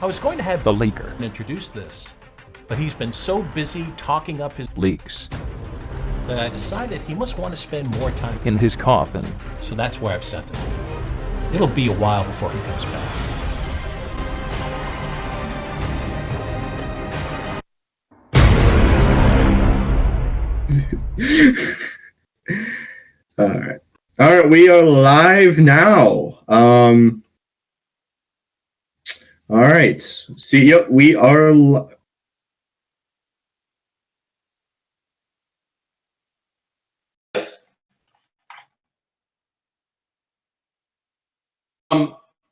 I was going to have the leaker introduce this, but he's been so busy talking up his leaks that I decided he must want to spend more time in his coffin. So that's where I've sent him. It'll be a while before he comes back. All right, we are live now. All right. See, yep, we are. Yes.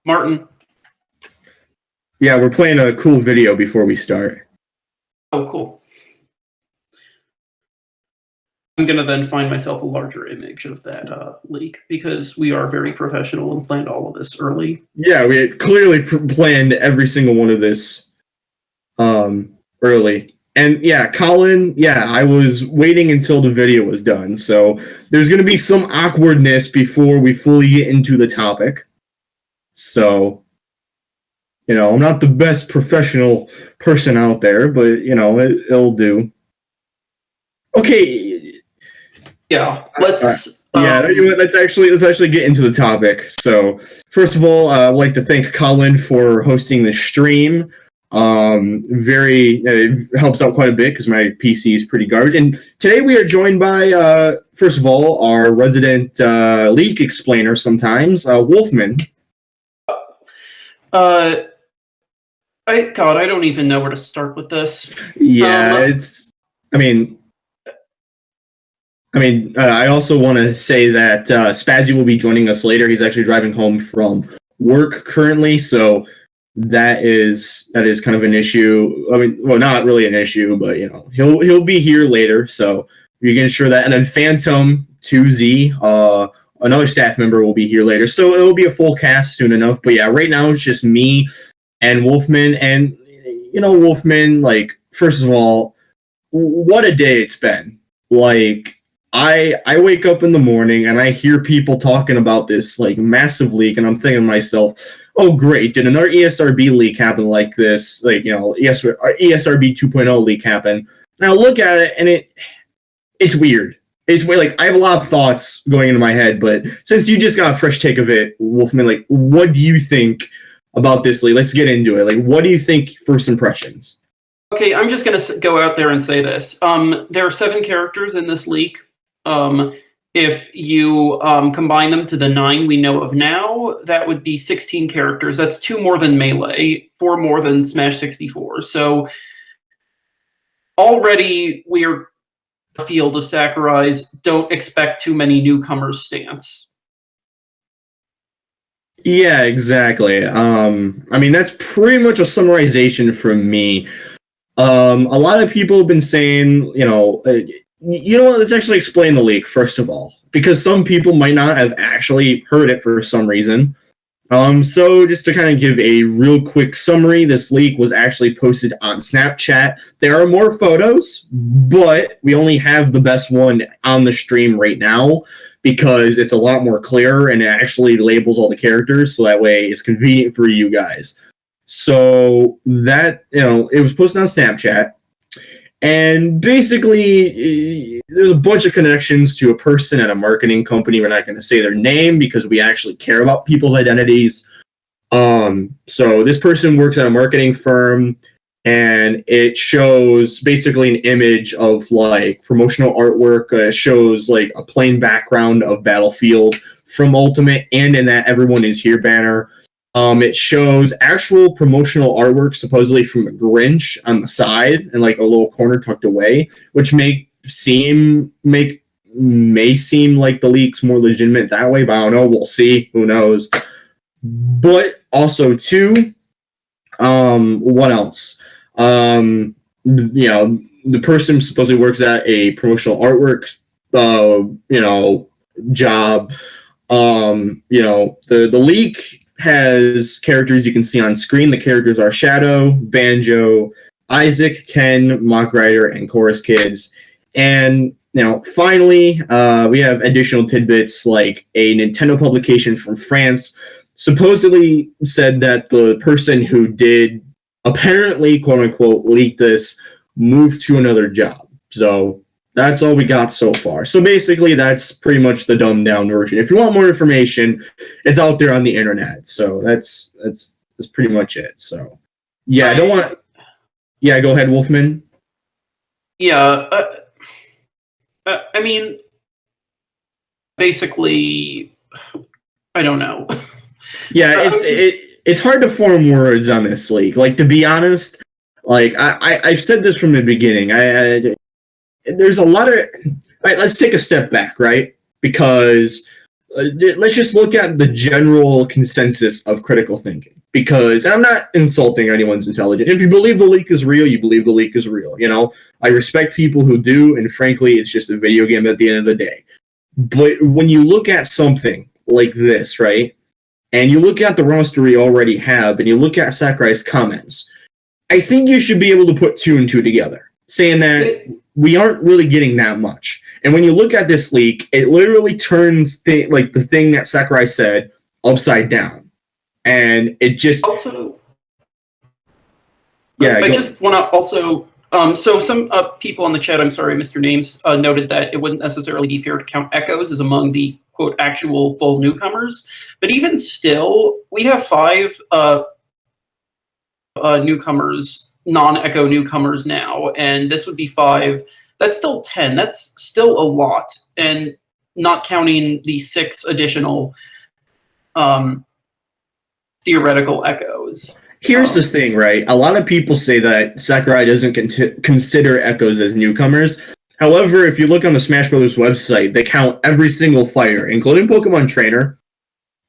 Martin. Yeah, we're playing a cool video before we start. Oh, cool. I'm going to then find myself a larger image of that leak because we are very professional and planned all of this early. Yeah, we had clearly planned every single one of this early. And yeah, Colin, I was waiting until the video was done. So there's going to be some awkwardness before we fully get into the topic. So, I'm not the best professional person out there, but, it'll do. Okay. Yeah, let's let's actually get into the topic. So, first of all, I'd like to thank Colin for hosting the stream. It helps out quite a bit because my PC is pretty garbage. And today we are joined by, first of all, our resident leak explainer sometimes, Wolfman. I don't even know where to start with this. Yeah, I also want to say that Spazzy will be joining us later. He's actually driving home from work currently, so that is kind of an issue. Not really an issue, but he'll be here later, so you can ensure that. And then Phantom 2Z, another staff member, will be here later, so it'll be a full cast soon enough. But yeah, right now it's just me and Wolfman, and Wolfman, first of all, what a day it's been. I wake up in the morning and I hear people talking about this massive leak, and I'm thinking to myself, oh great, did another ESRB leak happen like this? ESRB 2.0 leak happen. Now look at it and it's weird. It's weird. I have a lot of thoughts going into my head, but since you just got a fresh take of it, Wolfman, what do you think about this leak? Let's get into it. What do you think first impressions? Okay, I'm just going to go out there and say this. There are 7 characters in this leak. If you combine them to the 9 we know of now, that would be 16 characters. That's 2 more than Melee, 4 more than Smash 64. So already we're a field of Sakurai's don't expect too many newcomers stance. Yeah, exactly. That's pretty much a summarization from me. A lot of people have been saying, let's actually explain the leak, first of all, because some people might not have actually heard it for some reason. So just to kind of give a real quick summary, this leak was actually posted on Snapchat. There are more photos, but we only have the best one on the stream right now because it's a lot more clear and it actually labels all the characters, so that way it's convenient for you guys. So that, it was posted on Snapchat. And basically, there's a bunch of connections to a person at a marketing company. We're not going to say their name because we actually care about people's identities. So this person works at a marketing firm, and it shows basically an image of promotional artwork. It shows a plain background of Battlefield from Ultimate and in that Everyone Is Here banner. It shows actual promotional artwork, supposedly from a Grinch on the side and a little corner tucked away, which may seem like the leak's more legitimate that way, but I don't know. We'll see. Who knows? But also too, what else? The person supposedly works at a promotional artwork, job. The leak has characters you can see on screen. The characters are Shadow, Banjo, Isaac, Ken, Mock Rider, and Chorus Kids. And finally, we have additional tidbits like a Nintendo publication from France supposedly said that the person who did apparently, quote unquote, leaked this, moved to another job. So that's all we got so far. So basically, that's pretty much the dumbed down version. If you want more information, it's out there on the internet. So that's pretty much it. So yeah, I don't want. Yeah, go ahead, Wolfman. Yeah, I mean, basically, I don't know. Yeah, it's hard to form words on this leak. Like, to be honest, like I've said this from the beginning. There's a lot of. All right, let's take a step back, right? Because let's just look at the general consensus of critical thinking. Because I'm not insulting anyone's intelligence. If you believe the leak is real, you believe the leak is real. You know, I respect people who do, and frankly, it's just a video game at the end of the day. But when you look at something like this, right, and you look at the roster we already have, and you look at Sakurai's comments, I think you should be able to put two and two together, saying that we aren't really getting that much. And when you look at this leak, it literally turns the thing that Sakurai said upside down. And it just also, yeah. I just want to also. So some people in the chat, I'm sorry, Mr. Names, noted that it wouldn't necessarily be fair to count Echoes as among the quote actual full newcomers. But even still, we have 5 newcomers, non-Echo newcomers now, and this would be 5. That's still 10. That's still a lot, and not counting the 6 additional. Theoretical Echoes. Here's the thing, right? A lot of people say that Sakurai doesn't consider Echoes as newcomers. However, if you look on the Smash Brothers website, they count every single fighter, including Pokemon Trainer,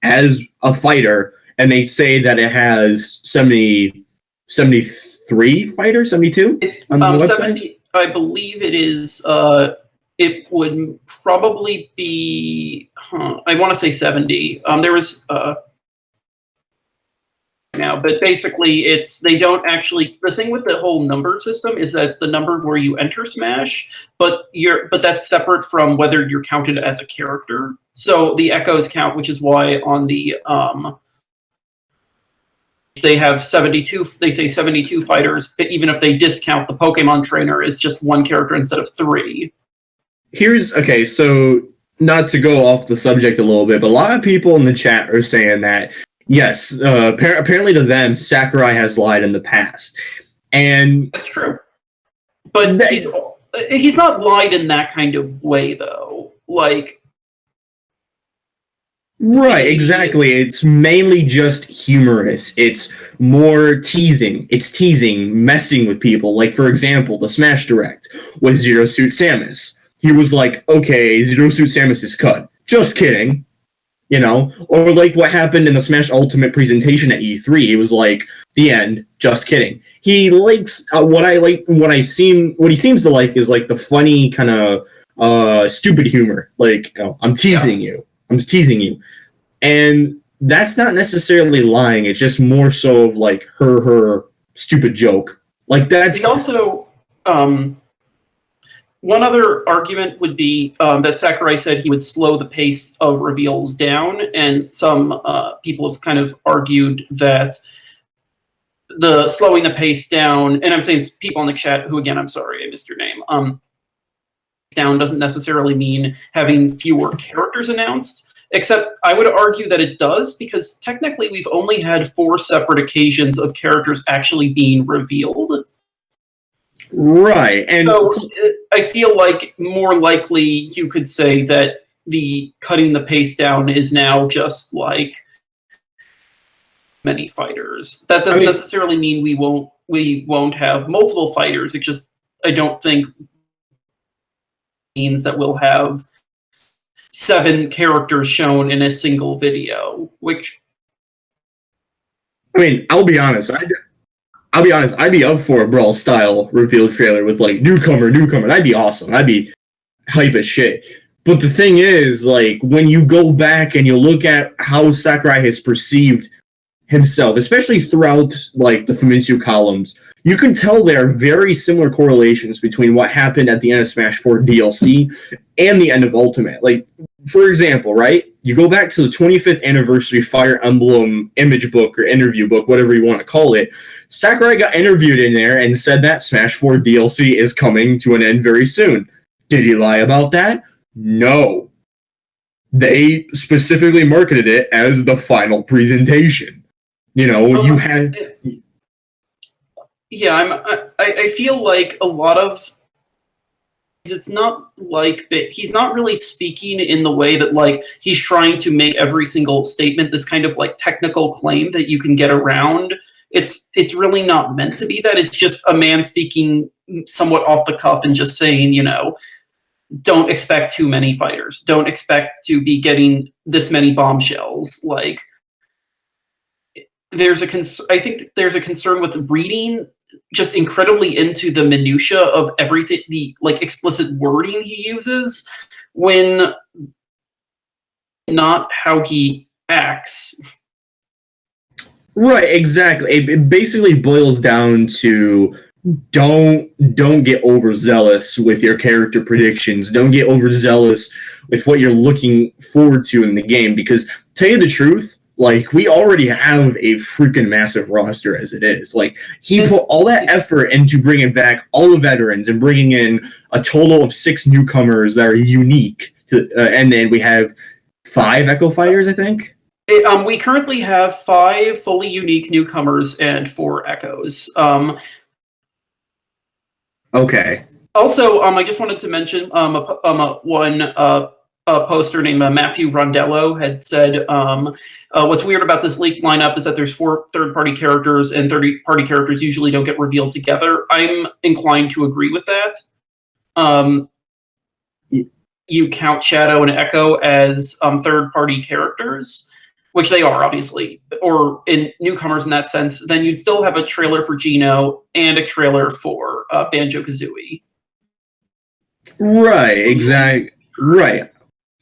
as a fighter, and they say that it has 73 fighters, 72 on the website? 70, I believe it is, it would probably be, I want to say 70. There was... now, but basically they don't actually, the thing with the whole number system is that it's the number where you enter Smash, but that's separate from whether you're counted as a character. So the Echoes count, which is why on the they have 72, they say 72 fighters, but even if they discount the Pokemon Trainer is just 1 character instead of 3. Okay, so not to go off the subject a little bit, but a lot of people in the chat are saying that yes, apparently to them, Sakurai has lied in the past. And that's true. But he's not lied in that kind of way, though. Like... Right, exactly. It's mainly just humorous. It's more teasing. It's teasing, messing with people. Like, for example, the Smash Direct with Zero Suit Samus. He was like, okay, Zero Suit Samus is cut. Just kidding. You know, or like what happened in the Smash Ultimate presentation at E3. He was like, the end, just kidding. He likes what he seems to like is like the funny kind of stupid humor. Like, I'm teasing you. I'm just teasing you. And that's not necessarily lying. It's just more so of like her stupid joke. Like that's... He also, one other argument would be that Sakurai said he would slow the pace of reveals down, and some people have kind of argued that the slowing the pace down, and I'm saying people in the chat who, again, I'm sorry, I missed your name, down doesn't necessarily mean having fewer characters announced, except I would argue that it does, because technically we've only had 4 separate occasions of characters actually being revealed. Right, and so I feel like more likely you could say that the cutting the pace down is now just like many fighters. That doesn't necessarily mean we won't have multiple fighters. It just, I don't think means that we'll have 7 characters shown in a single video. Which, I mean, I'll be honest. I'd be up for a Brawl style reveal trailer with like newcomer. That'd be awesome. I'd be hype as shit. But the thing is, like, when you go back and you look at how Sakurai has perceived himself, especially throughout like the Famitsu columns, you can tell there are very similar correlations between what happened at the end of Smash 4 DLC and the end of Ultimate. Like, for example, right? you go back to the 25th anniversary Fire Emblem image book or interview book, whatever you want to call it. Sakurai got interviewed in there and said that Smash 4 DLC is coming to an end very soon. Did he lie about that? No. They specifically marketed it as the final presentation. You know, you had... Yeah, I feel like a lot of... It's not like that. He's not really speaking in the way that like he's trying to make every single statement this kind of like technical claim that you can get around. It's really not meant to be that. It's just a man speaking somewhat off the cuff and just saying, you know, don't expect too many fighters. Don't expect to be getting this many bombshells. Like, I think there's a concern with reading just incredibly into the minutia of everything, the like explicit wording he uses, when not how he acts. Right, exactly. It basically boils down to don't get overzealous with your character predictions. Don't get overzealous with what you're looking forward to in the game, because tell you the truth, like, we already have a freaking massive roster as it is. Like, he put all that effort into bringing back all the veterans and bringing in a total of 6 newcomers that are unique. And then we have 5 Echo Fighters, I think? We currently have 5 fully unique newcomers and 4 Echoes. Okay. Also, I just wanted to mention one poster named Matthew Rondello had said, what's weird about this leaked lineup is that there's 4 third-party characters, and third-party characters usually don't get revealed together. I'm inclined to agree with that. You count Shadow and Echo as third-party characters, which they are, obviously, or in newcomers in that sense, then you'd still have a trailer for Geno and a trailer for Banjo-Kazooie. Right, exactly. Right.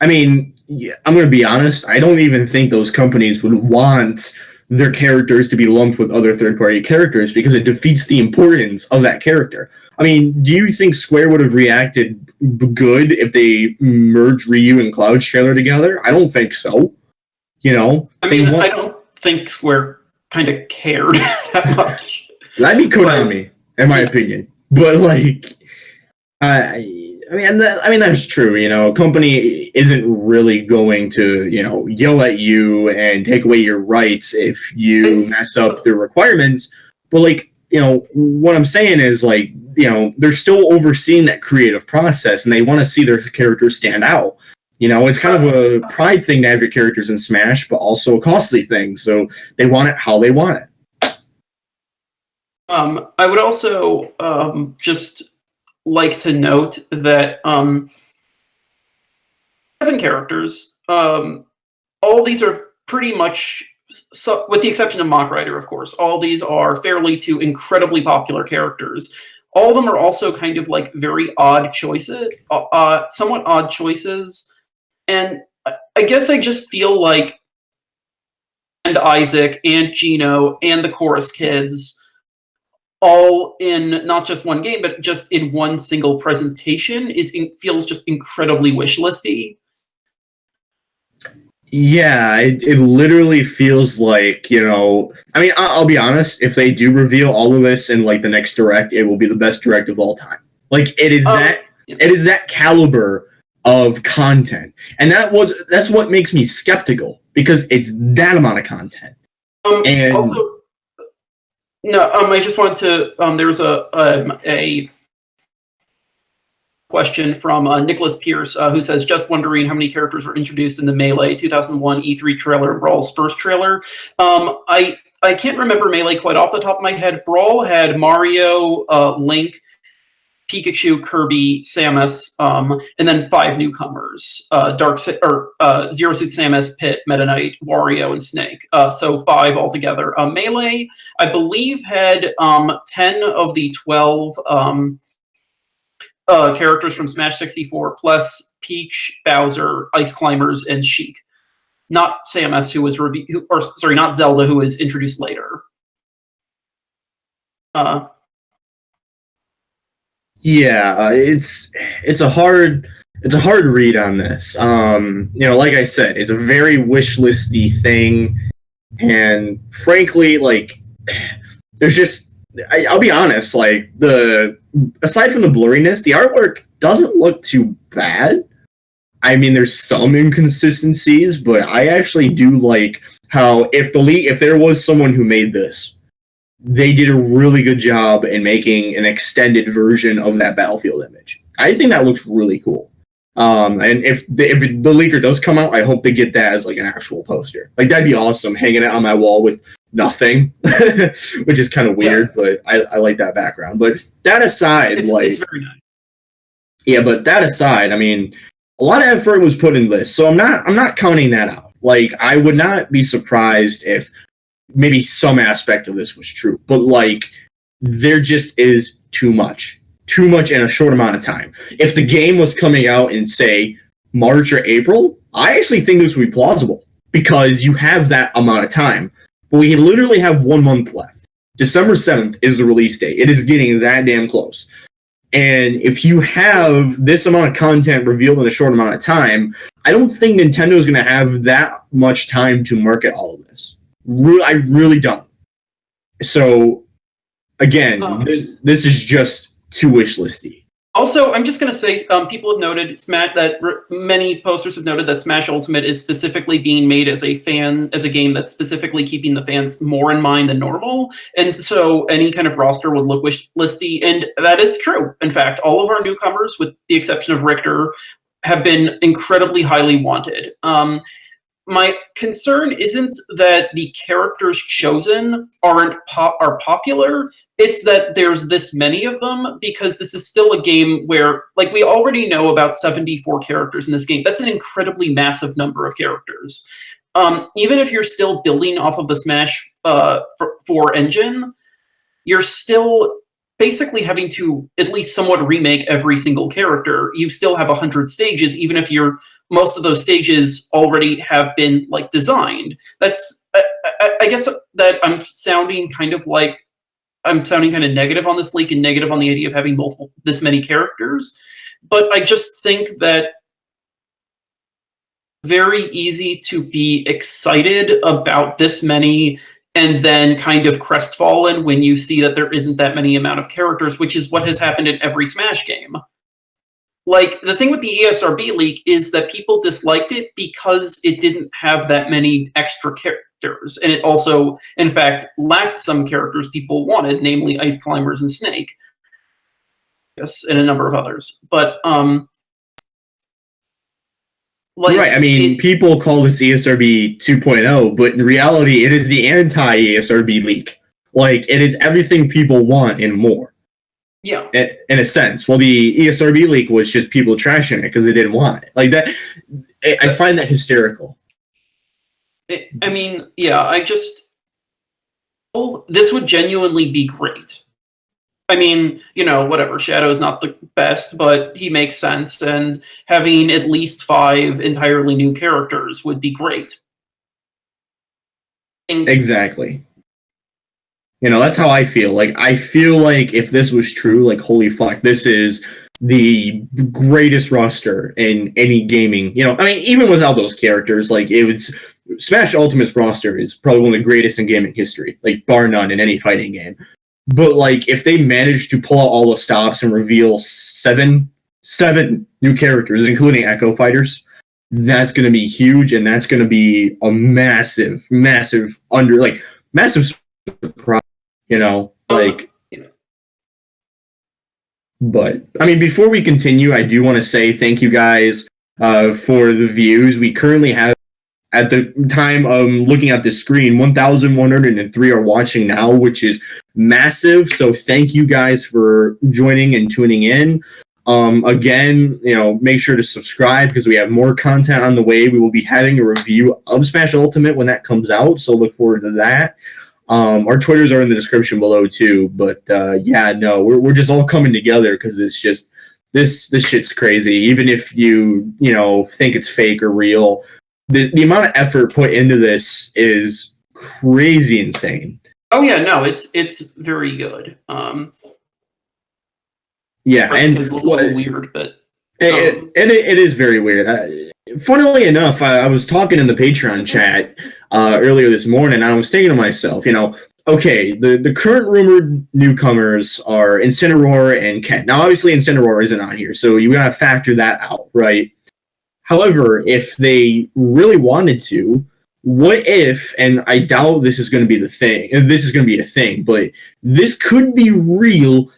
I mean, yeah, I'm going to be honest, I don't even think those companies would want their characters to be lumped with other third-party characters, because it defeats the importance of that character. I mean, do you think Square would have reacted good if they merged Ryu and Cloud's trailer together? I don't think so. You know? I mean, I don't think Square kind of cared that much. That'd be Konami, in my opinion. But, like, I mean, that's true. You know, a company isn't really going to, you know, yell at you and take away your rights if you mess up their requirements. But, like, you know, what I'm saying is, like, you know, they're still overseeing that creative process, and they want to see their characters stand out. You know, it's kind of a pride thing to have your characters in Smash, but also a costly thing. So they want it how they want it. I would also just like to note that 7 characters, all these are pretty much, with the exception of Mach Rider, of course, all these are fairly to incredibly popular characters. All of them are also kind of like very odd choices, somewhat odd choices. And I guess I just feel like and Isaac and Geno and the Chorus Kids all in not just one game, but just in one single presentation feels just incredibly wish listy. Yeah, it literally feels like, you know, I mean, I'll be honest, if they do reveal all of this in, like, the next Direct, it will be the best Direct of all time. Like, it is that caliber of content, and that's what makes me skeptical, because it's that amount of content. And also, no, I just wanted to. There's a question from Nicholas Pierce, who says, "Just wondering how many characters were introduced in the Melee 2001 E3 trailer and Brawl's first trailer." I can't remember Melee quite off the top of my head. Brawl had Mario, Link, Pikachu, Kirby, Samus, and then 5 newcomers: Zero Suit Samus, Pit, Meta Knight, Wario, and Snake. So 5 altogether. Melee, I believe, had 10 of the 12 characters from Smash 64, plus Peach, Bowser, Ice Climbers, and Sheik. Not Samus, not Zelda, who was introduced later. Yeah, it's a hard it's a hard read on this. Like I said, it's a very wish listy thing, and frankly, like, there's just, I'll be honest, like, aside from the blurriness, the artwork doesn't look too bad. I mean, there's some inconsistencies, but I actually do like how if there was someone who made this, they did a really good job in making an extended version of that Battlefield image. I think that looks really cool. And if the leaker does come out, I hope they get that as like an actual poster. Like, that'd be awesome, hanging it on my wall with nothing, which is kind of weird, but I like that background. But that aside, it's very nice. Yeah, but that aside, I mean, a lot of effort was put in this, so I'm not counting that out. Like, I would not be surprised if maybe some aspect of this was true, but like, there just is too much in a short amount of time. If the game was coming out in, say, March or April, I actually think this would be plausible because you have that amount of time. But we literally have 1 month left. December 7th is the release date. It is getting that damn close. And if you have this amount of content revealed in a short amount of time, I don't think Nintendo is going to have that much time to market all of this. I really don't. So, again, this is just too wish listy. Also, I'm just going to say, people have noted many posters have noted that Smash Ultimate is specifically being made as a game that's specifically keeping the fans more in mind than normal, and so any kind of roster would look wish listy, and that is true. In fact, all of our newcomers, with the exception of Richter, have been incredibly highly wanted. My concern isn't that the characters chosen are popular. It's that there's this many of them, because this is still a game where, like, we already know about 74 characters in this game. That's an incredibly massive number of characters. Even if you're still building off of the Smash 4 engine, you're still basically having to at least somewhat remake every single character. You still have 100 stages, even if most of those stages already have been like designed. That's I guess that I'm sounding kind of negative on this leak and negative on the idea of having this many characters. But I just think that very easy to be excited about this many and then kind of crestfallen when you see that there isn't that many amount of characters, which is what has happened in every Smash game. Like, the thing with the ESRB leak is that people disliked it because it didn't have that many extra characters, and it also, in fact, lacked some characters people wanted, namely Ice Climbers and Snake. Yes, and a number of others. But, right, I mean, people call this ESRB 2.0, but in reality, it is the anti-ESRB leak. Like, it is everything people want and more. Yeah. In a sense. Well, the ESRB leak was just people trashing it because they didn't want it. Like, that, I find that hysterical. I mean, yeah, this would genuinely be great. I mean, whatever, Shadow's not the best, but he makes sense, and having at least 5 entirely new characters would be great. Exactly. That's how I feel. Like, I feel like if this was true, like, holy fuck, this is the greatest roster in any gaming. I mean, even without those characters, like, Smash Ultimate's roster is probably one of the greatest in gaming history, like, bar none in any fighting game. But, like, if they manage to pull out all the stops and reveal seven new characters, including Echo Fighters, that's going to be huge, and that's going to be a massive surprise. But I mean, before we continue, I do want to say thank you guys for the views. We currently have, at the time looking at the screen, 1,103 are watching now, which is massive. So thank you guys for joining and tuning in. Again, make sure to subscribe because we have more content on the way. We will be having a review of Smash Ultimate when that comes out, so look forward to that. Our Twitters are in the description below too, but we're just all coming together because it's just this shit's crazy. Even if you think it's fake or real, the amount of effort put into this is crazy insane. Oh yeah, no, it's very good. Yeah, and it's a little weird, but It is very weird. Funnily enough, I was talking in the Patreon chat earlier this morning, and I was thinking to myself, okay, the current rumored newcomers are Incineroar and Ken. Now, obviously, Incineroar isn't on here, so you gotta factor that out, right? However, if they really wanted to, what if, and I doubt this is going to be the thing, this is going to be a thing, but this could be real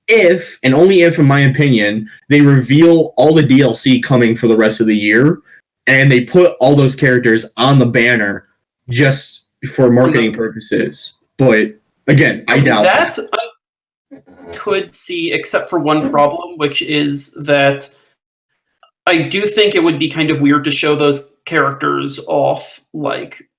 if, and only if, in my opinion, they reveal all the DLC coming for the rest of the year, and they put all those characters on the banner just for marketing purposes. But again, I doubt that. I could see, except for one problem, which is that I do think it would be kind of weird to show those characters off, like,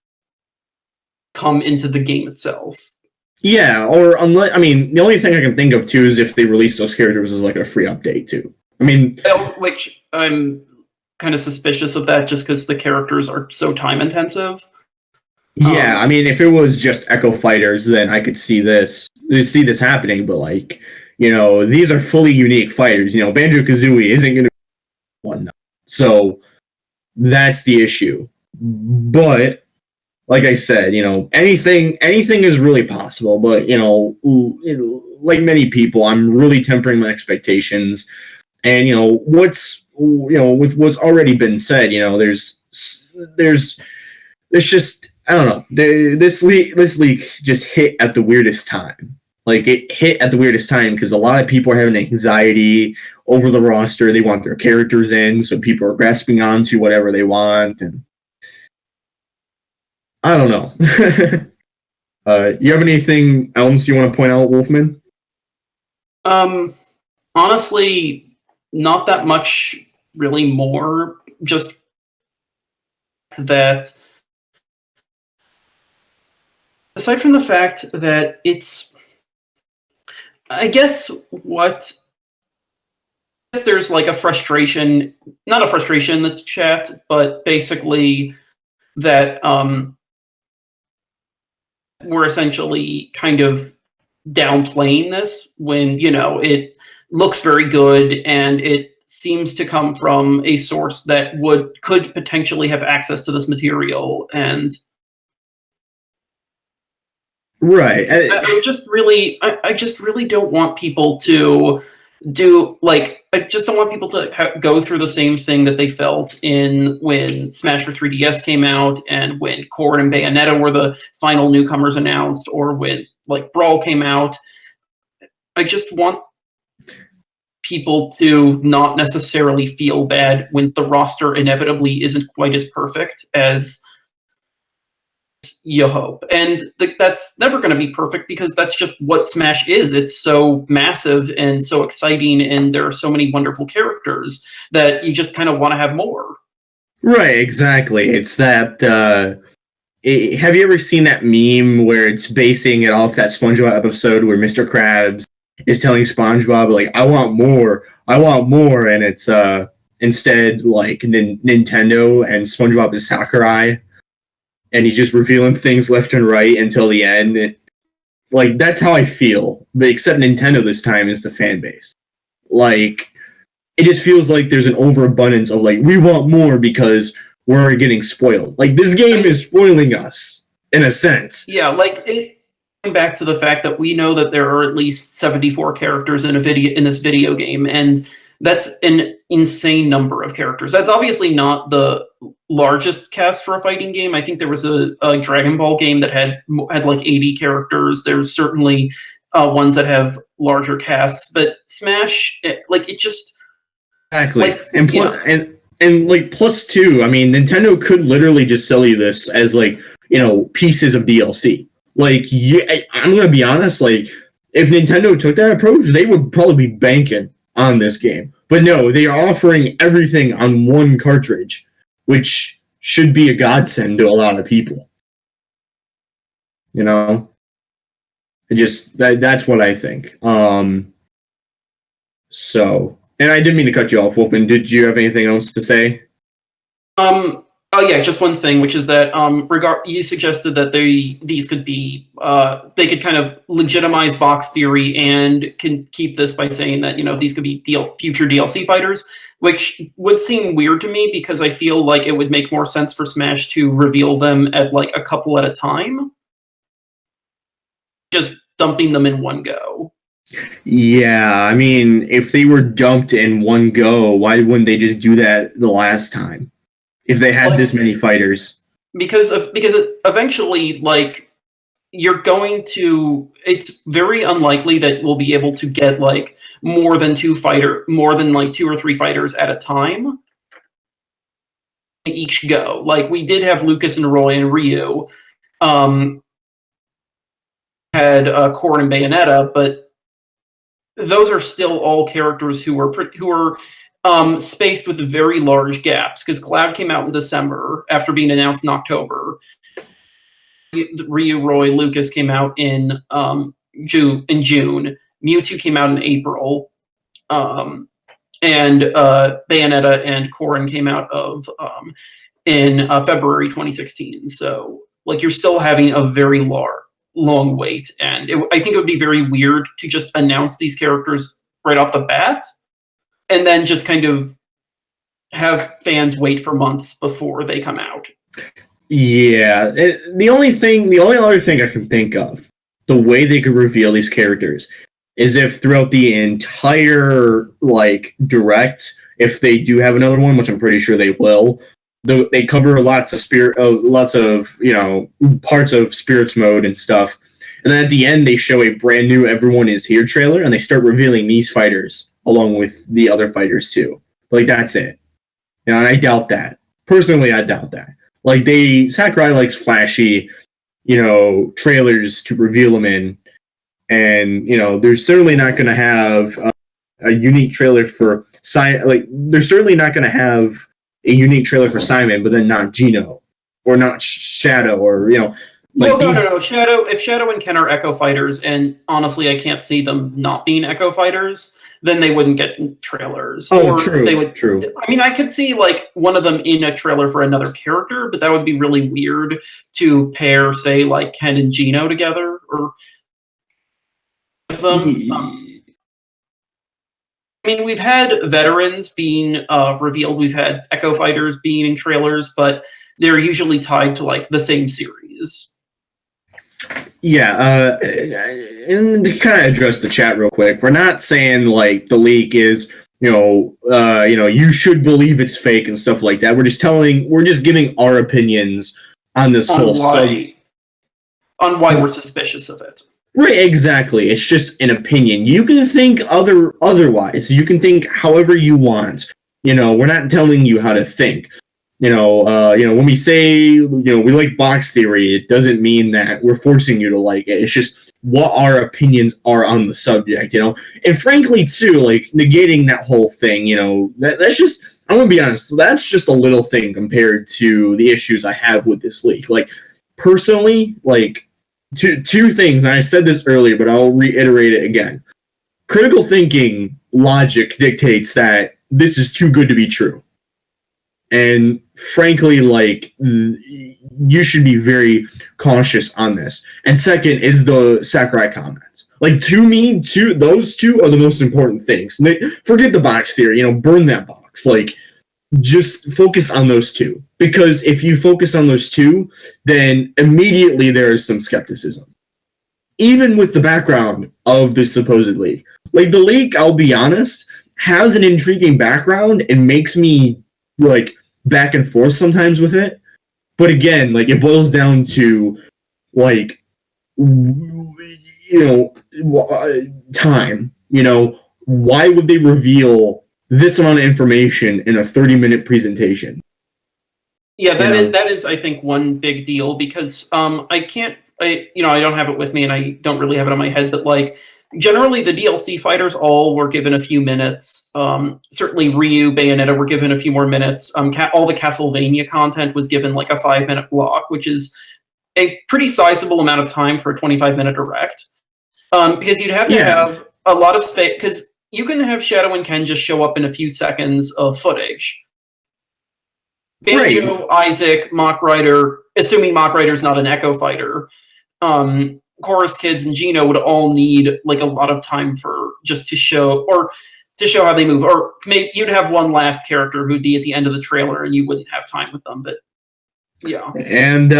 come into the game itself. Yeah, or unless, I mean, the only thing I can think of too is if they release those characters as like a free update too. I mean, which I'm kind of suspicious of that, just because the characters are so time intensive. Yeah, I mean, if it was just Echo Fighters, then I could see this happening. But like, these are fully unique fighters. Banjo-Kazooie isn't going to be one, so that's the issue. But like I said, anything is really possible. But like many people, I'm really tempering my expectations. And with what's already been said, there's just, I don't know. This leak just hit at the weirdest time. Like, it hit at the weirdest time because a lot of people are having anxiety over the roster. They want their characters in, so people are grasping onto whatever they want, and I don't know. You have anything else you want to point out, Wolfman? Honestly, not that much really more. Just that, aside from the fact that it's, I guess there's like a frustration, not a frustration in the chat, but basically that we're essentially kind of downplaying this when, it looks very good and it seems to come from a source that could potentially have access to this material. And right, I just really don't want people to do, like, I just don't want people to go through the same thing that they felt when Smash for 3DS came out, and when Cord and Bayonetta were the final newcomers announced, or when, like, Brawl came out. I just want people to not necessarily feel bad when the roster inevitably isn't quite as perfect as you hope. And that's never going to be perfect, because that's just what Smash is. It's so massive and so exciting, and there are so many wonderful characters that you just kind of want to have more. Right, exactly. It's that, have you ever seen that meme where it's basing it off that SpongeBob episode where Mr. Krabs is telling SpongeBob, like, I want more, and it's instead, like, Nintendo, and SpongeBob is Sakurai, and he's just revealing things left and right until the end. Like, that's how I feel, but except Nintendo this time is the fan base. Like, it just feels like there's an overabundance of, like, we want more because we're getting spoiled. Like, this game is spoiling us, in a sense. Yeah, like, going back to the fact that we know that there are at least 74 characters in this video game, and that's an insane number of characters. That's obviously not the largest cast for a fighting game. I think there was a Dragon Ball game that had like 80 characters. There's certainly ones that have larger casts, but Smash, it just exactly. Like, and like plus two. I mean, Nintendo could literally just sell you this as, like, pieces of DLC. Like, I'm gonna be honest. Like, if Nintendo took that approach, they would probably be banking on this game. But no, they are offering everything on one cartridge, which should be a godsend to a lot of people. That's what I think. So, and I didn't mean to cut you off, Wolfman. Did you have anything else to say? Oh yeah, just one thing, which is that you suggested that these could be they could kind of legitimize box theory and can keep this by saying that these could be future DLC fighters, which would seem weird to me because I feel like it would make more sense for Smash to reveal them at like a couple at a time, just dumping them in one go. Yeah, I mean, if they were dumped in one go, why wouldn't they just do that the last time? If they had this many fighters, because eventually, like, it's very unlikely that we'll be able to get like more than two or three fighters at a time each go. Like we did have Lucas and Roy and Ryu, had Core and Bayonetta, but those are still all characters who are spaced with very large gaps, because Cloud came out in December after being announced in October. Ryu, Roy, Lucas came out in June. Mewtwo came out in April, and Bayonetta and Corrin came out in February 2016. So, like, you're still having a very long wait, and I think it would be very weird to just announce these characters right off the bat, and then just kind of have fans wait for months before they come out. Yeah, the only other thing I can think of, the way they could reveal these characters, is if throughout the entire direct, if they do have another one, which I'm pretty sure they will, they cover lots of parts of Spirits mode and stuff, and then at the end they show a brand new Everyone Is Here trailer, and they start revealing these fighters along with the other fighters too. Like, that's it. And I doubt that. Personally, I doubt that. Like, Sakurai likes flashy, trailers to reveal them in, and they're certainly not going to have a unique trailer for they're certainly not going to have a unique trailer for Simon, but then not Gino or not Shadow or No. Shadow. If Shadow and Ken are Echo Fighters, and honestly, I can't see them not being Echo Fighters, then they wouldn't get trailers. Oh, true. True. I mean, I could see like one of them in a trailer for another character, but that would be really weird to pair, say, like Ken and Gino together, or with them. I mean, we've had veterans being revealed. We've had Echo Fighters being in trailers, but they're usually tied to like the same series. Yeah, and to kind of address the chat real quick, we're not saying like the leak is, you should believe it's fake and stuff like that. We're just giving our opinions on this on why we're suspicious of it. Right, exactly. It's just an opinion. You can think otherwise. You can think however you want. We're not telling you how to think. When we say, we like box theory, it doesn't mean that we're forcing you to like it. It's just what our opinions are on the subject, And frankly, too, like, negating that whole thing, that's just, I'm going to be honest, that's just a little thing compared to the issues I have with this leak. Like, personally, like, two things, and I said this earlier, but I'll reiterate it again. Critical thinking logic dictates that this is too good to be true. And frankly, like, you should be very cautious on this. And second is the Sakurai comments. Like, to me, those two are the most important things. Forget the box theory, burn that box. Like, just focus on those two. Because if you focus on those two, then immediately there is some skepticism. Even with the background of this supposed leak. Like, the leak, I'll be honest, has an intriguing background and makes me like back and forth sometimes with it, but again, like, it boils down to like, time. Why would they revel this amount of information in a 30-minute presentation? Yeah, that is I think one big deal, because I don't have it with me and I don't really have it on my head, but like, generally, the DLC fighters all were given a few minutes. Certainly, Ryu, Bayonetta were given a few more minutes. All the Castlevania content was given like a 5-minute block, which is a pretty sizable amount of time for a 25-minute direct. Because you'd have to have a lot of space, because you can have Shadow and Ken just show up in a few seconds of footage. Banjo, Isaac, Mach Rider, assuming Mach Rider's not an Echo Fighter, Chorus Kids, and Gino would all need like a lot of time for just to show how they move. Or maybe you'd have one last character who'd be at the end of the trailer, and you wouldn't have time with them. But yeah. And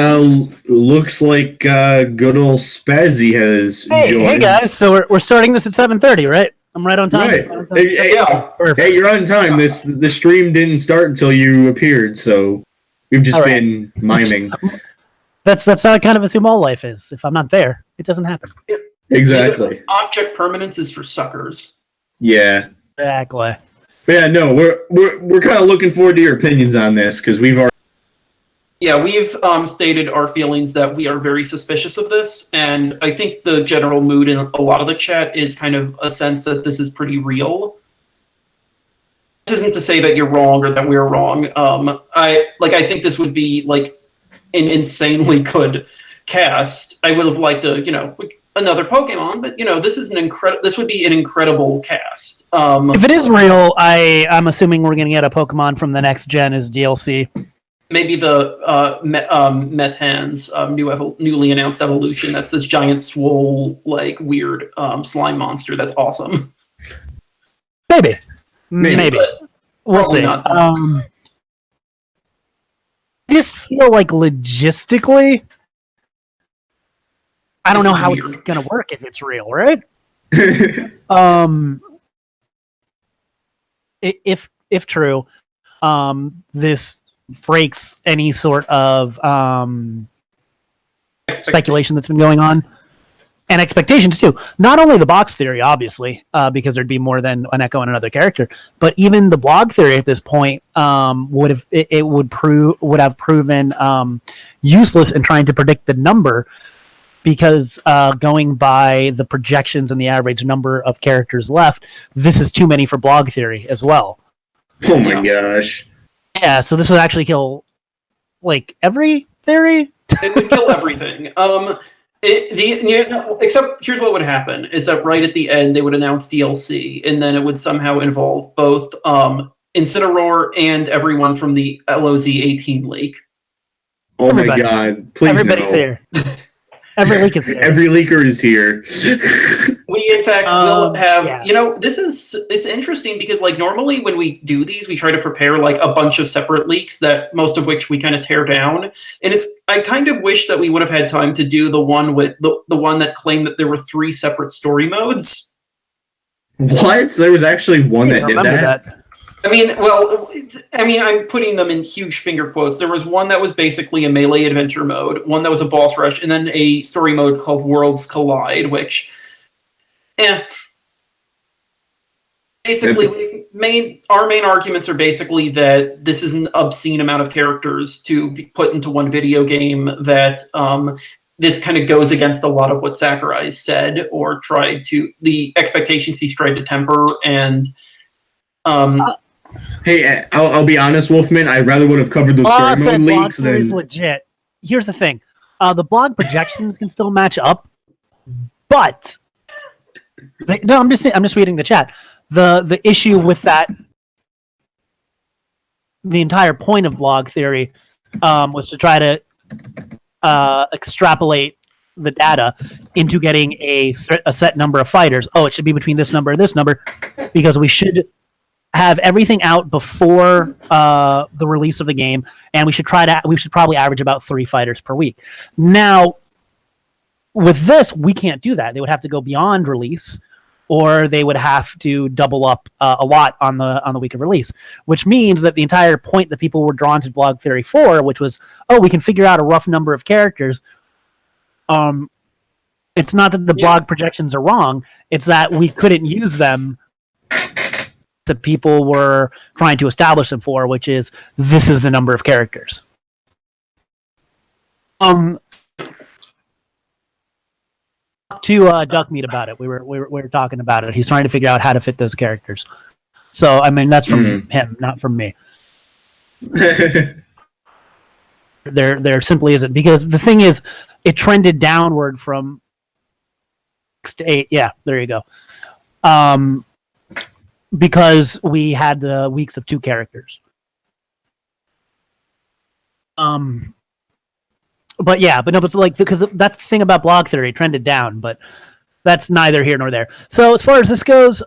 looks like good old Spazzy has joined. Hey guys, so we're starting this at 7:30, right? I'm right on time. Right. Right on time. Hey, you're on time. The stream didn't start until you appeared, so we've just been miming. That's how kind of assume all life is. If I'm not there, it doesn't happen. Exactly. Object permanence is for suckers. Yeah. Exactly. But yeah, no, we're kind of looking forward to your opinions on this because we've already. Yeah, we've stated our feelings that we are very suspicious of this, and I think the general mood in a lot of the chat is kind of a sense that this is pretty real. This isn't to say that you're wrong or that we're wrong. I think this would be like an insanely good cast. I would have liked another Pokemon, but this is this would be an incredible cast. If it is real, I'm assuming we're going to get a Pokemon from the next gen as DLC. Maybe the Metan's newly announced evolution. That's this giant swole, like weird slime monster. That's awesome. Maybe. But We'll see. I just feel like logistically, I don't know how it's going to work if it's real, right? If true, this breaks any sort of speculation that's been going on, and expectations too. Not only the box theory, obviously, because there'd be more than an Echo and another character, but even the blog theory at this point would have proven useless in trying to predict the number, because going by the projections and the average number of characters left, this is too many for blog theory as well. Oh my gosh. Yeah, so this would actually kill, like, every theory? It would kill everything. Except here's what would happen, is that right at the end they would announce DLC, and then it would somehow involve both Incineroar and everyone from the LOZ 18 leak. Oh my god, please Everybody's here. Every leak is here. Every leaker is here. We, in fact, will have, it's interesting because, like, normally when we do these, we try to prepare, like, a bunch of separate leaks that most of which we kind of tear down. And I kind of wish that we would have had time to do the one with the one that claimed that there were 3 separate story modes. What? There was actually one that did that? I'm putting them in huge finger quotes. There was one that was basically a melee adventure mode, one that was a boss rush, and then a story mode called Worlds Collide, which, basically, our main arguments are basically that this is an obscene amount of characters to be put into one video game, that this kind of goes against a lot of what Sakurai said, or the expectations he's tried to temper, and hey, I'll be honest, Wolfman. I rather would have covered those story mode leaks than legit. Here's the thing: the blog projections can still match up, but I'm just reading the chat. The issue with that, the entire point of blog theory, was to try to extrapolate the data into getting a set number of fighters. Oh, it should be between this number and this number, because we should have everything out before the release of the game, and we should probably average about 3 fighters per week. Now, with this, we can't do that. They would have to go beyond release, or they would have to double up a lot on the week of release, which means that the entire point that people were drawn to Blog Theory 4, which was, we can figure out a rough number of characters. It's not that the blog projections are wrong; it's that we couldn't use them that people were trying to establish them for, which is, this is the number of characters. To Duckmeat about it. We were talking about it. He's trying to figure out how to fit those characters. So that's from him, not from me. There simply isn't, because the thing is, it trended downward from 6 to 8. Yeah, there you go. Because we had the weeks of 2 characters. But yeah, but no, but like because that's the thing about blog theory, it trended down, but that's neither here nor there. So as far as this goes,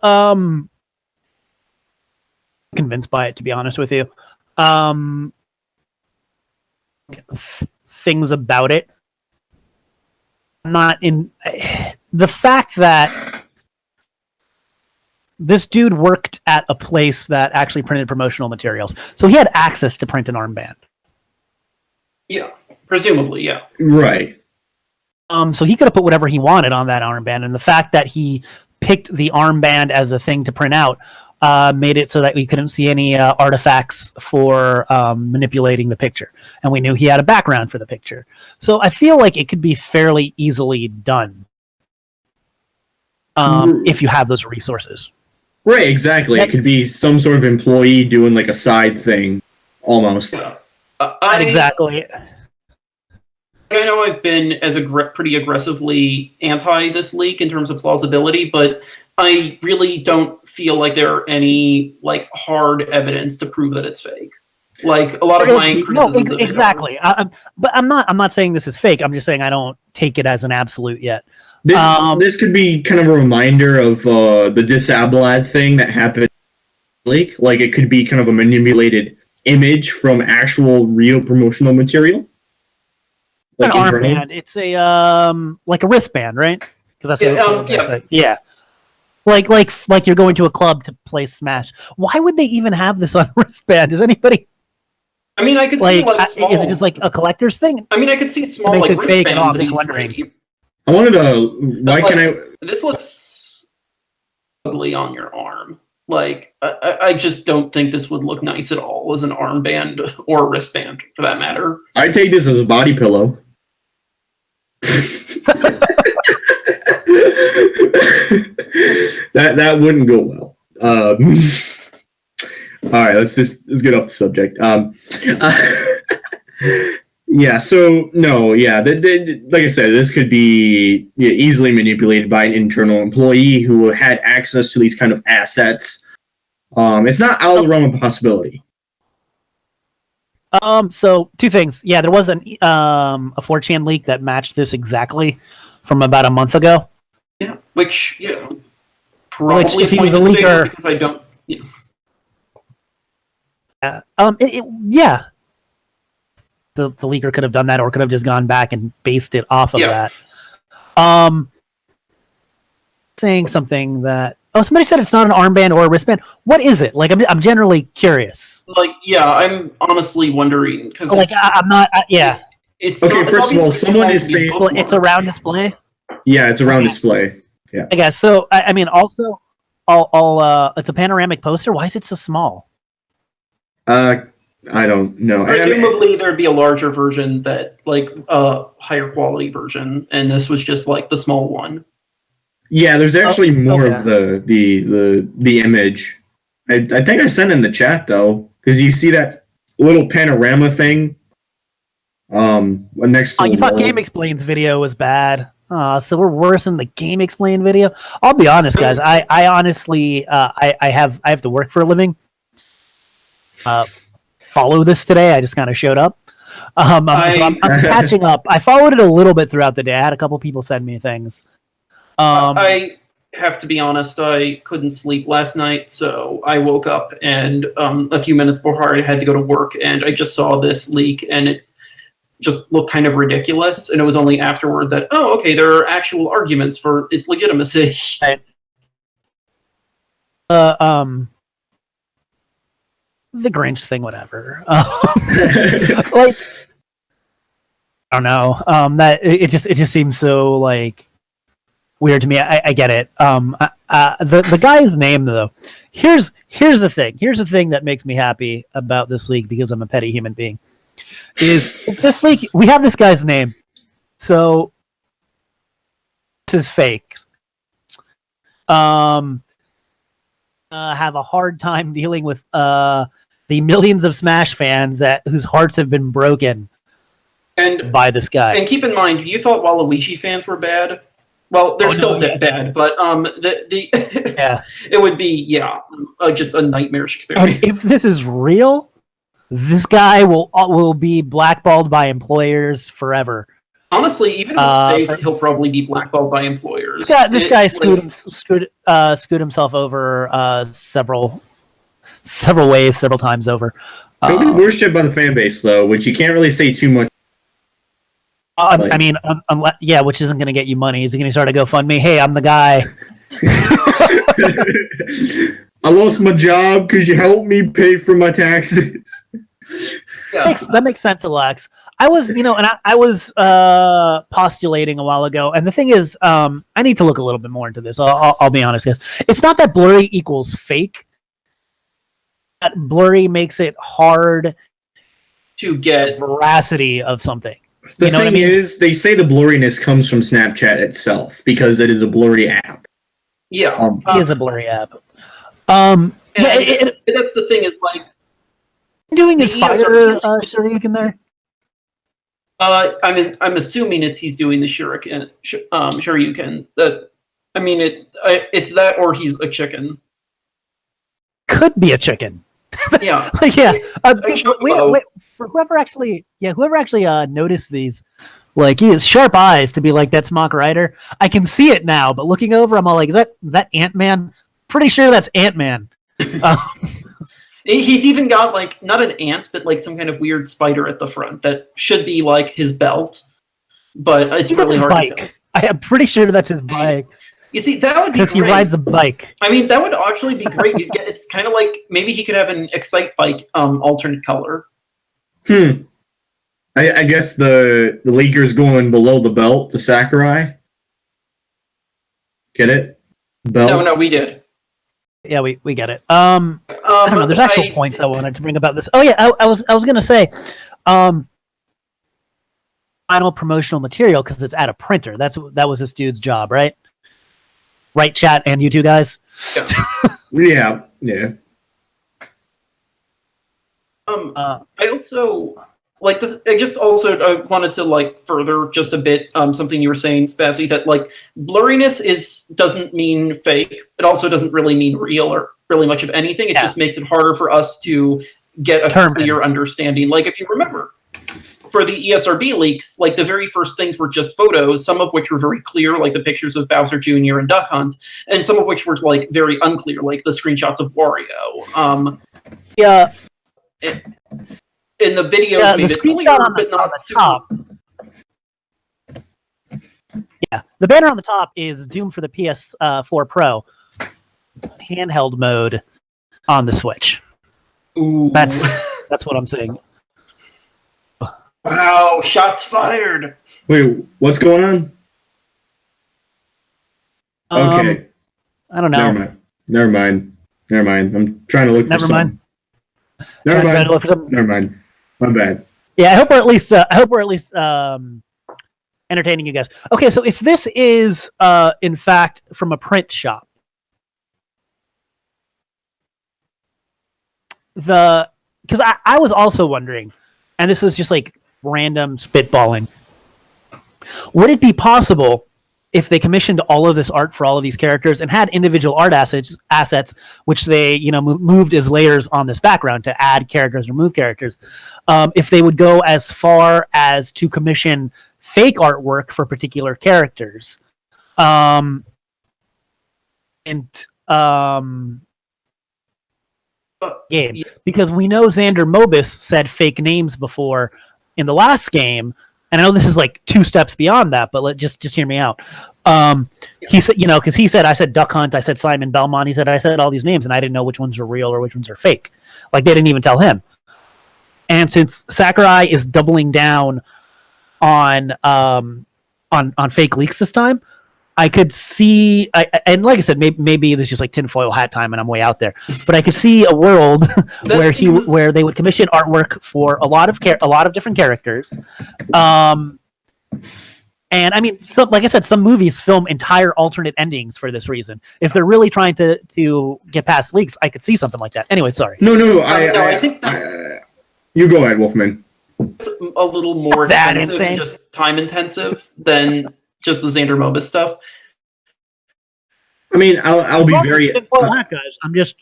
convinced by it, to be honest with you. Things about it. I'm not in the fact that this dude worked at a place that actually printed promotional materials, so he had access to print an armband. Yeah, presumably, yeah. Right. So he could have put whatever he wanted on that armband, and the fact that he picked the armband as a thing to print out made it so that we couldn't see any artifacts for manipulating the picture, and we knew he had a background for the picture. So I feel like it could be fairly easily done if you have those resources. Right, exactly. It could be some sort of employee doing like a side thing, almost. Yeah. Exactly. I know I've been pretty aggressively anti this leak in terms of plausibility, but I really don't feel like there are any like hard evidence to prove that it's fake. Like a lot of my criticisms of it exactly. But I'm not saying this is fake. I'm just saying I don't take it as an absolute yet. This could be kind of a reminder of the Disablad thing that happened. Like it could be kind of a manipulated image from actual real promotional material. Like an armband. It's a like a wristband, right? Because that's yeah. Like you're going to a club to play Smash. Why would they even have this on a wristband? Does anybody? I mean, I could see like small. Is it just like a collector's thing? I mean, I could see small like wristbands. I'm just wondering. I wanted to. Why can I? This looks ugly on your arm. Like I just don't think this would look nice at all as an armband or a wristband, for that matter. I take this as a body pillow. that wouldn't go well. All right, let's get off the subject. Yeah. So no. Yeah. Like I said, this could be easily manipulated by an internal employee who had access to these kind of assets. It's not out of the realm of possibility. So two things. Yeah, there was a 4chan leak that matched this exactly from about a month ago. Yeah, which probably if he was a leaker, because I don't. Yeah. Yeah. The leaker could have done that, or could have just gone back and based it off of that. Saying something that somebody said it's not an armband or a wristband. What is it? Like I'm generally curious. Like I'm honestly wondering because I'm not. Yeah. It's okay. Not, first of all, someone is saying it's a round display. Yeah, it's a round display. Yeah. I guess so. I mean, also, it's a panoramic poster. Why is it so small? I don't know. Presumably, there'd be a larger version like a higher quality version, and this was just like the small one. Yeah, there's actually more of the image. I think I sent in the chat though, because you see that little panorama thing. Next to you thought Game Explain's video was bad. So we're worse than the Game Explain video. I'll be honest, guys. I honestly I have to work for a living. Follow this today. I just kind of showed up. So I'm catching up. I followed it a little bit throughout the day. I had a couple people send me things. I have to be honest. I couldn't sleep last night, so I woke up and a few minutes before I had to go to work, and I just saw this leak, and it just looked kind of ridiculous. And it was only afterward that okay, there are actual arguments for its legitimacy. Right. The Grinch thing, whatever. Like, I don't know. That it just seems so like weird to me. I get it. The guy's name though. Here's the thing. Here's the thing that makes me happy about this league, because I'm a petty human being. Is this league? We have this guy's name, so this is fake. Have a hard time dealing with the millions of Smash fans whose hearts have been broken by this guy. And keep in mind, you thought Waluigi fans were bad. Well, they're still bad, but yeah, it would be just a nightmarish experience. And if this is real, this guy will be blackballed by employers forever. Honestly, even if it's fake, he'll probably be blackballed by employers. This guy screwed himself over several ways, several times over. He'll be worshipped by the fan base, though, which you can't really say too much. I mean, which isn't going to get you money. Is he going to start a GoFundMe? Hey, I'm the guy. I lost my job because you helped me pay for my taxes. Yeah. That makes sense, Alex. I was postulating a while ago, and the thing is, I need to look a little bit more into this. I'll be honest, guys. It's not that blurry equals fake. That blurry makes it hard to get veracity of something. The thing is, they say the blurriness comes from Snapchat itself because it is a blurry app. Yeah, it is a blurry app. That's the thing. Is like doing his fighter shuriken there. I'm assuming he's doing the shuriken. Shoryuken. It's that or he's a chicken. Could be a chicken. Yeah. For whoever actually noticed these, like, he has sharp eyes to be like, that's Mock Rider. I can see it now, but looking over, I'm all like, is that Ant-Man? Pretty sure that's Ant-Man. He's even got, like, not an ant, but, like, some kind of weird spider at the front that should be, like, his belt. But it's really hard to tell. I am pretty sure that's his bike. You see, that would be great. Because he rides a bike. I mean, that would actually be great. It's kind of like, maybe he could have an Excite bike alternate color. I guess the leaker's going below the belt, the Sakurai. Get it? Belt? No, we did. Yeah, we get it. I don't know. There's actual points I wanted to bring about this. Oh yeah, I was gonna say, final promotional material because it's at a printer. That was this dude's job, right? Right, chat and you two guys. Yeah. Yeah. I also like I wanted to like further just a bit something you were saying, Spazzy, that like blurriness doesn't mean fake. It also doesn't really mean real or really much of anything. It just makes it harder for us to get a clear understanding. Like if you remember, for the ESRB leaks, like the very first things were just photos, some of which were very clear, like the pictures of Bowser Jr. and Duck Hunt, and some of which were like very unclear, like the screenshots of Wario. Yeah. In the videos, the screenshot on the top. Yeah, the banner on the top is Doom for the PS4 Pro handheld mode on the Switch. Ooh. That's what I'm saying. Wow, shots fired. Wait, what's going on? Okay. I don't know. Never mind. I'm trying to look for something. Never mind. My bad. Yeah, I hope we're at least entertaining you guys. Okay, so if this is in fact from a print shop, because I was also wondering, and this was just like random spitballing, would it be possible if they commissioned all of this art for all of these characters and had individual art assets which they moved as layers on this background to add characters, remove characters, if they would go as far as to commission fake artwork for particular characters, game, because we know Xander Mobus said fake names before in the last game, and I know this is like 2 steps beyond that, but just hear me out. He said, because he said, I said Duck Hunt, I said Simon Belmont, he said I said all these names, and I didn't know which ones were real or which ones are fake. Like they didn't even tell him. And since Sakurai is doubling down on fake leaks this time, I could see, and like I said, maybe this is just like tinfoil hat time, and I'm way out there. But I could see a world where they would commission artwork for a lot of different characters, and I mean, like I said, some movies film entire alternate endings for this reason. If they're really trying to get past leaks, I could see something like that. Anyway, sorry. No, I think that's you go ahead, Wolfman. It's a little more expensive and just time intensive than just the Xander Mobus stuff. I mean, I'll be very... guys. I'm just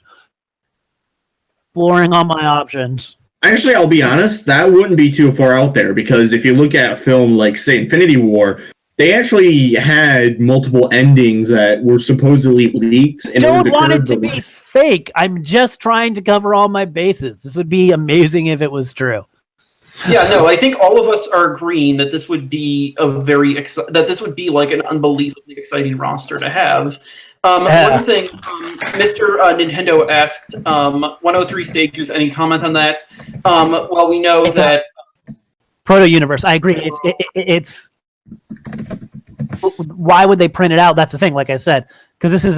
exploring all my options. Actually, I'll be honest, that wouldn't be too far out there, because if you look at a film like, say, Infinity War, they actually had multiple endings that were supposedly leaked. I don't want it to be fake. I'm just trying to cover all my bases. This would be amazing if it was true. Yeah, no, I think all of us are agreeing that this would be that this would be like an unbelievably exciting roster to have. One thing, Mr. Nintendo asked, 103 stages. Any comment on that? Well, we know that Proto Universe. I agree. It's why would they print it out? That's the thing. Like I said, because this is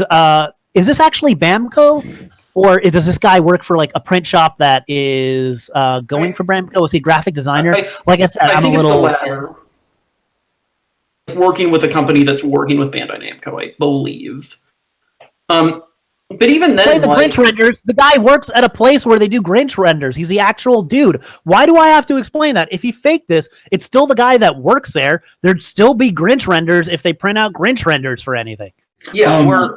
this actually Bamco? Or does this guy work for like a print shop that is going for Bramco? Is he a graphic designer? Like I said, I'm a little. It's the latter. Working with a company that's working with Bandai Namco, I believe. But even then, play the Grinch renders. The guy works at a place where they do Grinch renders. He's the actual dude. Why do I have to explain that? If he faked this, it's still the guy that works there. There'd still be Grinch renders if they print out Grinch renders for anything. Yeah,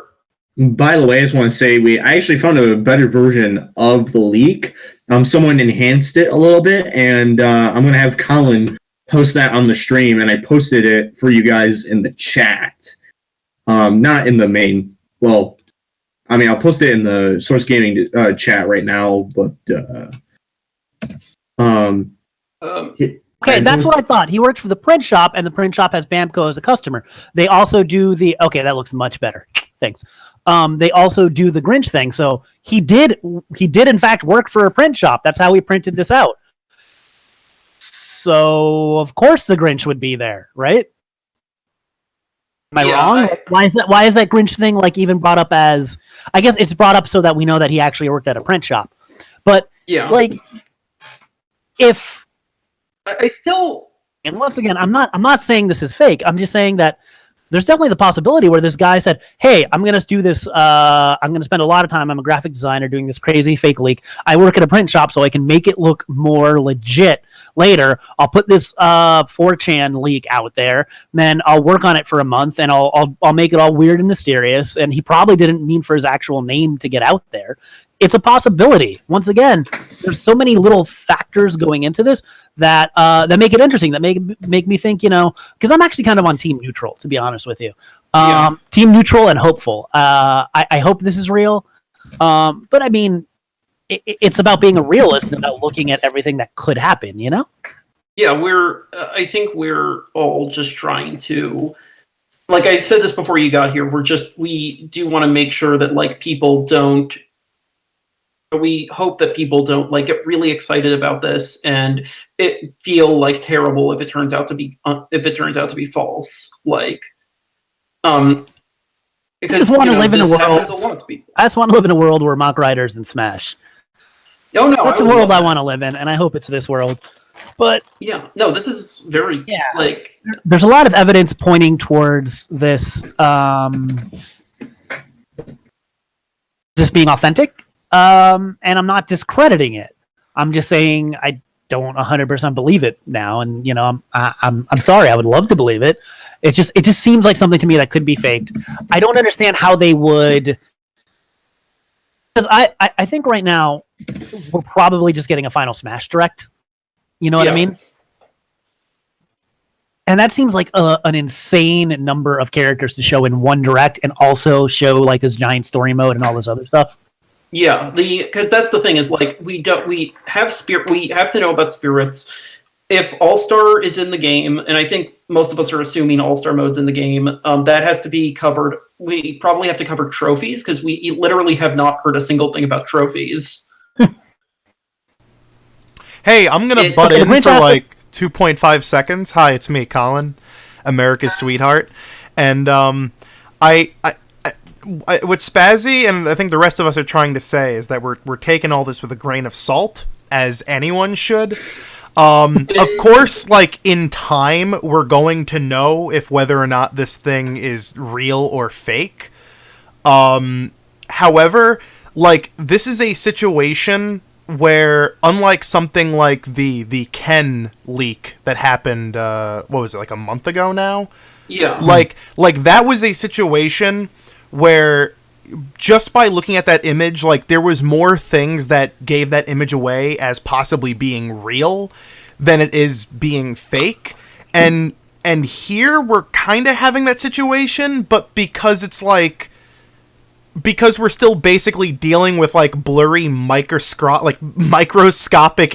by the way, I just want to say I actually found a better version of the leak. Someone enhanced it a little bit, and I'm going to have Colin post that on the stream, and I posted it for you guys in the chat. Not in the main. Well, I mean, I'll post it in the Source Gaming chat right now, but okay, that's what I thought. He works for the print shop, and the print shop has Bamco as a customer. They also do the. Okay, that looks much better. Thanks. They also do the Grinch thing. So he did in fact work for a print shop. That's how he printed this out. So of course the Grinch would be there, right? Am I wrong? Why is that Grinch thing like even brought up as? I guess it's brought up so that we know that he actually worked at a print shop. But like, if I still, and once again, I'm not saying this is fake. I'm just saying that there's definitely the possibility where this guy said, hey, I'm going to do this. I'm going to spend a lot of time. I'm a graphic designer doing this crazy fake leak. I work at a print shop so I can make it look more legit later. I'll put this 4chan leak out there. Then I'll work on it for a month and I'll make it all weird and mysterious. And he probably didn't mean for his actual name to get out there. It's a possibility. Once again, there's so many little factors going into this that that make it interesting, that make me think, because I'm actually kind of on team neutral, to be honest with you. Team neutral and hopeful. I hope this is real. But I mean, it's about being a realist and about looking at everything that could happen, Yeah, I think we're all just trying to, like I said this before you got here, we do want to make sure that we hope that people don't get really excited about this and it feel terrible if it turns out to be false. Because I just want to live in a world. I just want to live in a world where mock riders and Smash. No, that's the world I want to live in, and I hope it's this world. But this is very There's a lot of evidence pointing towards this just being authentic. And I'm not discrediting it. I'm just saying I don't 100% believe it now. And I'm sorry. I would love to believe it. It just seems like something to me that could be faked. I don't understand how they would. Because I think right now we're probably just getting a final Smash Direct. You know what I mean? And that seems like an insane number of characters to show in one Direct, and also show this giant story mode and all this other stuff. Yeah, because that's the thing is we have to know about spirits. If All-Star is in the game, and I think most of us are assuming All-Star mode's in the game, that has to be covered. We probably have to cover trophies because we literally have not heard a single thing about trophies. Hey, I'm gonna butt in for 2.5 seconds. Hi, it's me, Colin, America's sweetheart, and what Spazzy and I think the rest of us are trying to say is that we're taking all this with a grain of salt, as anyone should. Of course, in time, we're going to know if whether or not this thing is real or fake. However, this is a situation where, unlike something like the Ken leak that happened, what was it, a month ago now? Yeah. That was a situation where just by looking at that image, like, there was more things that gave that image away as possibly being real than it is being fake. And here we're kind of having that situation, but because it's like, because we're still basically dealing with like blurry microscopic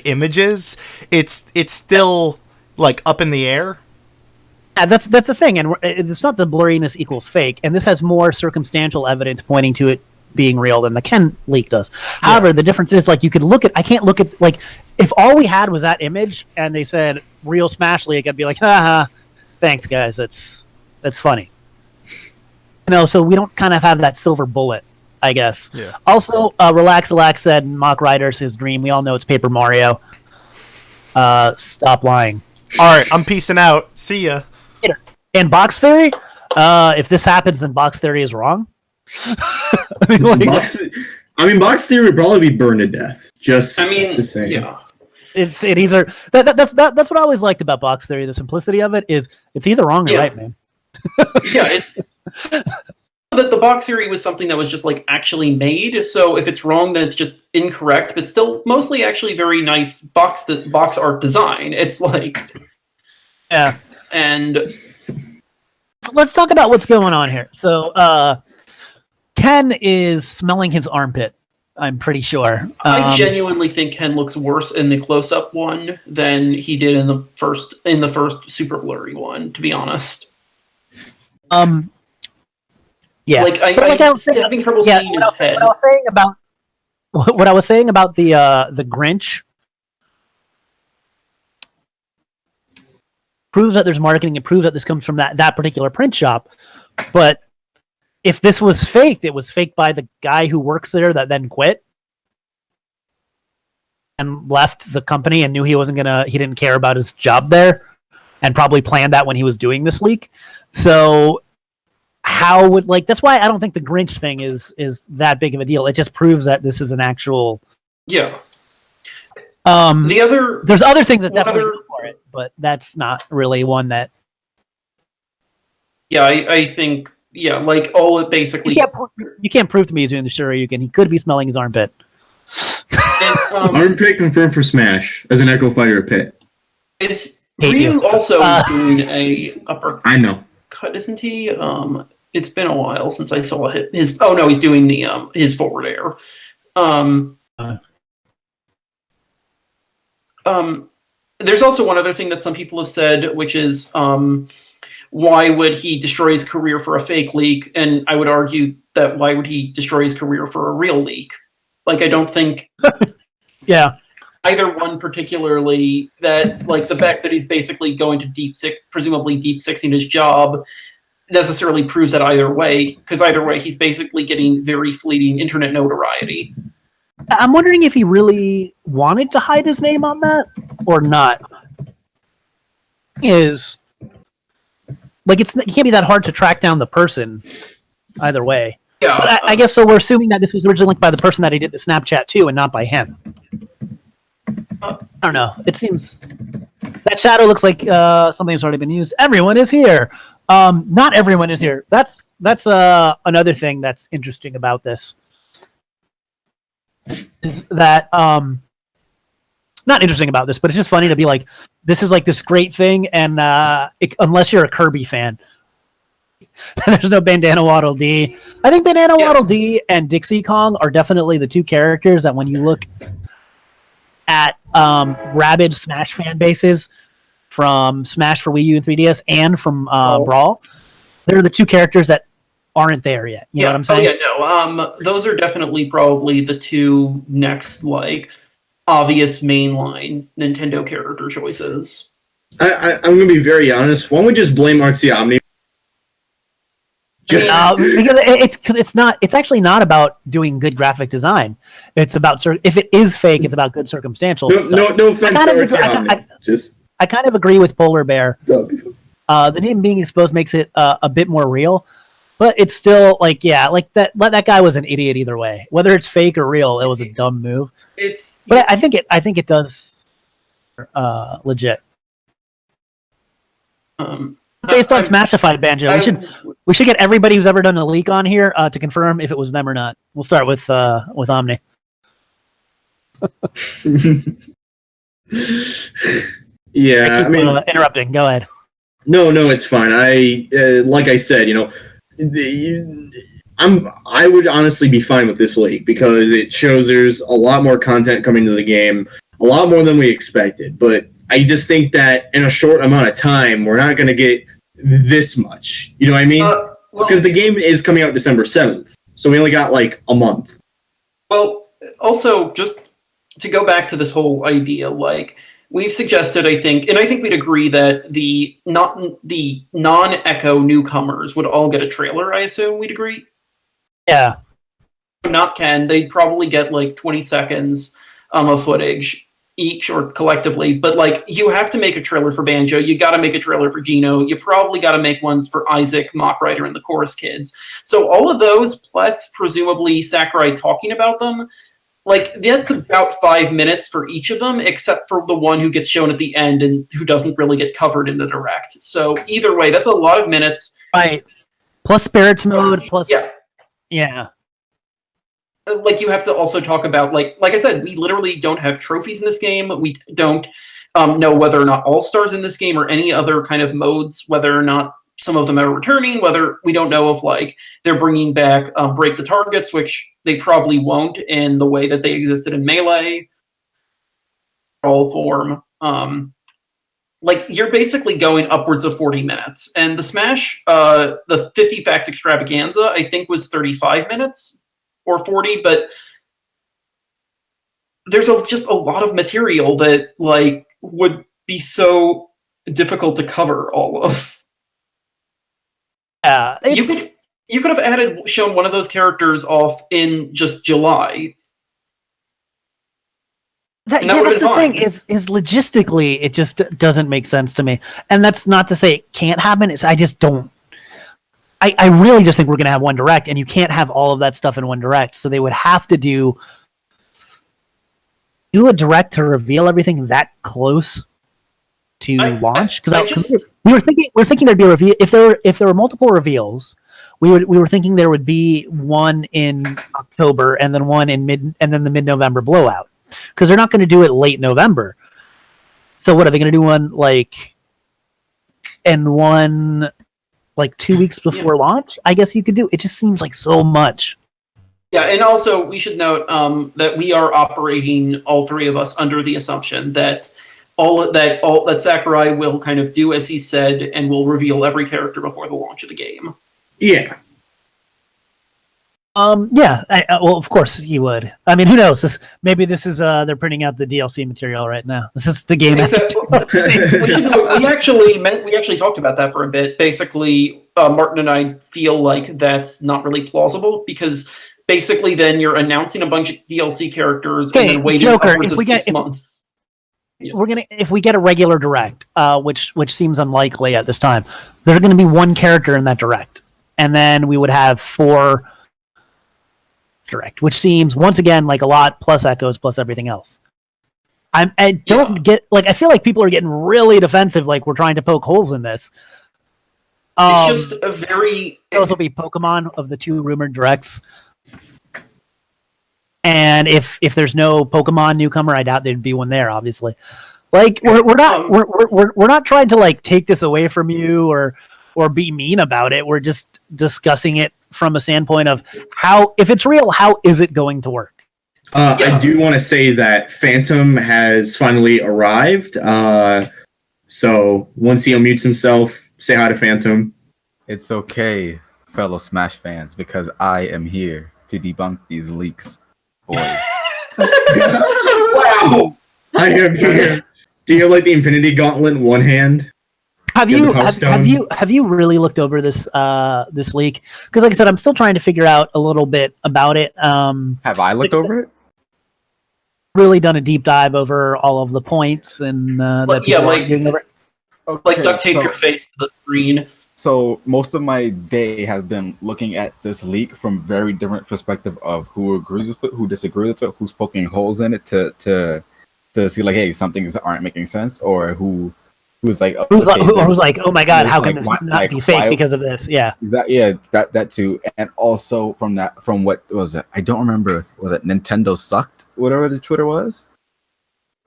images, it's still like up in the air. Yeah, that's the thing, and it's not the blurriness equals fake, and this has more circumstantial evidence pointing to it being real than the Ken leak does. However, the difference is, like, you could look at, I can't look at, like, if all we had was that image and they said real Smash leak, I'd be like, haha, thanks guys, that's funny. You know, so we don't kind of have that silver bullet, I guess. Yeah. Also, Relax said Mock Rider's his dream. We all know it's Paper Mario. Stop lying. All right, I'm peacing out. See ya. And Box Theory, if this happens, then Box Theory is wrong. Box Theory would probably be burned to death. Just the same. Yeah. It's either that's what I always liked about Box Theory. The simplicity of it is it's either wrong or right, man. Yeah, it's the Box Theory was something that was just like actually made. So if it's wrong, then it's just incorrect. But still, mostly actually very nice box art design. It's like, yeah. And let's talk about what's going on here. So Ken is smelling his armpit. I'm pretty sure. I genuinely think Ken looks worse in the close-up one than he did in the first super blurry one. To be honest. Yeah. Like I was having trouble seeing his head. What I was saying about the Grinch proves that there's marketing. It proves that this comes from that particular print shop. But if this was faked, it was faked by the guy who works there that then quit and left the company and knew he didn't care about his job there and probably planned that when he was doing this leak. So that's why I don't think the Grinch thing is that big of a deal. It just proves that this is an actual. Yeah. There's other things that definitely go for it, but that's not really one that. Yeah, I think. Yeah, like all it basically. You can't prove to me he's doing the Shoryuken. He could be smelling his armpit. And, armpit confirmed for Smash as an Echo Fighter pit. Ryu also is doing a upper. I know. Cut, isn't he? It's been a while since I saw his. Oh no, he's doing the his forward air. There's also one other thing that some people have said, which is why would he destroy his career for a fake leak? And I would argue that why would he destroy his career for a real leak? Like, I don't think yeah, either one particularly, that like the fact that he's basically going to presumably deep sixing his job necessarily proves that either way, because either way he's basically getting very fleeting internet notoriety. I'm wondering if he really wanted to hide his name on that or not. Like, it can't be that hard to track down the person either way. Yeah. But I guess so. We're assuming that this was originally linked by the person that he did the Snapchat to, and not by him. I don't know. It seems that shadow looks like something that's already been used. Everyone is here. Not everyone is here. That's another thing that's interesting about this. Is that not interesting about this, but it's just funny to be like, this is like this great thing, and unless you're a Kirby fan, there's no Bandana Waddle Dee. I think Bandana Waddle Dee and Dixie Kong are definitely the two characters that when you look at rabid Smash fan bases from Smash for Wii U and 3DS and from Brawl, they're the two characters that aren't there yet. You know what I'm saying? Oh, yeah, no. Those are definitely probably the two next, like, obvious mainline Nintendo character choices. I'm going to be very honest. One would just blame Artsy Omni. Because it's actually not about doing good graphic design. It's about if it is fake, it's about good circumstantial stuff. No offense to Artsy Omni. I kind of agree with Polar Bear. The name being exposed makes it a bit more real, but it's still like that guy was an idiot either way. Whether it's fake or real, it was a dumb move. But I think it does legit. based on Smashified Banjo. We should get everybody who's ever done a leak on here to confirm if it was them or not. We'll start with Omni. Yeah, I keep interrupting. Go ahead. No, it's fine. Like I said, I would honestly be fine with this leak because it shows there's a lot more content coming to the game, a lot more than we expected. But I just think that in a short amount of time, we're not going to get this much. You know what I mean? Because the game is coming out December 7th, so we only got like a month. Well, also, just to go back to this whole idea, like, we've suggested, I think we'd agree that the non-Echo newcomers would all get a trailer, I assume we'd agree? Yeah. Not Ken, they'd probably get like 20 seconds of footage each or collectively, but like, you have to make a trailer for Banjo, you gotta make a trailer for Gino, you probably gotta make ones for Isaac, Mock Rider, and the Chorus Kids. So all of those, plus presumably Sakurai talking about them, like, that's about 5 minutes for each of them, except for the one who gets shown at the end and who doesn't really get covered in the direct. So either way, that's a lot of minutes. Right. Plus spirits mode, plus... Yeah. Like, you have to also talk about, like I said, we literally don't have trophies in this game. We don't know whether or not All-Stars in this game or any other kind of modes, whether or not some of them are returning, whether we don't know if, like, they're bringing back Break the Targets, which they probably won't in the way that they existed in Melee. All form. Like, you're basically going upwards of 40 minutes. And the Smash, the 50 Fact Extravaganza, I think was 35 minutes or 40, but there's just a lot of material that, like, would be so difficult to cover all of. You could have shown one of those characters off in just July. That's the thing. Is logistically, it just doesn't make sense to me. And that's not to say it can't happen. I just don't. I really just think we're going to have one direct, and you can't have all of that stuff in one direct. So they would have to do a direct to reveal everything that close to launch. Because we were thinking there'd be a reveal if there were multiple reveals. We were thinking there would be one in October and then one in the mid-November blowout, because they're not going to do it late November. So what are they going to do? One like 2 weeks before launch? I guess you could do. It just seems like so much. Yeah, and also we should note that we are operating, all three of us, under the assumption that that Sakurai will kind of do as he said and will reveal every character before the launch of the game. Yeah. Yeah. Well, of course you would. I mean, who knows? Maybe this is they're printing out the DLC material right now. This is the game. We actually talked about that for a bit. Basically, Martin and I feel like that's not really plausible, because basically then you're announcing a bunch of DLC characters and then waiting upwards of 6 months. If we get a regular direct, which seems unlikely at this time, there's going to be one character in that direct, and then we would have 4 direct, which seems once again like a lot, plus echoes, plus everything else. I feel like people are getting really defensive, like we're trying to poke holes in this. It's just a very... Those will be Pokemon of the 2 rumored directs. And if there's no Pokemon newcomer, I doubt there'd be one there, obviously. Like, we're not trying to, like, take this away from you or be mean about it. We're just discussing it from a standpoint of if it's real, how is it going to work? I do want to say that Phantom has finally arrived. So once he unmutes himself, say hi to Phantom. It's okay, fellow Smash fans, because I am here to debunk these leaks, boys. Wow! I am here. Do you have like the Infinity Gauntlet in one hand? Have you really looked over this this leak? Because like I said, I'm still trying to figure out a little bit about it. Have I looked over it? Really done a deep dive over all of the points and that people are doing over it. Okay, like duct tape your face to the screen. So most of my day has been looking at this leak from very different perspective of who agrees with it, who disagrees with it, who's poking holes in it to see like, hey, some things aren't making sense, or who who's like, who's okay, who's like, oh my god, how can like, this why- not like, be fake why- because of this? Yeah. Exactly. Yeah, that too, and also from what was it? I don't remember. Was it Nintendo sucked? Whatever the Twitter was.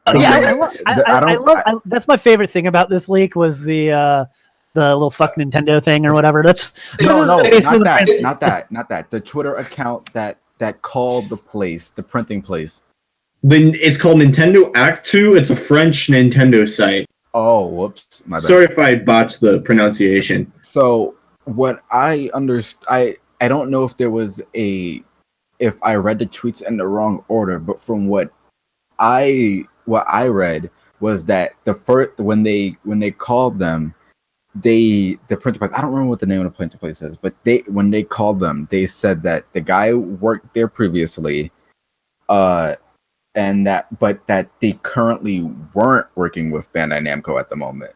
That's my favorite thing about this leak was the little fuck Nintendo thing or whatever. That's No, basically not that. The Twitter account that called the place, the printing place. Then it's called Nintendo Act 2. It's a French Nintendo site. Oh, whoops. My bad. Sorry if I botched the pronunciation. So what I understand, I don't know if there was if I read the tweets in the wrong order, but from what I read was that the first when they called them, the printer place, I don't remember what the name of the printer place is, but when they called them, they said that the guy worked there previously, and that they currently weren't working with Bandai Namco at the moment.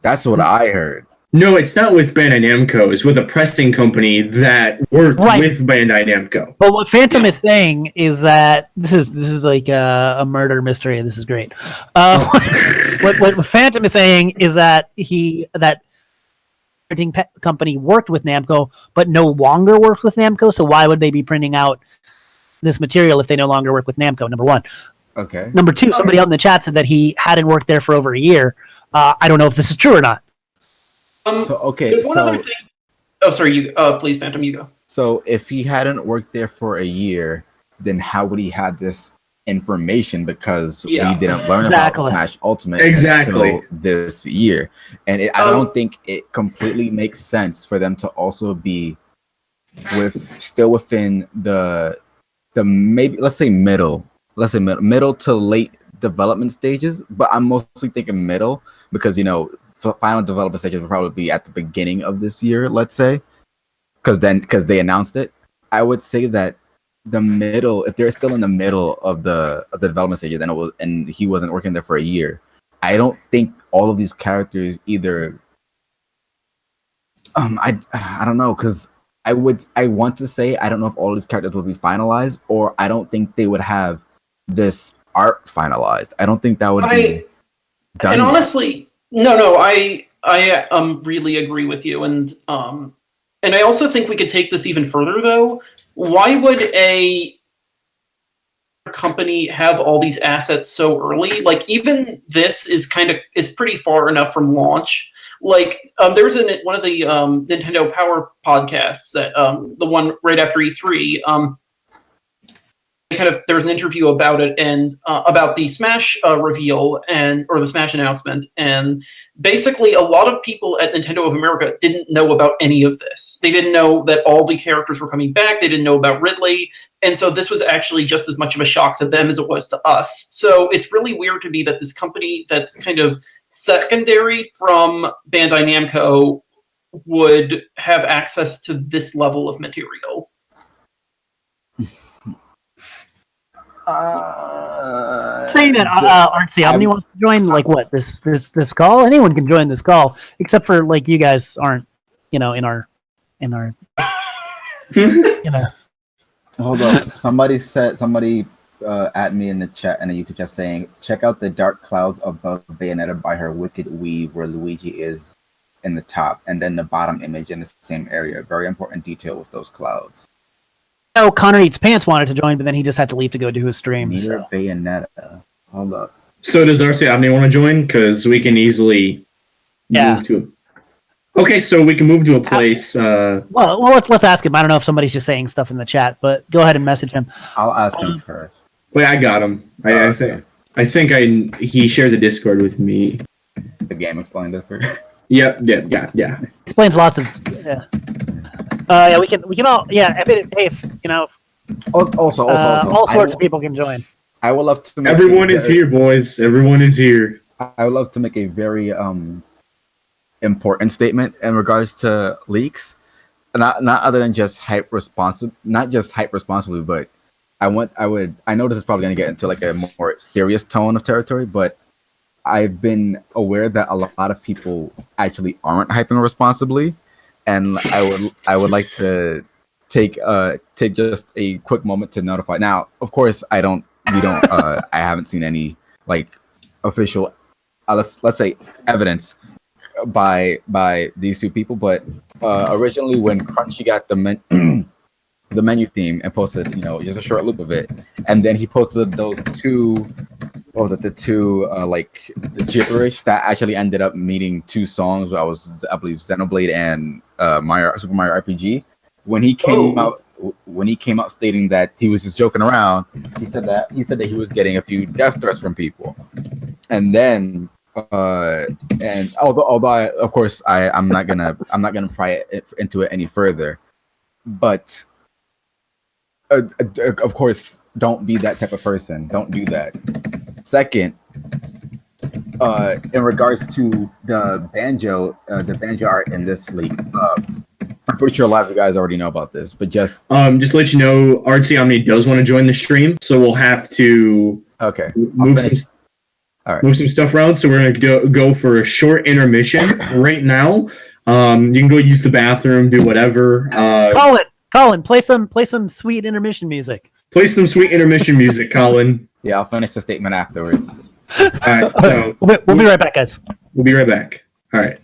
That's what I heard. No, it's not with Bandai Namco. It's with a pressing company that worked with Bandai Namco. But what Phantom is saying is that this is like a murder mystery. This is great. What Phantom is saying is that that printing company worked with Namco, but no longer works with Namco. So why would they be printing out this material if they no longer work with Namco? Number one. Okay. Number two, somebody out in the chat said that he hadn't worked there for over a year. I don't know if this is true or not. There's one other thing. Oh, sorry. You please, Phantom, you go. So if he hadn't worked there for a year, then how would he have this information? Because we didn't learn about Smash Ultimate until this year, and I don't think it completely makes sense for them to also be still within the maybe let's say middle to late development stages. But I'm mostly thinking middle because final development stages will probably be at the beginning of this year, let's say, because they announced it. I would say that the middle, if they're still in the middle of the development stages, and he wasn't working there for a year, I don't think all of these characters either. I don't know, because I want to say I don't know if all of these characters would be finalized, or I don't think they would have this art finalized. I don't think that would be done. And honestly, no, I really agree with you, and I also think we could take this even further. Though, why would a company have all these assets so early? Like, even this is pretty far enough from launch. Like, there was one of the Nintendo Power podcasts that the one right after E3. There was an interview about it and about the Smash reveal or the Smash announcement, and basically a lot of people at Nintendo of America didn't know about any of this. They didn't know that all the characters were coming back. They didn't know about Ridley, and so this was actually just as much of a shock to them as it was to us. So it's really weird to me that this company that's kind of secondary from Bandai Namco would have access to this level of material. Saying that Artsy Omni wants to join, like what this call? Anyone can join this call, except for like you guys aren't, in our. Hold on. Somebody at me in the chat and the YouTube chat saying, check out the dark clouds above Bayonetta by her wicked weave where Luigi is in the top, and then the bottom image in the same area. Very important detail with those clouds. Oh, Connor Eats Pants wanted to join, but then he just had to leave to go do his stream. Neither Bayonetta. Hold up. So does Artsy Omni want to join? Because we can easily move to. Okay, so we can move to a place. Well, let's ask him. I don't know if somebody's just saying stuff in the chat, but go ahead and message him. I'll ask him first. Wait, I got him. I think he shares a Discord with me. The game explained Discord. Yep. Explains lots of. Yeah, we can all. Yeah, Also, all sorts of people can join. I would love to. Everyone is here, boys. Everyone is here. I would love to make a very important statement in regards to leaks, not other than just hype responsibly, but I know this is probably going to get into like a more serious tone of territory, but I've been aware that a lot of people actually aren't hyping responsibly, and I would like to take just a quick moment to notify. Now, of course, I haven't seen any like official let's say evidence by these two people. But originally, when Crunchy got the the menu theme and posted, just a short loop of it, and then he posted those two, what was it, the two like the gibberish that actually ended up meeting two songs. I believe Xenoblade and Super Mario RPG. When he came out stating that he was just joking around, he said that he was getting a few death threats from people, and then and although of course I'm not gonna pry into it any further, but of course, don't be that type of person. Don't do that. Second, in regards to the banjo art in this leak, I'm pretty sure a lot of you guys already know about this, but just to let you know, Artsy Omni does want to join the stream, so we'll have to move some stuff around. So we're gonna go for a short intermission right now. You can go use the bathroom, do whatever. Colin, play some sweet intermission music. Play some sweet intermission music, Colin. Yeah, I'll finish the statement afterwards. All right, so we'll be right back, guys. We'll be right back. All right.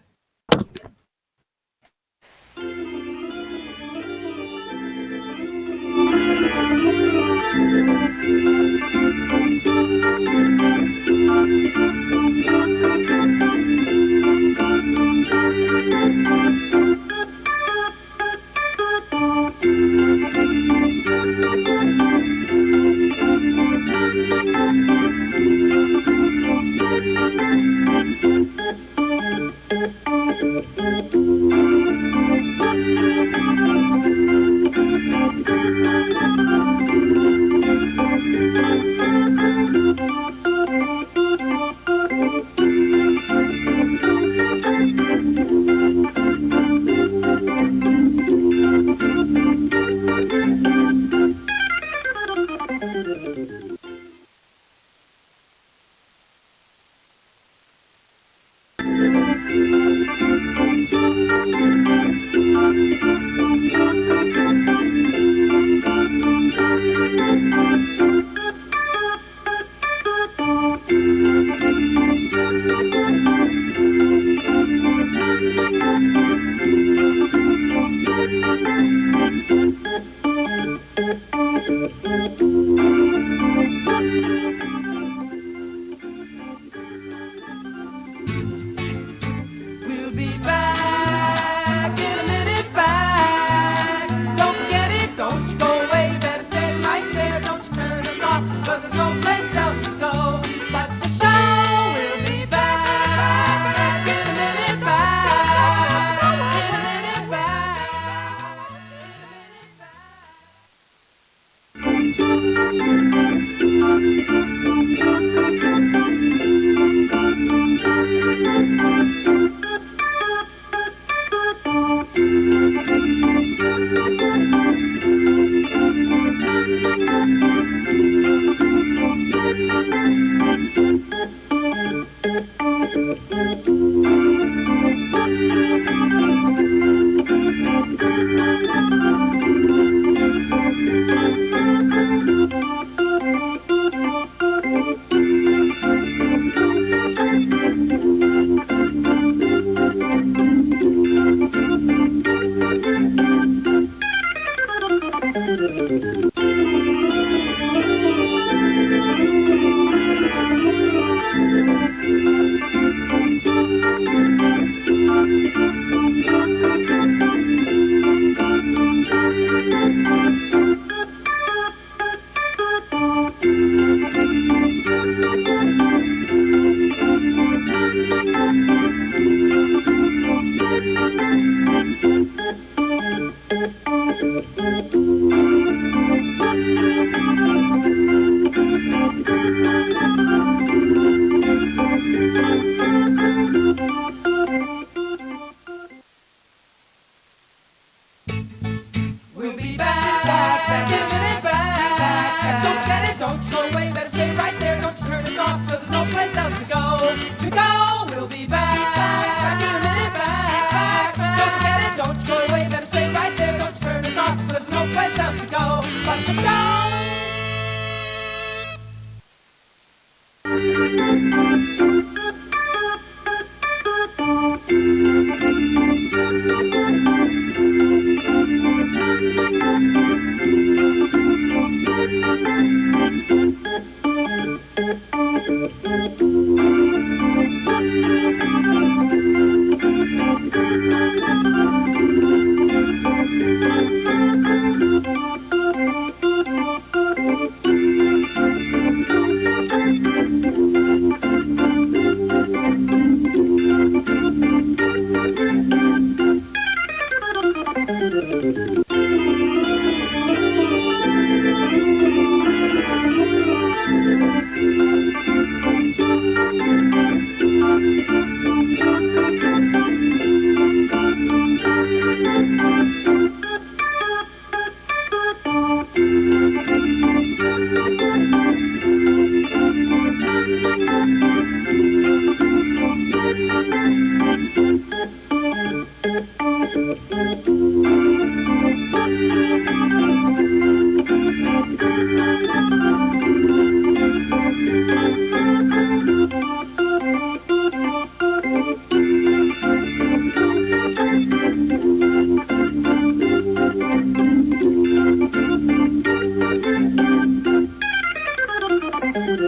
Second.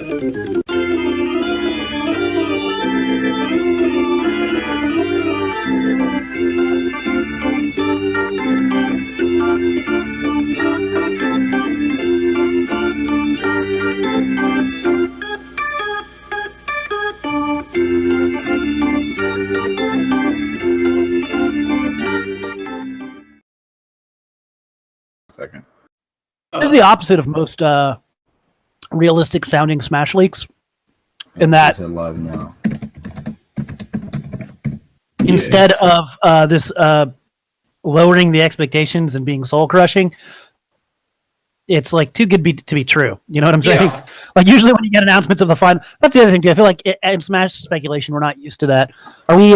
This is the opposite of most realistic sounding Smash leaks. In that, live now. Instead of this lowering the expectations and being soul crushing, it's like too good to be true. You know what I'm saying? Yeah. Like usually when you get announcements of the final, that's the other thing too. I feel like in Smash speculation, we're not used to that. Are we?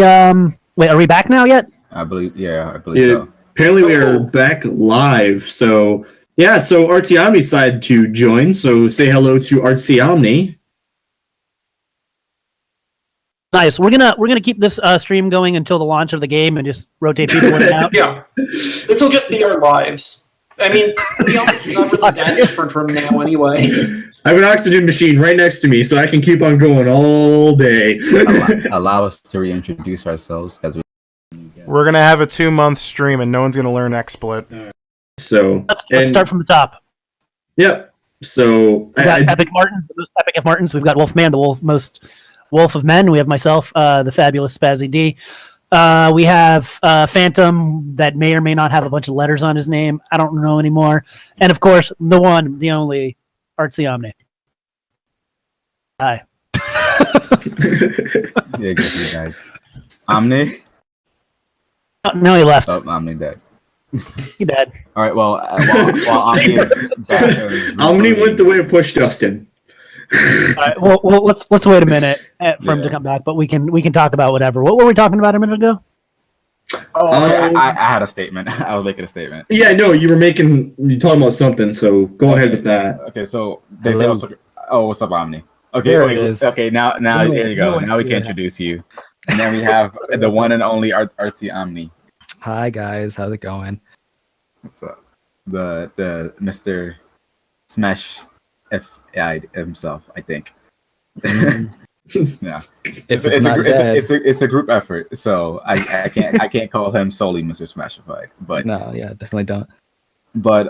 Wait, are we back now yet? I believe so. Apparently we are back live. So yeah, so Artsy Omni decided to join. So say hello to Artsy Omni. Nice. We're gonna keep this stream going until the launch of the game and just rotate people in and out. Yeah, this will just be our lives. I mean, to be honest, it's not really that different from now anyway. I have an oxygen machine right next to me, so I can keep on going all day. Allow us to reintroduce ourselves as we're gonna have a 2-month stream, and no one's gonna learn XSplit. So let's start from the top. Yep. So we got Epic Martin, the most epic of Martins. We've got Wolfman, the most wolf of men. We have myself, the fabulous Spazzy D. We have Phantom that may or may not have a bunch of letters on his name. I don't know anymore. And of course, the one, the only, Artsy Omni. Hi. Yeah, good for you guys. Omni? No, he left. Oh, Omni dead. He dead. All right, well Omni is back. Omni went the way of Push Dustin. All right, well, let's wait a minute for him to come back, but we can talk about whatever. What were we talking about a minute ago? I had a statement. I was making a statement. Yeah, no, you talking about something, so go ahead with that. Okay, so they say what's up, Omni? Okay, there it is. Okay, now here you go. Now we can introduce you. And then we have the one and only Artsy Omni. Hi guys, how's it going? What's up? The Mr. Smash FI himself, I think. Yeah. It's a group effort, so I can't call him solely Mr. Smashified. But no, yeah, definitely don't. But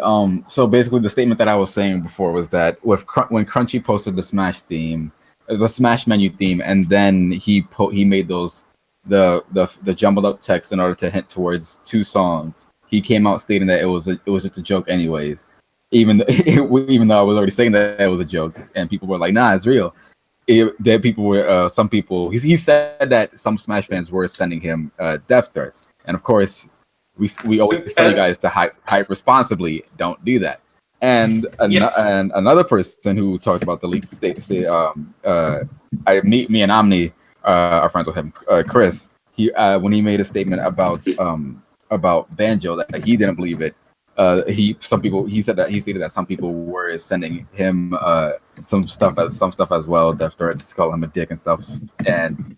so basically, the statement that I was saying before was that when Crunchy posted the Smash theme, the Smash menu theme, and then he made those the jumbled up text in order to hint towards 2 songs. He came out stating that it was just a joke, anyways. Even though I was already saying that it was a joke, and people were like, "Nah, it's real." Some people. He said that some Smash fans were sending him death threats, and of course, we always tell you guys to hype responsibly. Don't do that. And another person who talked about the leaked state. Me and Omni are friends with him. Chris. When he made a statement about Banjo that he didn't believe it. He stated that some people were sending him some stuff as well, death threats, calling him a dick and stuff, and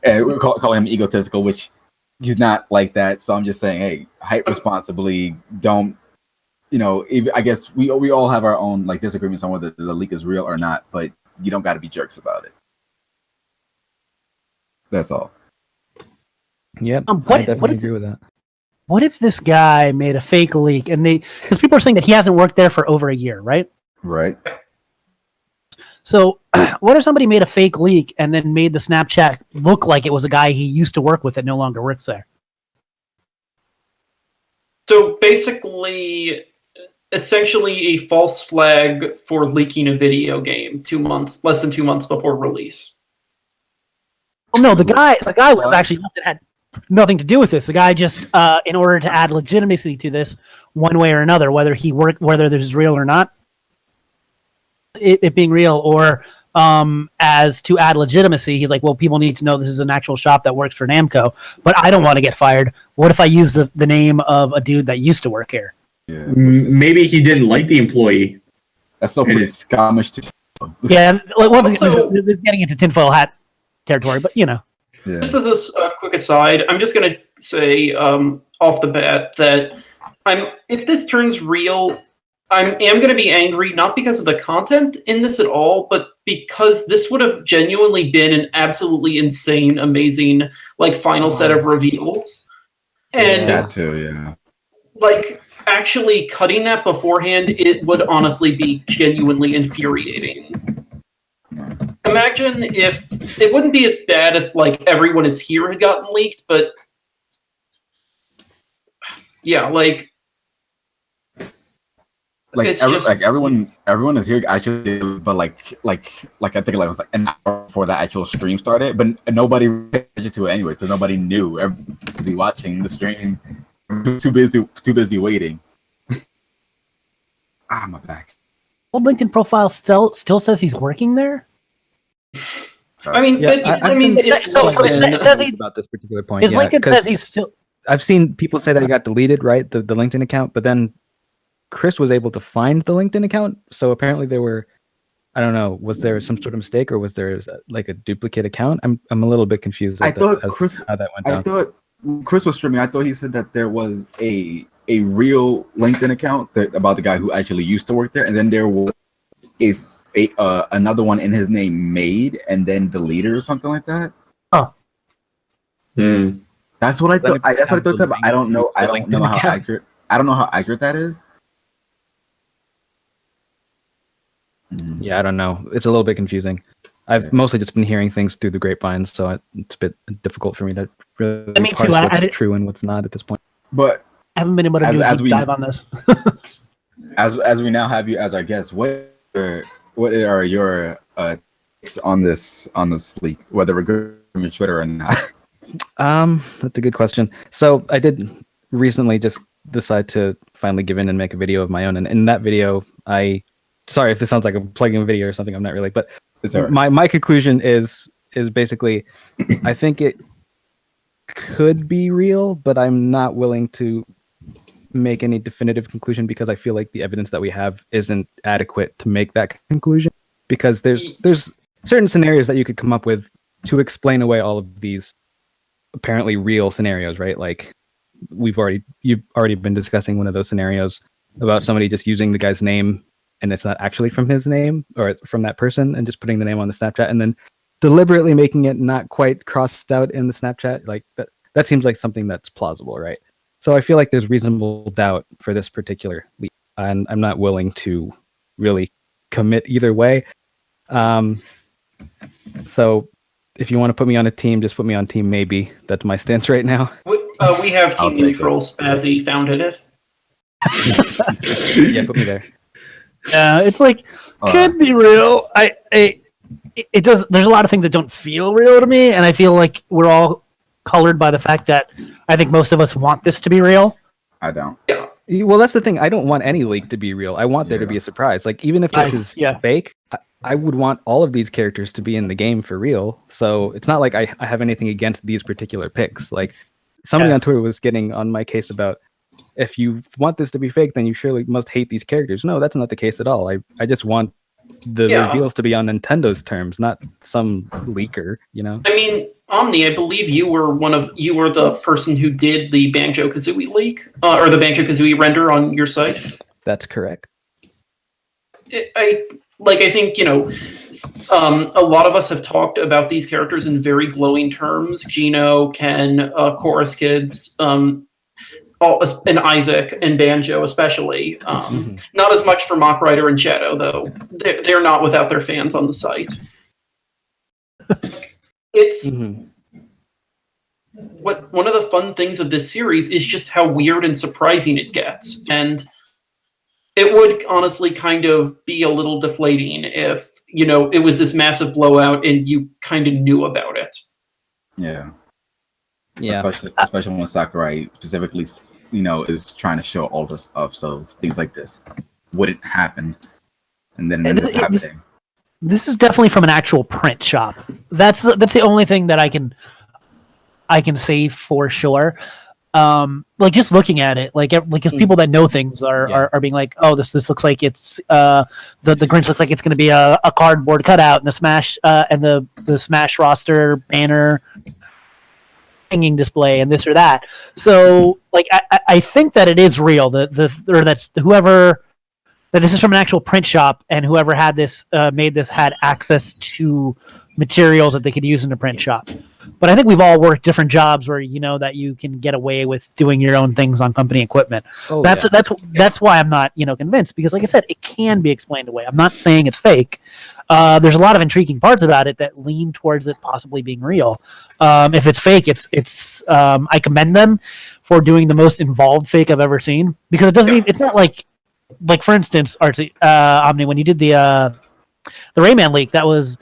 we calling him egotistical, which he's not like that. So I'm just saying, hey, hype responsibly. Don't, I guess we all have our own like disagreements on whether the leak is real or not, but you don't got to be jerks about it. That's all. Yep, I definitely agree with that. What if this guy made a fake leak because people are saying that he hasn't worked there for over a year, right? Right. So what if somebody made a fake leak and then made the Snapchat look like it was a guy he used to work with that no longer works there? So basically, essentially a false flag for leaking a video game less than 2 months before release. Well, no, the guy was actually nothing had nothing to do with this. The guy just, in order to add legitimacy to this, one way or another, whether this is real or not, it being real, or as to add legitimacy, he's like, well, people need to know this is an actual shop that works for Namco, but I don't want to get fired. What if I use the name of a dude that used to work here? Yeah, maybe he didn't like the employee. That's still pretty scummish to. Yeah, like this is getting into tinfoil hat territory, but Yeah. Just as a quick aside, I'm just going to say off the bat that if this turns real, I am going to be angry, not because of the content in this at all, but because this would have genuinely been an absolutely insane, amazing, like, final set of reveals. And that too, yeah. Like, actually cutting that beforehand, it would honestly be genuinely infuriating. Imagine if it wouldn't be as bad if, like, Everyone Is Here had gotten leaked, but yeah, like everyone is here actually, but like I think it was like an hour before the actual stream started, but nobody reacted to it anyways because nobody knew. Everybody was busy watching the stream, too busy waiting. My back. Old LinkedIn profile still says he's working there. I mean, it says he about this particular point. His LinkedIn says he's still. I've seen people say that he got deleted, right? The LinkedIn account, but then Chris was able to find the LinkedIn account. So apparently there were, I don't know, was there some sort of mistake or was there like a duplicate account? I'm a little bit confused. How that went down. I thought Chris was streaming. I thought he said that there was a real LinkedIn account about the guy who actually used to work there, and then there was another one in his name made and then deleted or something like that. Oh. That's what I thought. That's what I thought. But I don't know. I don't know how accurate. I don't know how accurate that is. Yeah, I don't know. It's a little bit confusing. I've mostly just been hearing things through the grapevine, so it's a bit difficult for me to really parse what's true and what's not at this point. But I haven't been able to do a deep dive on this. as we now have you as our guest, what are your takes on this leak, whether we're good from your Twitter or not? That's a good question. So I did recently just decide to finally give in and make a video of my own, and in that video, sorry if this sounds like I'm plugging a video or something. I'm not really, but my conclusion is basically, I think it could be real, but I'm not willing to make any definitive conclusion because I feel like the evidence that we have isn't adequate to make that conclusion. Because there's certain scenarios that you could come up with to explain away all of these apparently real scenarios, right? Like you've already been discussing one of those scenarios about somebody just using the guy's name and it's not actually from his name or from that person and just putting the name on the Snapchat and then deliberately making it not quite crossed out in the Snapchat. Like that seems like something that's plausible, right? So I feel like there's reasonable doubt for this particular leak, and I'm not willing to really commit either way. So if you want to put me on a team, just put me on team maybe. That's my stance right now. We have team neutral. Spazzy founded it. Yeah, put me there. It's like could be real. It does. There's a lot of things that don't feel real to me, and I feel like we're all colored by the fact that I think most of us want this to be real. I don't. Yeah. Well, that's the thing. I don't want any leak to be real. I want there to be a surprise. Like even if this is fake, I would want all of these characters to be in the game for real. So it's not like I have anything against these particular picks. Like somebody on Twitter was getting on my case about if you want this to be fake, then you surely must hate these characters. No, that's not the case at all. I just want the reveals to be on Nintendo's terms, not some leaker, you know? I mean, Omni, I believe you were the person who did the Banjo-Kazooie leak, or the Banjo-Kazooie render on your site. That's correct. I think, a lot of us have talked about these characters in very glowing terms. Gino, Ken, Chorus Kids, and Isaac and Banjo especially. Not as much for Mock Rider and Shadow, though. They're not without their fans on the site. It's one of the fun things of this series is just how weird and surprising it gets, and it would honestly kind of be a little deflating if it was this massive blowout and you kind of knew about it. Yeah. Especially when Sakurai specifically, is trying to show all this stuff, so things like this wouldn't happen, and then it ends up happening. This is definitely from an actual print shop. That's the only thing that I can say for sure. Like just looking at it, like because people that know things are being like, oh, this looks like it's the Grinch looks like it's going to be a cardboard cutout and the Smash and the Smash roster banner hanging display and this or that. So like I think that it is real. Or that's whoever that this is from an actual print shop, and whoever had this made this had access to materials that they could use in the print shop. But I think we've all worked different jobs where you know that you can get away with doing your own things on company equipment. That's why I'm not convinced, because like I said, it can be explained away. I'm not saying it's fake. There's a lot of intriguing parts about it that lean towards it possibly being real. If it's fake, it's I commend them for doing the most involved fake I've ever seen, because it doesn't even, it's not like for instance, Artsy Omni, when you did the Rayman leak, that was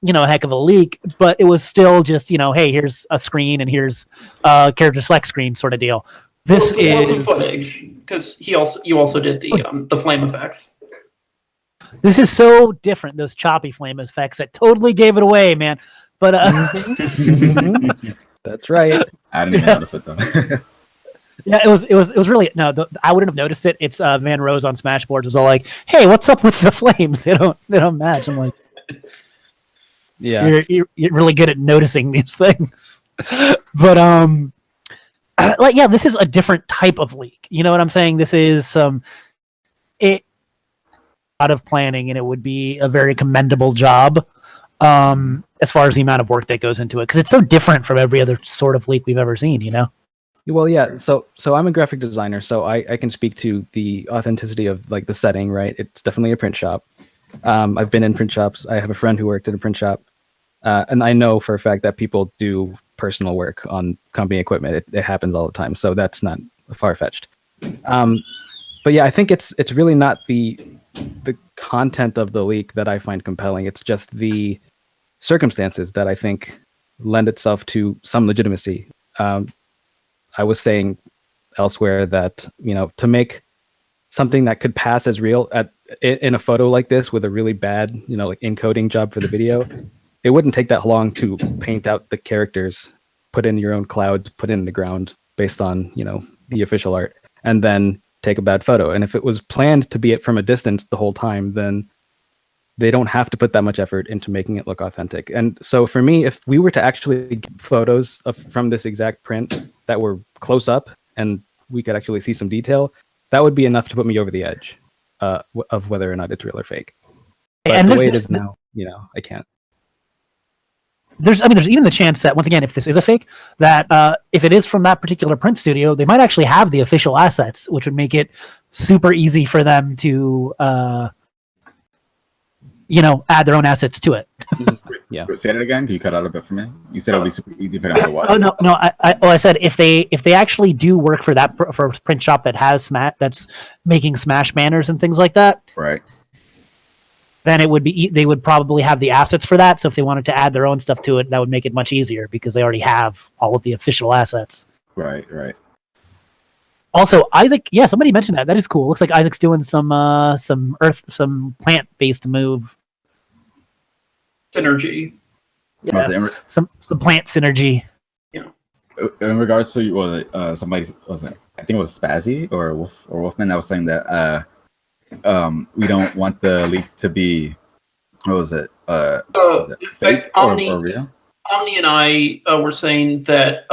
a heck of a leak, but it was still just hey, here's a screen and here's a character select screen sort of deal. This is some footage, because you also did the flame effects. This is so different, those choppy flame effects, that totally gave it away, man. But that's right. I didn't even notice it though. Yeah, it was really I wouldn't have noticed it. It's Van Rose on Smashboards was all like, "Hey, what's up with the flames? They don't match." I'm like, "Yeah, you're really good at noticing these things." But this is a different type of leak. You know what I'm saying? This is out of planning, and it would be a very commendable job as far as the amount of work that goes into it, because it's so different from every other sort of leak we've ever seen. Well, yeah. So I'm a graphic designer, so I can speak to the authenticity of like the setting, right? It's definitely a print shop. I've been in print shops. I have a friend who worked in a print shop, and I know for a fact that people do personal work on company equipment. It happens all the time, so that's not far-fetched. But yeah, I think it's really not the content of the leak that I find compelling. It's just the circumstances that I think lend itself to some legitimacy. I was saying elsewhere that to make something that could pass as real in a photo like this with a really bad like encoding job for the video, it wouldn't take that long to paint out the characters, put in your own cloud, put in the ground based on the official art, and then take a bad photo. And if it was planned to be it from a distance the whole time, then they don't have to put that much effort into making it look authentic. And so for me, if we were to actually get photos from this exact print that were close up and we could actually see some detail, that would be enough to put me over the edge of whether or not it's real or fake. But and the way it is now, I can't. There's even the chance that, once again, if this is a fake, that if it is from that particular print studio, they might actually have the official assets, which would make it super easy for them to, add their own assets to it. Yeah. Say that again. Can you cut out a bit for me? You said it would be super easy for them to what? Oh no. I said if they actually do work for a print shop that has that's making Smash banners and things like that, right? Then they would probably have the assets for that. So if they wanted to add their own stuff to it, that would make it much easier because they already have all of the official assets. Right. Also, Isaac, yeah, somebody mentioned that. That is cool. Looks like Isaac's doing some plant-based move. Synergy. Yeah, some plant synergy. Yeah. In regards to somebody was it? I think it was Spazzy or Wolfman that was saying that we don't want the leak to be fake or real. Omni and I were saying that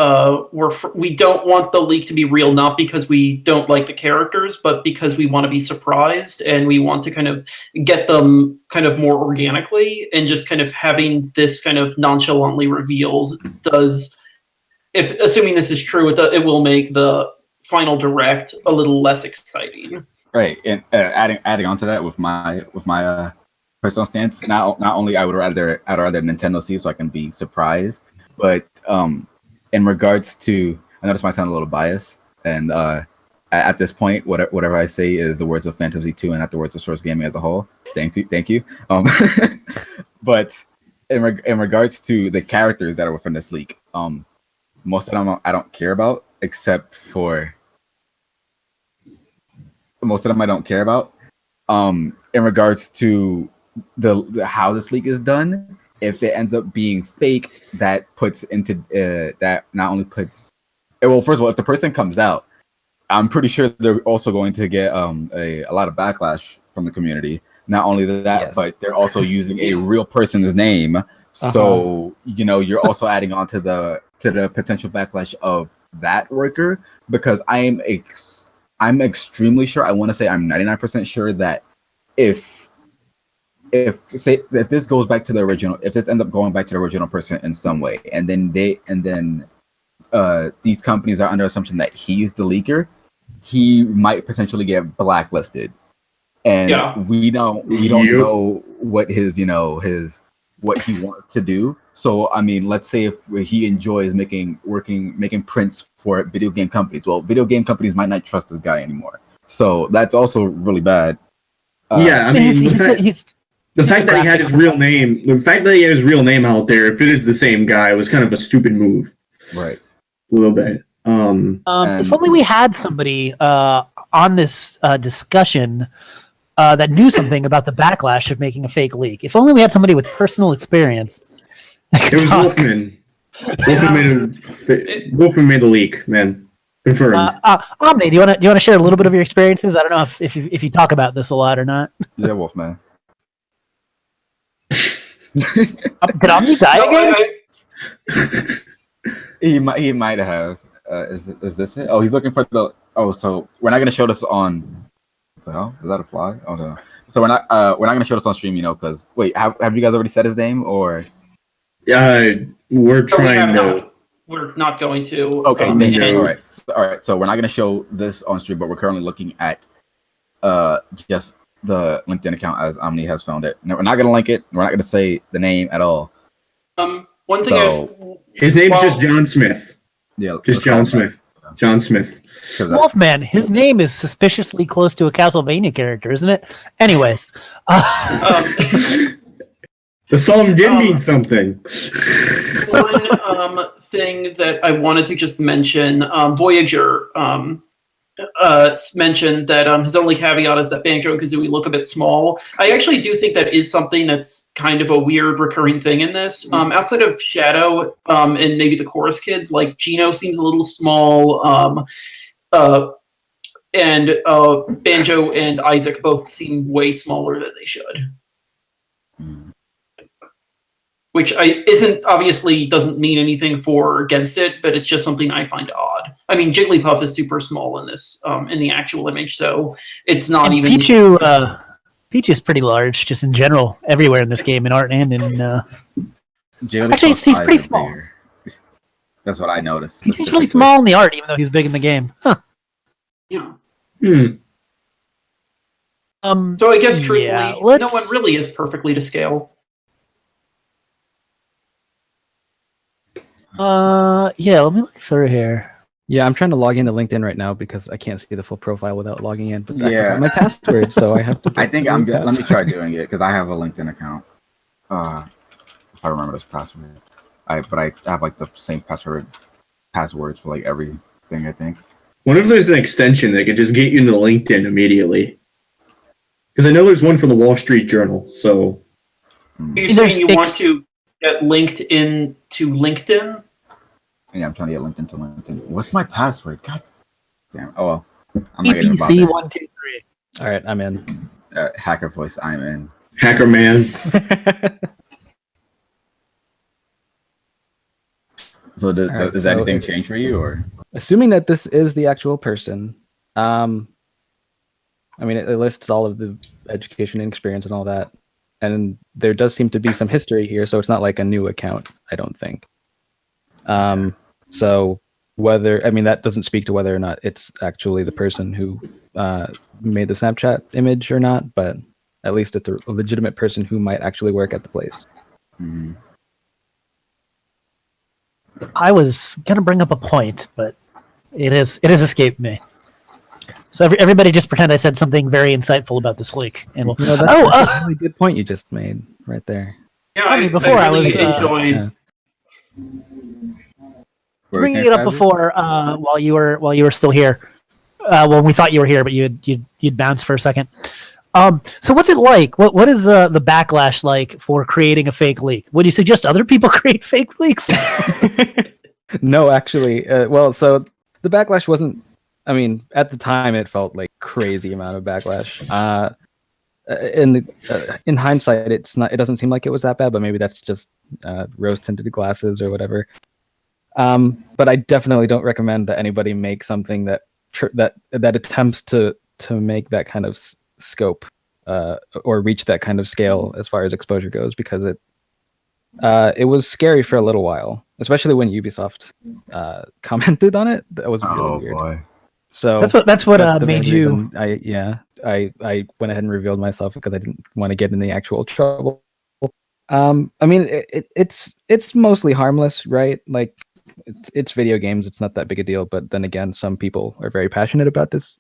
we don't want the leak to be real, not because we don't like the characters, but because we want to be surprised and we want to kind of get them kind of more organically, and just kind of having this kind of nonchalantly revealed assuming this is true, it will make the final direct a little less exciting. Right, and adding on to that with my personal stance, not only I would rather Nintendo see so I can be surprised, but in regards to, I know this might sound a little biased, and at this point, whatever I say is the words of Fantasy 2 and not the words of Source Gaming as a whole. Thank you. But in regards to the characters that are within this leak, most of them I don't care about, except for most of them I don't care about. In regards to the how this leak is done, if it ends up being fake, that puts into that not only puts well, first of all, if the person comes out, I'm pretty sure they're also going to get a lot of backlash from the community. Not only that, yes, but they're also using a real person's name. So you're also adding on to the potential backlash of that worker, because I am I'm extremely sure. I want to say I'm 99% sure that if this goes back to the original, if this ends up going back to the original person in some way, and then these companies are under assumption that he's the leaker, he might potentially get blacklisted. And we don't know what his what he wants to do. So I mean, let's say if he enjoys making prints for video game companies, well, video game companies might not trust this guy anymore. So that's also really bad. I mean, the fact that he had his real name out there, if it is the same guy, was kind of a stupid move. Right. A little bit. If only we had somebody on this discussion that knew something about the backlash of making a fake leak. If only we had somebody with personal experience. It was Wolfman. Wolfman made the leak, man. Confirmed. Omni, do you want to share a little bit of your experiences? I don't know if you talk about this a lot or not. Yeah, Wolfman. Did Omni die again? He might have. Is this it? Oh, he's looking for the. Oh, so we're not gonna show this on. What the hell? Is that a fly? Oh no. So we're not gonna show this on stream, because wait, have you guys already said his name or? We're trying to. We're not going to. Okay. All right. So we're not gonna show this on stream, but we're currently looking at just the LinkedIn account as Omni has found it. No, we're not gonna link it. We're not gonna say the name at all. One thing his name's just John Smith. Yeah, just John Smith. John Smith. Wolfman. His name is suspiciously close to a Castlevania character, isn't it? Anyways, the song did mean something. One thing that I wanted to just mention: Voyager mentioned that his only caveat is that Banjo-Kazooie look a bit small. I actually do think that is something that's kind of a weird recurring thing in this. Outside of Shadow and maybe the Chorus Kids, like Gino seems a little small, and Banjo and Isaac both seem way smaller than they should. Which obviously doesn't mean anything for or against it, but it's just something I find odd. I mean, Jigglypuff is super small in this, in the actual image, so it's not even. Pichu is pretty large, just in general, everywhere in this game, in art and in. Actually, he's pretty small. Bigger. That's what I noticed. He's really small in the art, even though he's big in the game. Huh. Yeah. So I guess truthfully, no one really is perfectly to scale. Let me look through here. Yeah, I'm trying to log into LinkedIn right now because I can't see the full profile without logging in. But I forgot my password, so I have to. I think I'm good. Let me try doing it because I have a LinkedIn account. If I remember this password, I have like the same passwords for like everything. I think. What if there's an extension that could just get you into LinkedIn immediately? Because I know there's one for the Wall Street Journal. So. You're saying you want to get linked in to LinkedIn? Yeah, I'm trying to get linked into LinkedIn. What's my password? God damn. Oh well. I'm not getting about that. EBC123. All right, I'm in. Hacker voice, I'm in. Hacker man. So does anything change for you, or? Assuming that this is the actual person, I mean, it lists all of the education and experience and all that, and there does seem to be some history here, so it's not like a new account, I don't think. So that doesn't speak to whether or not it's actually the person who made the Snapchat image or not, but at least it's a legitimate person who might actually work at the place. Mm-hmm. I was gonna bring up a point, but it has escaped me. So everybody just pretend I said something very insightful about this leak, and we'll. That's a really good point you just made right there. Yeah, I was enjoying. Bringing it up before while you were still here. When we thought you were here, but you'd bounced for a second. So what's it like? What is the backlash like for creating a fake leak? Would you suggest other people create fake leaks? No, actually. So the backlash wasn't. I mean, at the time, it felt like crazy amount of backlash. In hindsight, it's not. It doesn't seem like it was that bad, but maybe that's just rose-tinted glasses or whatever. But I definitely don't recommend that anybody make something that that attempts to make that kind of scope or reach that kind of scale as far as exposure goes, because it was scary for a little while, especially when Ubisoft commented on it. That was really weird. Boy. So that's what made you. I went ahead and revealed myself because I didn't want to get in the actual trouble. I mean, it's mostly harmless, right? Like it's video games. It's not that big a deal. But then again, some people are very passionate about this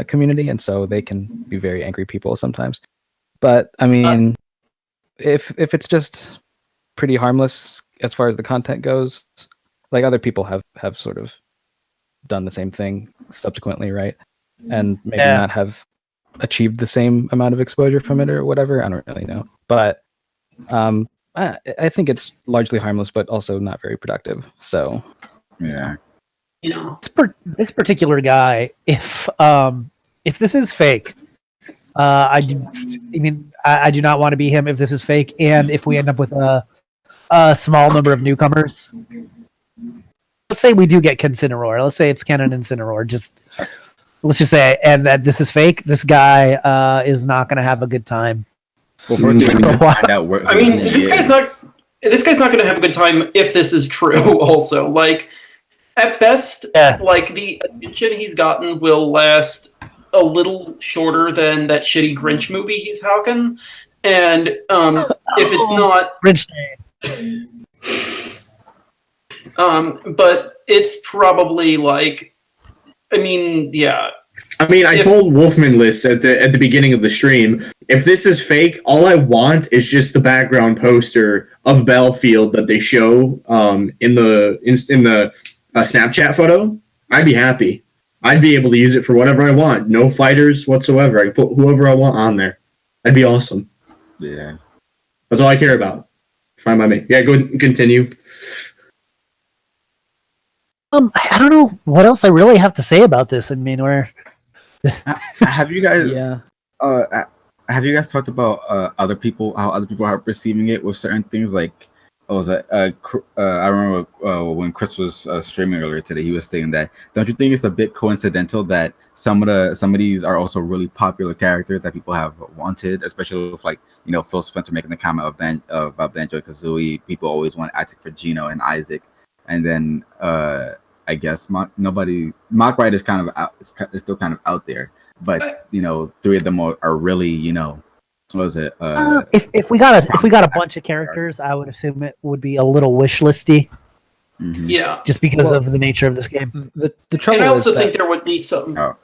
community, and so they can be very angry people sometimes. But I mean, if it's just pretty harmless as far as the content goes, like other people have sort of done the same thing subsequently, right? And maybe not have achieved the same amount of exposure from it or whatever. I don't really know, but I think it's largely harmless, but also not very productive. So yeah, you know, this particular guy, if this is fake, I do not want to be him if this is fake, and if we end up with a small number of newcomers. Let's say we do get Incineroar. Let's say it's Kennen Incineroar. Let's just say, and that this is fake. This guy is not going to have a good time. Well, first we need to find out where. I mean, this guy's not going to have a good time if this is true. Also, like at best, like the attention he's gotten will last a little shorter than that shitty Grinch movie he's hawking, and if it's not Grinch. But it's probably like, I mean, yeah. I mean, I told Wolfman List at the beginning of the stream, if this is fake, all I want is just the background poster of Battlefield that they show in the Snapchat photo. I'd be happy. I'd be able to use it for whatever I want. No fighters whatsoever. I can put whoever I want on there. That'd be awesome. Yeah. That's all I care about. Fine by me. Yeah, go ahead and continue. I don't know what else I really have to say about this. I mean, have you guys have you guys talked about how other people are perceiving it with certain things? Like, I remember when Chris was streaming earlier today, he was saying that, don't you think it's a bit coincidental that some of these are also really popular characters that people have wanted, especially with, like, you know, Phil Spencer making the comment about Banjo-Kazooie. People always want Isaac for Gino and Isaac, and then I guess Mock Ride is kind of out. It's still kind of out there, but you know, three of them are really, you know, what was it? If we got a bunch of characters, I would assume it would be a little wish listy. Mm-hmm. Yeah, just because of the nature of this game. The trouble. And I also think there would be some. Oh.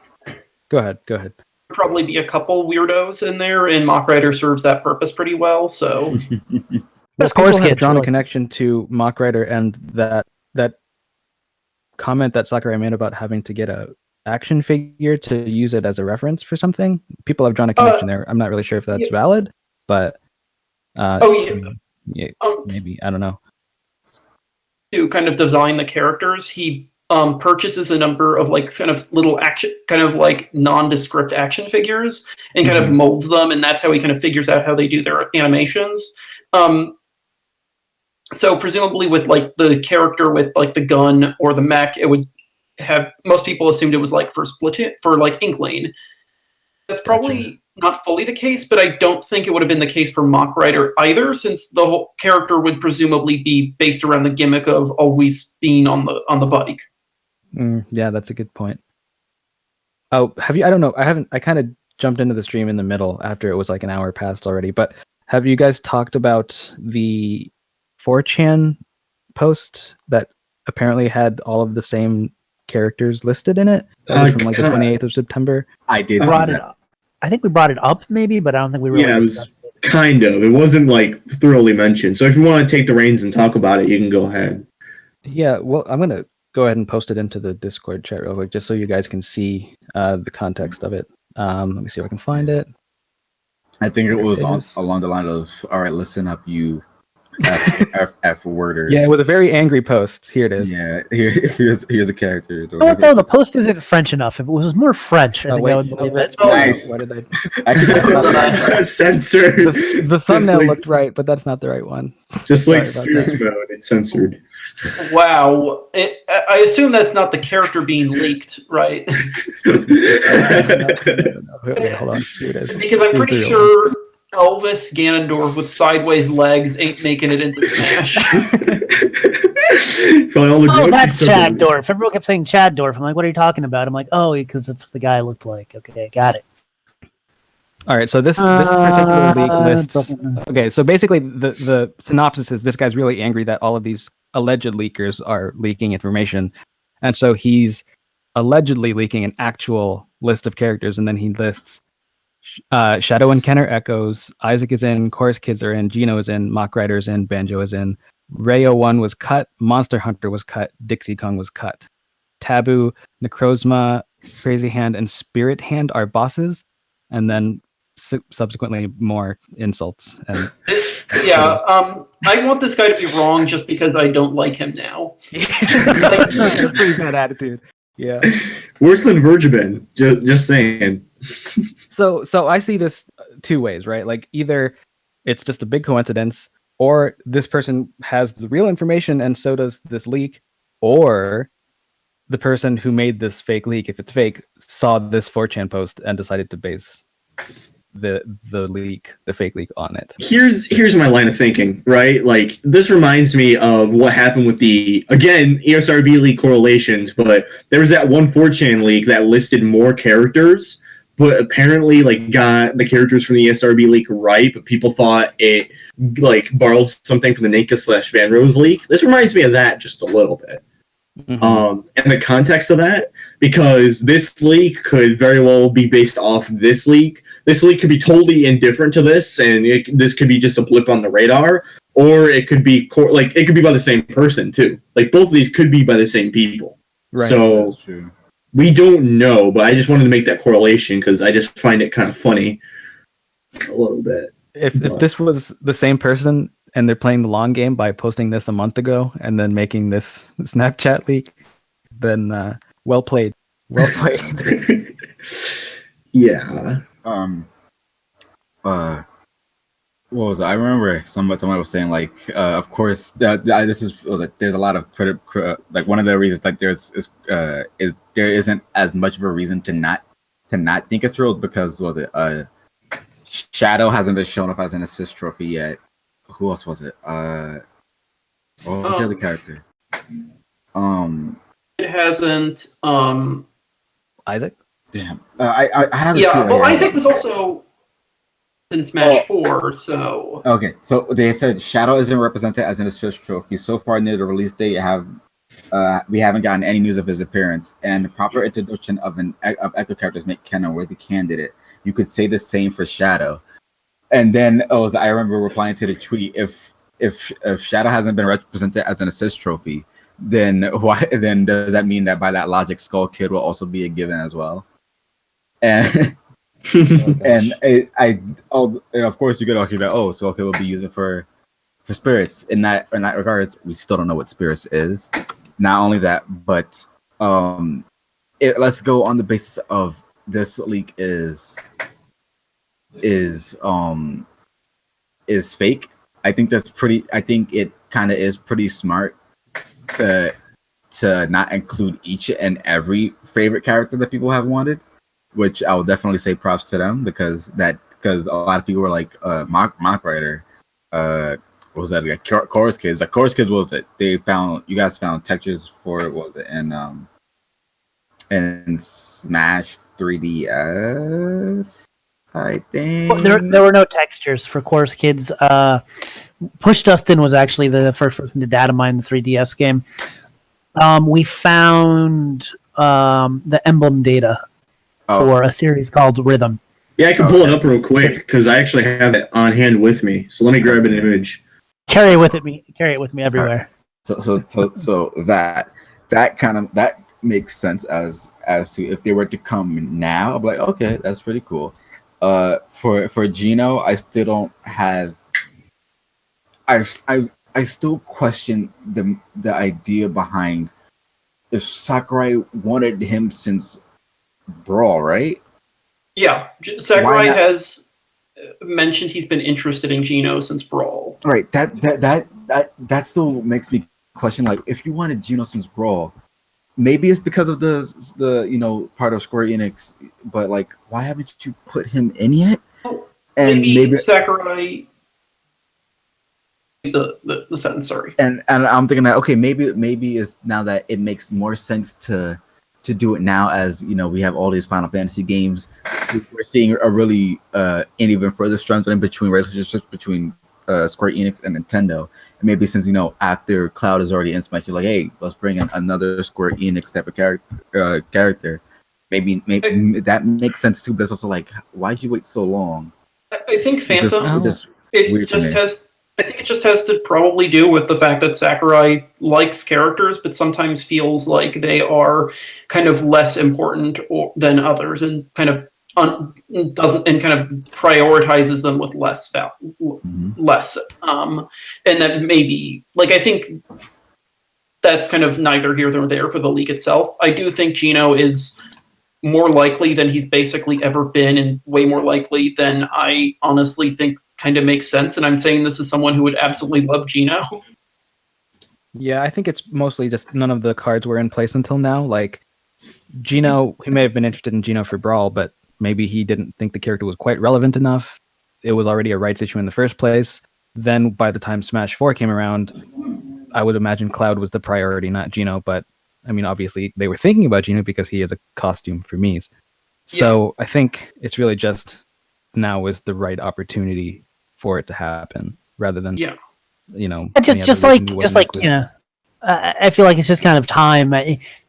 Go ahead. Probably be a couple weirdos in there, and Mock Rider serves that purpose pretty well. So, of course, have drawn a connection to Mock Rider and that comment that Sakurai made about having to get a action figure to use it as a reference for something. People have drawn a connection there. I'm not really sure if that's valid, but maybe, I don't know. To kind of design the characters, he purchases a number of like kind of little action, kind of like nondescript action figures, and kind of molds them, and that's how he kind of figures out how they do their animations. So presumably with like the character with like the gun or the mech, it would have, most people assumed it was like for Splatoon, for like Inkling. That's probably not fully the case, but I don't think it would have been the case for Mock Rider either, since the whole character would presumably be based around the gimmick of always being on the bike. Yeah, that's a good point. Oh, have you? I don't know. I kind of jumped into the stream in the middle after it was like an hour past already. But have you guys talked about the 4chan post that apparently had all of the same characters listed in it? That was from like the 28th of September. I did brought it up. I think we brought it up maybe, but I don't think we really discussed it. Kind of. It wasn't like thoroughly mentioned. So if you want to take the reins and talk about it, you can go ahead. Yeah, well, I'm going to go ahead and post it into the Discord chat real quick, just so you guys can see the context of it. Let me see if I can find it. I think it was along the line of, all right, listen up, you F worders. Yeah, it was a very angry post. Here it is. Yeah, here's a character. Oh, though the post isn't French enough. If it was more French, I think I would believe it. Nice. What did I? I censored. The thumbnail looked right, but that's not the right one. Just like Streets Mode, it's censored. Wow. I assume that's not the character being leaked, right? No. Wait, hold on. Here it is. Because I'm pretty sure Elvis Ganondorf with sideways legs ain't making it into Smash. Oh, that's Chad Dorf. Everyone kept saying Chad Dorf. I'm like, what are you talking about? I'm like, oh, because that's what the guy looked like. Okay, got it. All right, so this particular leak lists. Okay, so basically the synopsis is this guy's really angry that all of these alleged leakers are leaking information, and so he's allegedly leaking an actual list of characters, and then he lists Shadow and Kenner Echoes, Isaac is in, Chorus Kids are in, Gino is in, Mock Rider is in, Banjo is in, Rayo 1 was cut, Monster Hunter was cut, Dixie Kong was cut, Taboo, Necrozma, Crazy Hand, and Spirit Hand are bosses, and then subsequently more insults. And yeah, I want this guy to be wrong just because I don't like him now. Pretty bad attitude. Yeah. Worse than Virgin. Just saying. So I see this two ways, right? Like either it's just a big coincidence, or this person has the real information and so does this leak, or the person who made this fake leak, if it's fake, saw this 4chan post and decided to base the fake leak on it. Here's my line of thinking, right? Like, this reminds me of what happened with the, again, ESRB leak correlations, but there was that one 4chan leak that listed more characters, but apparently like got the characters from the ESRB leak right, but people thought it like borrowed something from the Ninka/Van Rose leak. This reminds me of that just a little bit. Mm-hmm. And the context of that, because this leak could very well be based off this leak. This leak could be totally indifferent to this, and this could be just a blip on the radar, or it could be it could be by the same person too. Like both of these could be by the same people. Right. So that's true. We don't know, but I just wanted to make that correlation because I just find it kind of funny a little bit. If this was the same person and they're playing the long game by posting this a month ago and then making this Snapchat leak, then well played. Well played. Yeah. What was it? I remember somebody was saying like, of course, there's a lot of credit. Like one of the reasons like there isn't as much of a reason to not think it's real because Shadow hasn't been shown up as an assist trophy yet. Who else was it? What was the other character? It hasn't. Isaac. Damn. I have. Yeah. Well, Isaac was also in Smash 4, so... Okay, so they said Shadow isn't represented as an assist trophy. So far near the release date, we haven't gotten any news of his appearance, and the proper introduction of Echo characters make Ken a worthy candidate. You could say the same for Shadow. And then I remember replying to the tweet, if Shadow hasn't been represented as an assist trophy, then does that mean that by that logic, Skull Kid will also be a given as well? And... and of course you could argue that Skull Kid will be used for spirits. In that regards, we still don't know what spirits is. Not only that, but let's go on the basis of this leak is fake. I think it kind of is pretty smart to not include each and every favorite character that people have wanted. Which I will definitely say props to them because a lot of people were like Mock Rider, what was that? Like, Chorus Kids. Like Chorus Kids, what was it? You guys found textures for what was it? And Smash 3DS, I think. Well, there were no textures for Chorus Kids. Push Dustin was actually the first person to data mine the 3DS game. We found the emblem data for a series called Rhythm. Yeah, I can pull it up real quick because I actually have it on hand with me. So let me grab an image. Carry it with me everywhere. So that makes sense as to if they were to come now, I'm like, okay, that's pretty cool. For Gino, I still don't have I still question the idea behind if Sakurai wanted him since Brawl, right? Yeah, Sakurai has mentioned he's been interested in Geno since Brawl. Right. That still makes me question, like, if you wanted Geno since Brawl, maybe it's because of the part of Square Enix, but like, why haven't you put him in yet? And maybe Sakurai. The sentence, sorry. And I'm thinking that, okay, maybe it's now that it makes more sense to do it now, as we have all these Final Fantasy games. We're seeing a really an even further strengthening between relationships between Square Enix and Nintendo. And maybe since after Cloud is already in Smash, you're like, hey, let's bring in another Square Enix type of character. Maybe that makes sense too. But it's also like, why'd you wait so long? I think Phantom. I think it just has to probably do with the fact that Sakurai likes characters, but sometimes feels like they are kind of less important than others, and kind of prioritizes them with less. And that maybe, like, I think that's kind of neither here nor there for the league itself. I do think Geno is more likely than he's basically ever been, and way more likely than I honestly think kind of makes sense. And I'm saying this as someone who would absolutely love Geno. Yeah, I think it's mostly just none of the cards were in place until now. Like, Geno, he may have been interested in Geno for Brawl, but maybe he didn't think the character was quite relevant enough. It was already a rights issue in the first place. Then by the time Smash 4 came around, I would imagine Cloud was the priority, not Geno. But I mean, obviously they were thinking about Geno because he is a costume for Mies. So I think it's really just now is the right opportunity for it to happen, rather than I feel like it's just kind of time.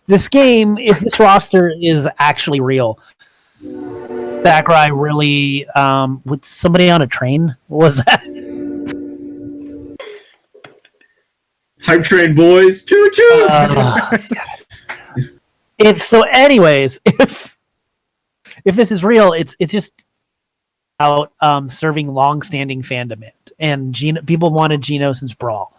This game, if this roster is actually real, Sakurai really with somebody on a train. What was that? Hype train boys, choo choo. If this is real, it's just about serving long-standing fandom, and people wanted Geno since Brawl,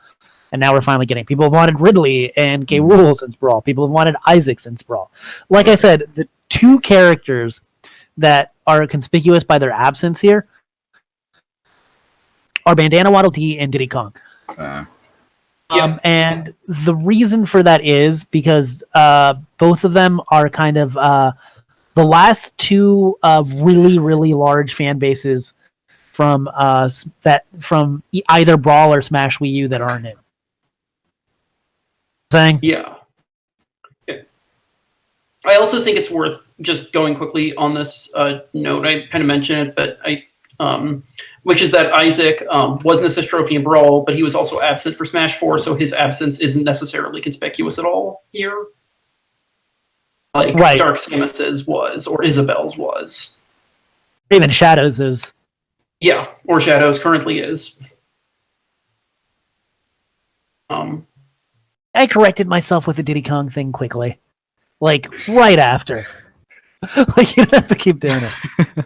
and now we're finally getting. People wanted Ridley and K. Rool since Brawl. People have wanted Isaac since Brawl. Like I said, the two characters that are conspicuous by their absence here are Bandana Waddle Dee and Diddy Kong. And the reason for that is because both of them are kind of the last two really, really large fan bases from either Brawl or Smash Wii U that aren't new. Yeah. I also think it's worth just going quickly on this note. I kind of mentioned it, but which is that Isaac was an assist trophy in Brawl, but he was also absent for Smash 4, so his absence isn't necessarily conspicuous at all here. Like Dark Samus's was, or Isabel's was. Even Shadow's is. Yeah, or Shadow's currently is. I corrected myself with the Diddy Kong thing quickly. Like, right after. Like, you don't have to keep doing it.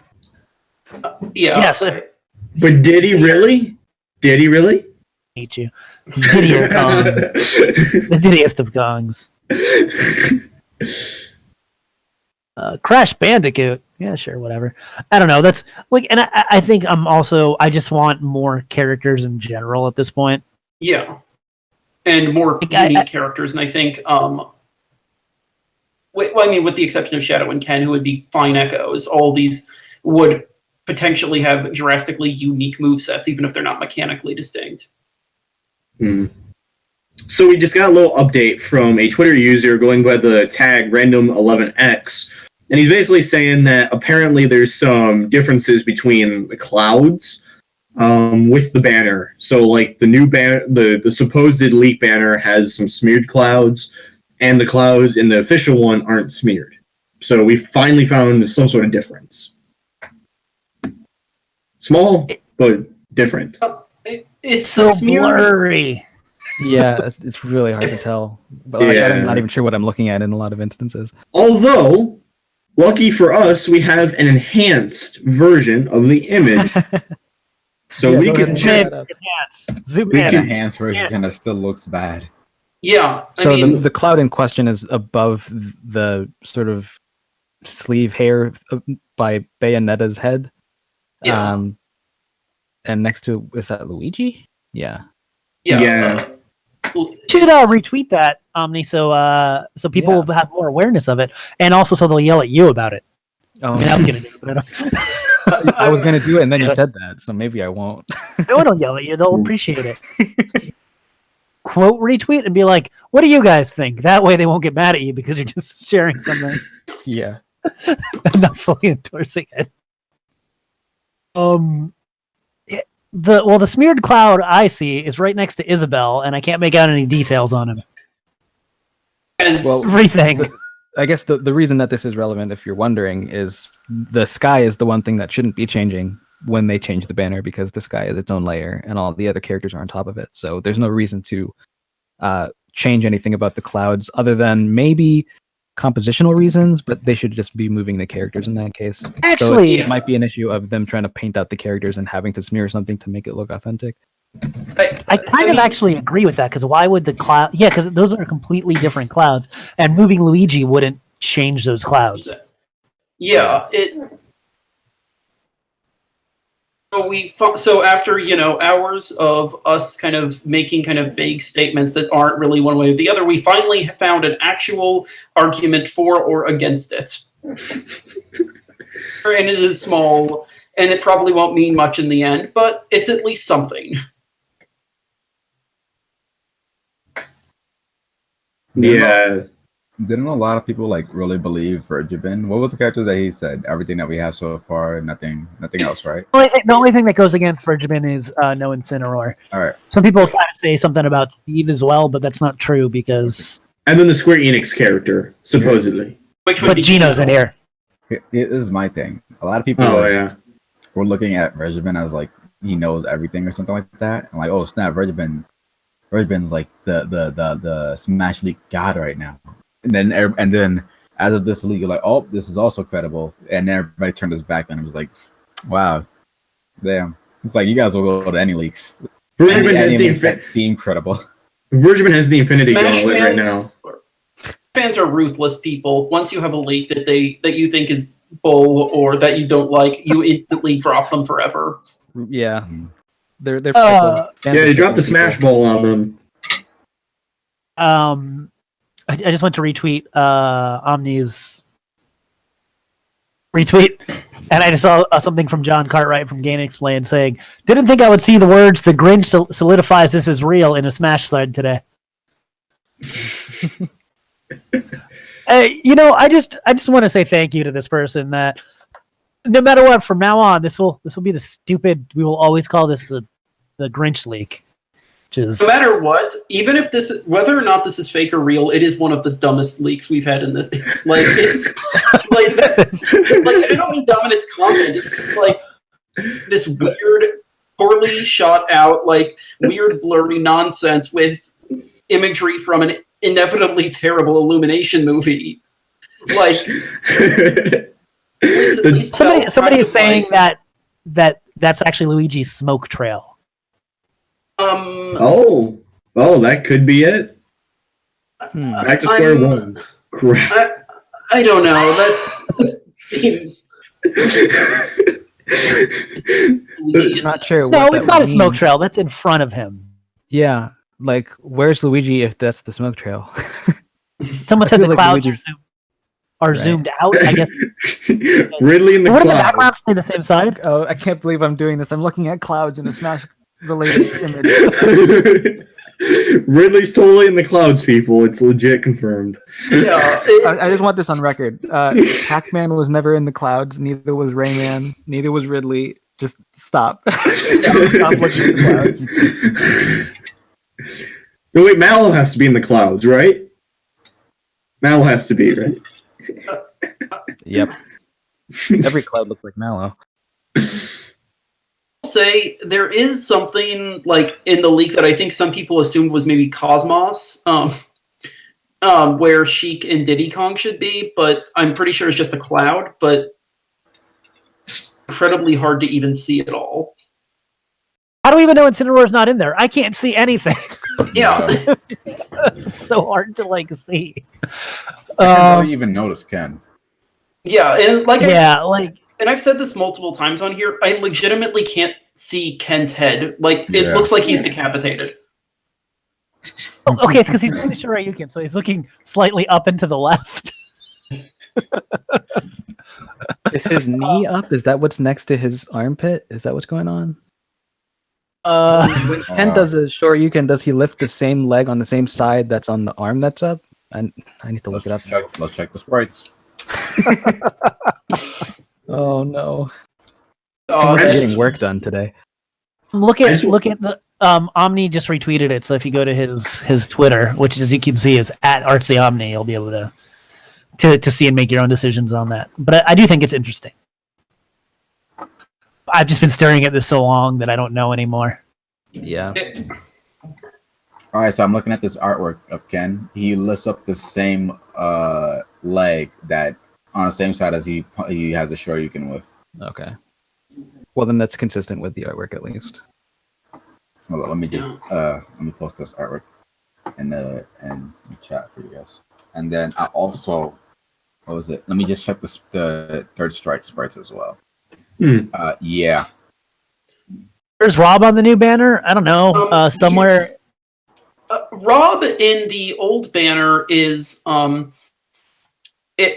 Yeah. Yes. But did he really? Did he really? Hate you. Diddy Kong. The Diddyest of Kongs. Crash Bandicoot. Yeah, sure, whatever. I don't know. That's like, and I think I just want more characters in general at this point. Yeah. And more unique characters. And I think, with the exception of Shadow and Ken, who would be fine echoes, all these would potentially have drastically unique movesets, even if they're not mechanically distinct. So we just got a little update from a Twitter user going by the tag random11x, and he's basically saying that apparently there's some differences between the clouds with the banner. So like the new banner, the supposed leak banner has some smeared clouds, and the clouds in the official one aren't smeared. So we finally found some sort of difference. Small, but different. It's so blurry. Yeah, it's really hard to tell. But I'm not even sure what I'm looking at in a lot of instances. Although, lucky for us, we have an enhanced version of the image. So we can check. Zoom The in. enhanced version kind of still looks bad. Yeah. So the cloud in question is above the sort of sleeve hair by Bayonetta's head. Yeah. And next to, is that Luigi? Yeah. Yeah. Should retweet that, Omni, so people will have more awareness of it, and also so they'll yell at you about it. Oh, I mean, I was gonna do it, but I don't. I was gonna do it, and then you said that, so maybe I won't. No one will yell at you; they'll appreciate it. Quote retweet and be like, "What do you guys think?" That way, they won't get mad at you because you're just sharing something. Yeah. Not fully endorsing it. The smeared cloud I see is right next to Isabel, and I can't make out any details on him. Well, Everything. I guess the reason that this is relevant, if you're wondering, is the sky is the one thing that shouldn't be changing when they change the banner, because the sky is its own layer and all the other characters are on top of it. So there's no reason to change anything about the clouds other than maybe compositional reasons, but they should just be moving the characters in that case. Actually, so it might be an issue of them trying to paint out the characters and having to smear something to make it look authentic. I kind of actually agree with that, because why would the cloud? Yeah, because those are completely different clouds, and moving Luigi wouldn't change those clouds. Yeah, So after hours of us kind of making kind of vague statements that aren't really one way or the other, we finally found an actual argument for or against it. And it is small, and it probably won't mean much in the end, but it's at least something. Yeah. Didn't a lot of people really believe Virgibin? What was the characters that he said? Everything that we have so far, nothing else, right? The only thing that goes against Virgin is no Incineroar. All right. Some people try to say something about Steve as well, but that's not true because. And then the Square Enix character, supposedly. Which would But be Gino's in here. It is my thing. A lot of people were looking at Virgibin as he knows everything or something like that. I'm like, oh snap, Virgibin's like the Smash League god right now. And then as of this league, you're like, oh, this is also credible. And then everybody turned his back on him. It was like, wow, damn. It's like you guys will go to any leaks. Virgibin has the that seem credible. Virgibin has the Infinity Smash Gauntlet right now. Fans are ruthless people. Once you have a leak that you think is bull or that you don't like, you instantly drop them forever. Yeah, they're fickle. You dropped the Smash Ball on them. I just went to retweet Omni's retweet, and I just saw something from John Cartwright from Gain Explain saying, "Didn't think I would see the words 'The Grinch solidifies this is real' in a Smash thread today." I just want to say thank you to this person. That no matter what, from now on, this will be the stupid. We will always call this the Grinch leak. No matter what, even if whether or not this is fake or real, it is one of the dumbest leaks we've had in this. It's I don't mean dumb in its content. It's this weird, poorly shot out, weird blurry nonsense with imagery from an inevitably terrible Illumination movie. Somebody is saying that that's actually Luigi's smoke trail. That could be it. Back to square one. Crap. I don't know. That's seems. I'm not sure. No, it's not a smoke trail. That's in front of him. Yeah, where's Luigi if that's the smoke trail? Someone said the clouds are zoomed out. I guess. Ridley in the clouds. Wouldn't the background stay the same side? Oh, I can't believe I'm doing this. I'm looking at clouds in a Smash related image. Ridley's totally in the clouds, people. It's legit confirmed. Yeah, I just want this on record. Pac-Man was never in the clouds. Neither was Rayman. Neither was Ridley. Just stop. Stop looking at the clouds. No, wait, Mallow has to be in the clouds, right? Mallow has to be, right? Yep. Every cloud looked like Mallow. Say there is something in the leak that I think some people assumed was maybe Cosmos, where Sheik and Diddy Kong should be, but I'm pretty sure it's just a cloud, but incredibly hard to even see it all. do we even know Incineroar's not in there? I can't see anything. Yeah. It's so hard to like see. I can't really even notice Ken. Yeah, and and I've said this multiple times on here. I legitimately can't see Ken's head. Like it looks like he's decapitated. Okay, it's because he's doing the Shoryuken, so he's looking slightly up and to the left. Is his knee up? Is that what's next to his armpit? Is that what's going on? When Ken does a Shoryuken, does he lift the same leg on the same side that's on the arm that's up? And I need to look it up. Let's check the sprites. Oh no! Oh, I'm getting work done today. Look at the Omni just retweeted it. So if you go to his Twitter, which as you can see is at Artsy Omni, you'll be able to see and make your own decisions on that. But I do think it's interesting. I've just been staring at this so long that I don't know anymore. Yeah. All right, so I'm looking at this artwork of Ken. He lifts up the same leg that on the same side as he has a Shoryuken with. Okay. Well, then that's consistent with the artwork at least. Hold on, let me just let me post this artwork in the chat for you guys. And then I also, what was it? Let me just check the third strike sprites as well. Yeah. There's Rob on the new banner. I don't know. Somewhere. Rob in the old banner is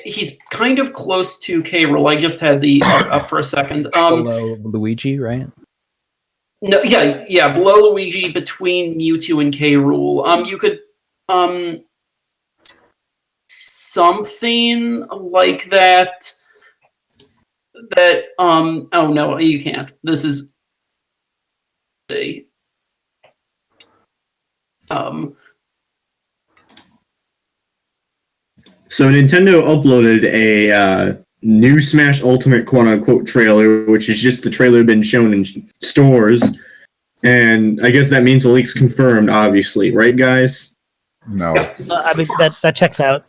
he's kind of close to K. Rool. I just had the art up for a second. Below Luigi, right? No, yeah, below Luigi, between Mewtwo and K. Rool. You could something like that. Oh no, you can't. This is So Nintendo uploaded a new Smash Ultimate quote-unquote trailer, which is just the trailer been shown in stores. And I guess that means the leak's confirmed, obviously. Right, guys? No. I mean, that checks out.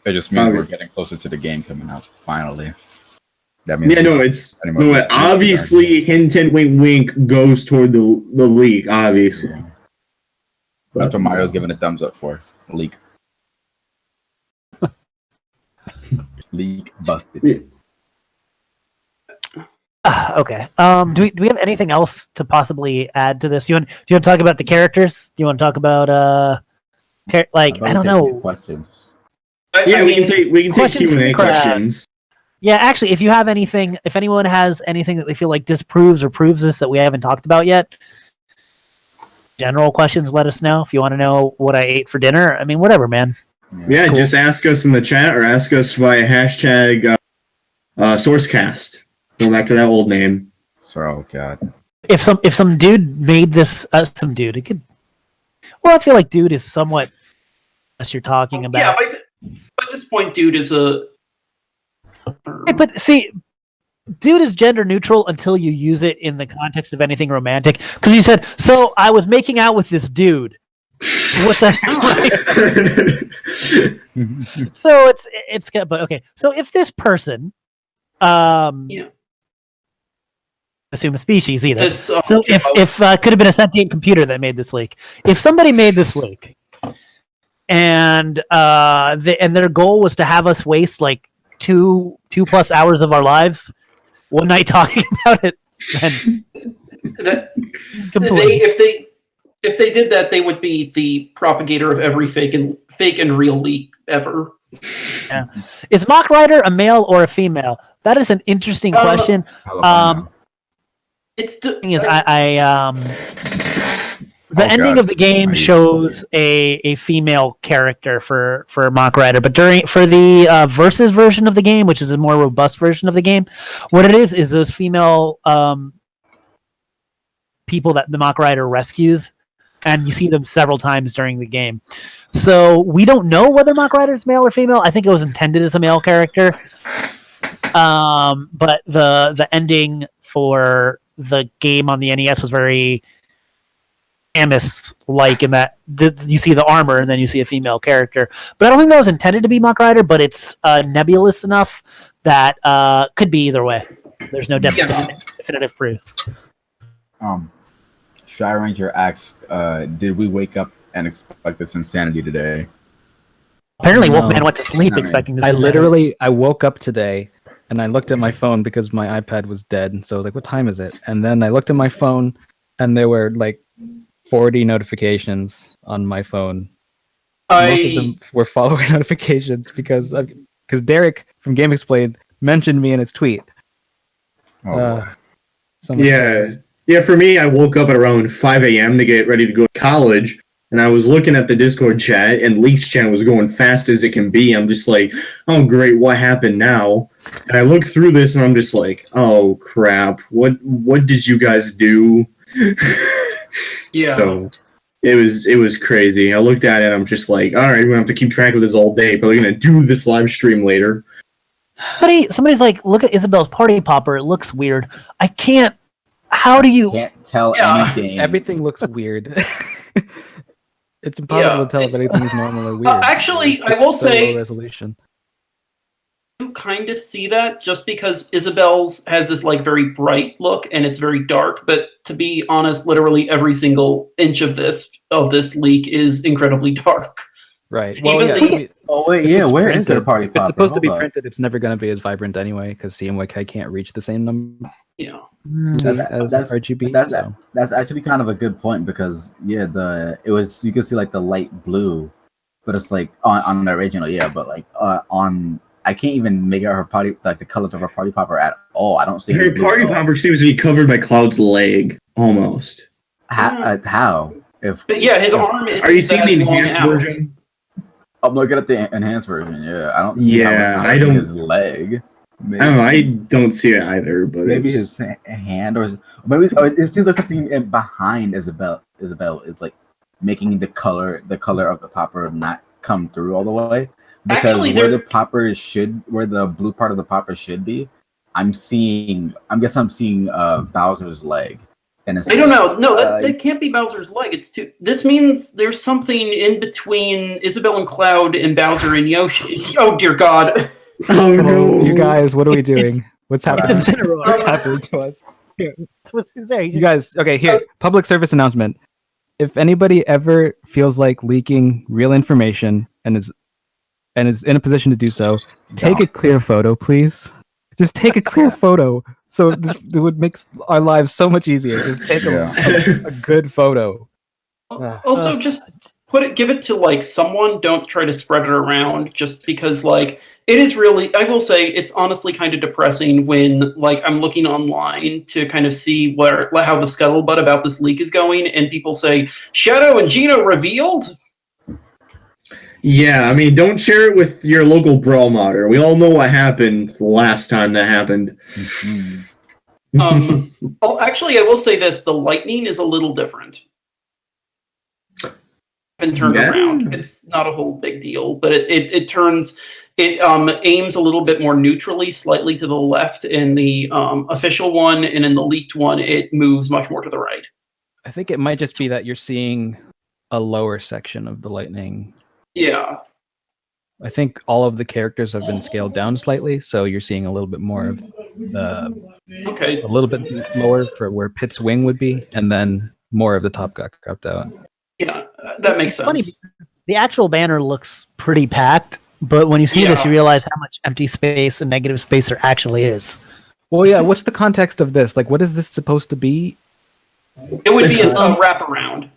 It just means we're getting closer to the game coming out, finally. That means obviously, hint, wink, wink goes toward the leak, obviously. Yeah. That's what Mario's giving a thumbs up for. Leak. Leak busted. Okay. Do we have anything else to possibly add to this? Do you want to talk about the characters? Do you want to talk about I don't know. Questions. We can take Q&A questions. Yeah, actually, if anyone has anything that they feel like disproves or proves this that we haven't talked about yet, general questions, let us know. If you want to know what I ate for dinner, I mean, whatever, man. Yeah, cool. Just ask us in the chat or ask us via hashtag SourceCast. Go back to that old name. Oh God. If some dude made this, some dude, it could. Well, I feel like dude is somewhat. As you're talking about. Yeah, by this point, dude is a. But see, dude is gender neutral until you use it in the context of anything romantic. Because you said, so I was making out with this dude. What the hell? So it's good, but okay. So if this person, assume a species either. So if could have been a sentient computer that made this leak. If somebody made this leak, and their goal was to have us waste like 2+ hours of our lives one night talking about it, then if they did that, they would be the propagator of every fake and real leak ever. Yeah. Is Mock Rider a male or a female? That is an interesting question. It's the ending of the game shows a female character for Mock Rider, but for the versus version of the game, which is a more robust version of the game, what it is those female people that the Mock Rider rescues, and you see them several times during the game. So we don't know whether Mock Rider is male or female. I think it was intended as a male character, but the ending for the game on the NES was very Samus-like in that you see the armor and then you see a female character. But I don't think that was intended to be Mock Rider, but it's nebulous enough that could be either way. There's no definitive proof. Shy Ranger asks, did we wake up and expect this insanity today? Apparently, No. Wolfman went to sleep expecting this. I woke up today and I looked at my phone because my iPad was dead. So I was like, what time is it? And then I looked at my phone and there were like 40 notifications on my phone. Most of them were follower notifications because Derek from Game Explained mentioned me in his tweet. Yeah, for me, I woke up at around 5 a.m. to get ready to go to college, and I was looking at the Discord chat, and Leaks chat was going fast as it can be. I'm just like, oh, great, what happened now? And I look through this, and I'm just like, oh, crap, what did you guys do? Yeah. So it was crazy. I looked at it, and I'm just like, all right, we're going to have to keep track of this all day, but we're going to do this live stream later. Somebody's like, look at Isabel's party popper. It looks weird. I can't. How do you? Can't tell anything. Everything looks weird. It's impossible to tell if anything's normal or weird. Actually, I will say, low resolution. You kind of see that just because Isabel's has this like very bright look and it's very dark. But to be honest, literally every single inch of this leak is incredibly dark. Right. Well, Where is their party popper? If it's supposed to be printed, it's never going to be as vibrant anyway because CMYK can't reach the same number. Yeah. That's RGB. That's actually kind of a good point because you can see like the light blue, but it's like on the original, but like on I can't even make out her party like the colors of her party popper at all. I don't see her party popper seems to be covered by Cloud's leg almost. How? His arm is. Are you seeing the enhanced version? I'm looking at the enhanced version. Yeah, I don't see I don't his leg. Maybe. I don't see it either, but maybe his hand or maybe it seems like something behind Isabel is like making the color of the popper not come through all the way because actually, where the blue part of the popper should be, I'm seeing Bowser's leg. And I don't know. No, that can't be Bowser's leg. This means there's something in between Isabel and Cloud and Bowser and Yoshi. Oh dear God. Oh no! You guys, what are we doing? What's happening? What's happening to us? What's there? You guys, okay, here, public service announcement. If anybody ever feels like leaking real information and is in a position to do so, take a clear photo, please. Just take a clear photo. So it would make our lives so much easier. Just take a good photo. Also, just give it to like someone. Don't try to spread it around. Just because like it is really. I will say it's honestly kind of depressing when like I'm looking online to kind of see how the scuttlebutt about this leak is going, and people say Shadow and Gino revealed. Yeah, I mean, don't share it with your local brawl modder. We all know what happened the last time that happened. Actually, I will say this: the lightning is a little different. Been turned around. It's not a whole big deal, but it turns. It aims a little bit more neutrally, slightly to the left in the official one, and in the leaked one, it moves much more to the right. I think it might just be that you're seeing a lower section of the lightning. Yeah. I think all of the characters have been scaled down slightly, so you're seeing a little bit more of a little bit lower for where Pit's wing would be, and then more of the top got cropped out. Yeah, that makes sense. Funny, the actual banner looks pretty packed, but when you see this, you realize how much empty space and negative space there actually is. Well, yeah, what's the context of this? Like, what is this supposed to be? It would be a wraparound.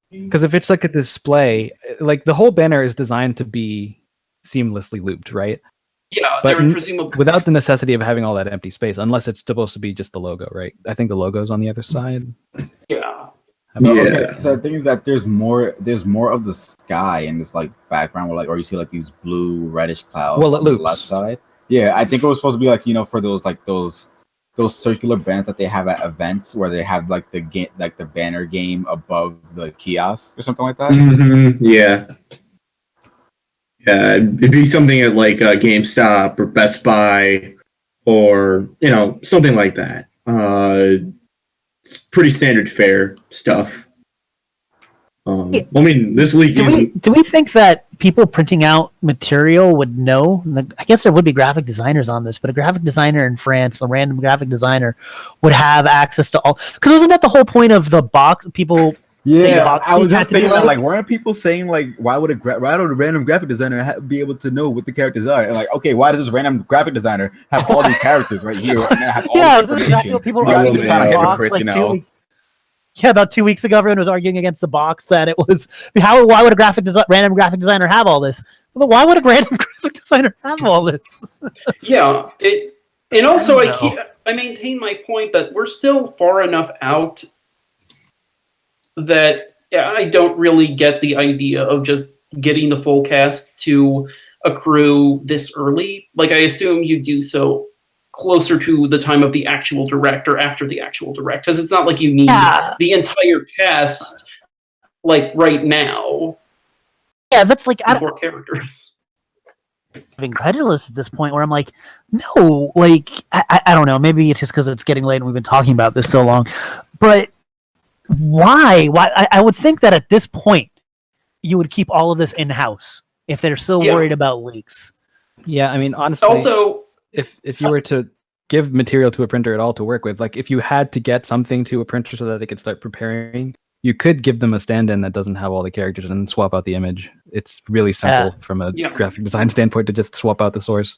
Because if it's like a display, like the whole banner is designed to be seamlessly looped, right? Yeah, but presumably without the necessity of having all that empty space, unless it's supposed to be just the logo, right? I think the logo's on the other side. Yeah. Okay, so the thing is that there's more of the sky in this like background, where, like, or you see like these blue reddish clouds. Well, it loops. On the left side. Yeah, I think it was supposed to be like for those circular bands that they have at events where they have like the game, like the banner game above the kiosk or something like that. Mm-hmm. Yeah, it'd be something at like GameStop or Best Buy, or something like that. It's pretty standard fare stuff. I mean, this leak. Do we think that people printing out material would know. I guess there would be graphic designers on this, but a graphic designer in France, a random graphic designer, would have access to all. Because wasn't that the whole point of the box? People. Yeah, I was just thinking like, why are people saying like, why would a random graphic designer be able to know what the characters are? And like, okay, why does this random graphic designer have all these characters right here? And have all yeah, this exactly what people were kind of hypocrites, like you know. Yeah, about 2 weeks ago, everyone was arguing against the box that it was why would a random graphic designer have all this? Well, why would a random graphic designer have all this? Yeah, and also I maintain my point that we're still far enough out that I don't really get the idea of just getting the full cast to accrue this early. Like, I assume you do so closer to the time of the actual direct or after the actual direct, because it's not like you need the entire cast like right now. Yeah, that's like 4 characters. I'm incredulous at this point where I'm like, no, like I don't know. Maybe it's just because it's getting late and we've been talking about this so long, but why? I would think that at this point you would keep all of this in house if they're so worried about leaks. Yeah, I mean, honestly, also, if you were to give material to a printer at all to work with, like if you had to get something to a printer so that they could start preparing, you could give them a stand-in that doesn't have all the characters and then swap out the image. It's really simple from a graphic design standpoint to just swap out the source.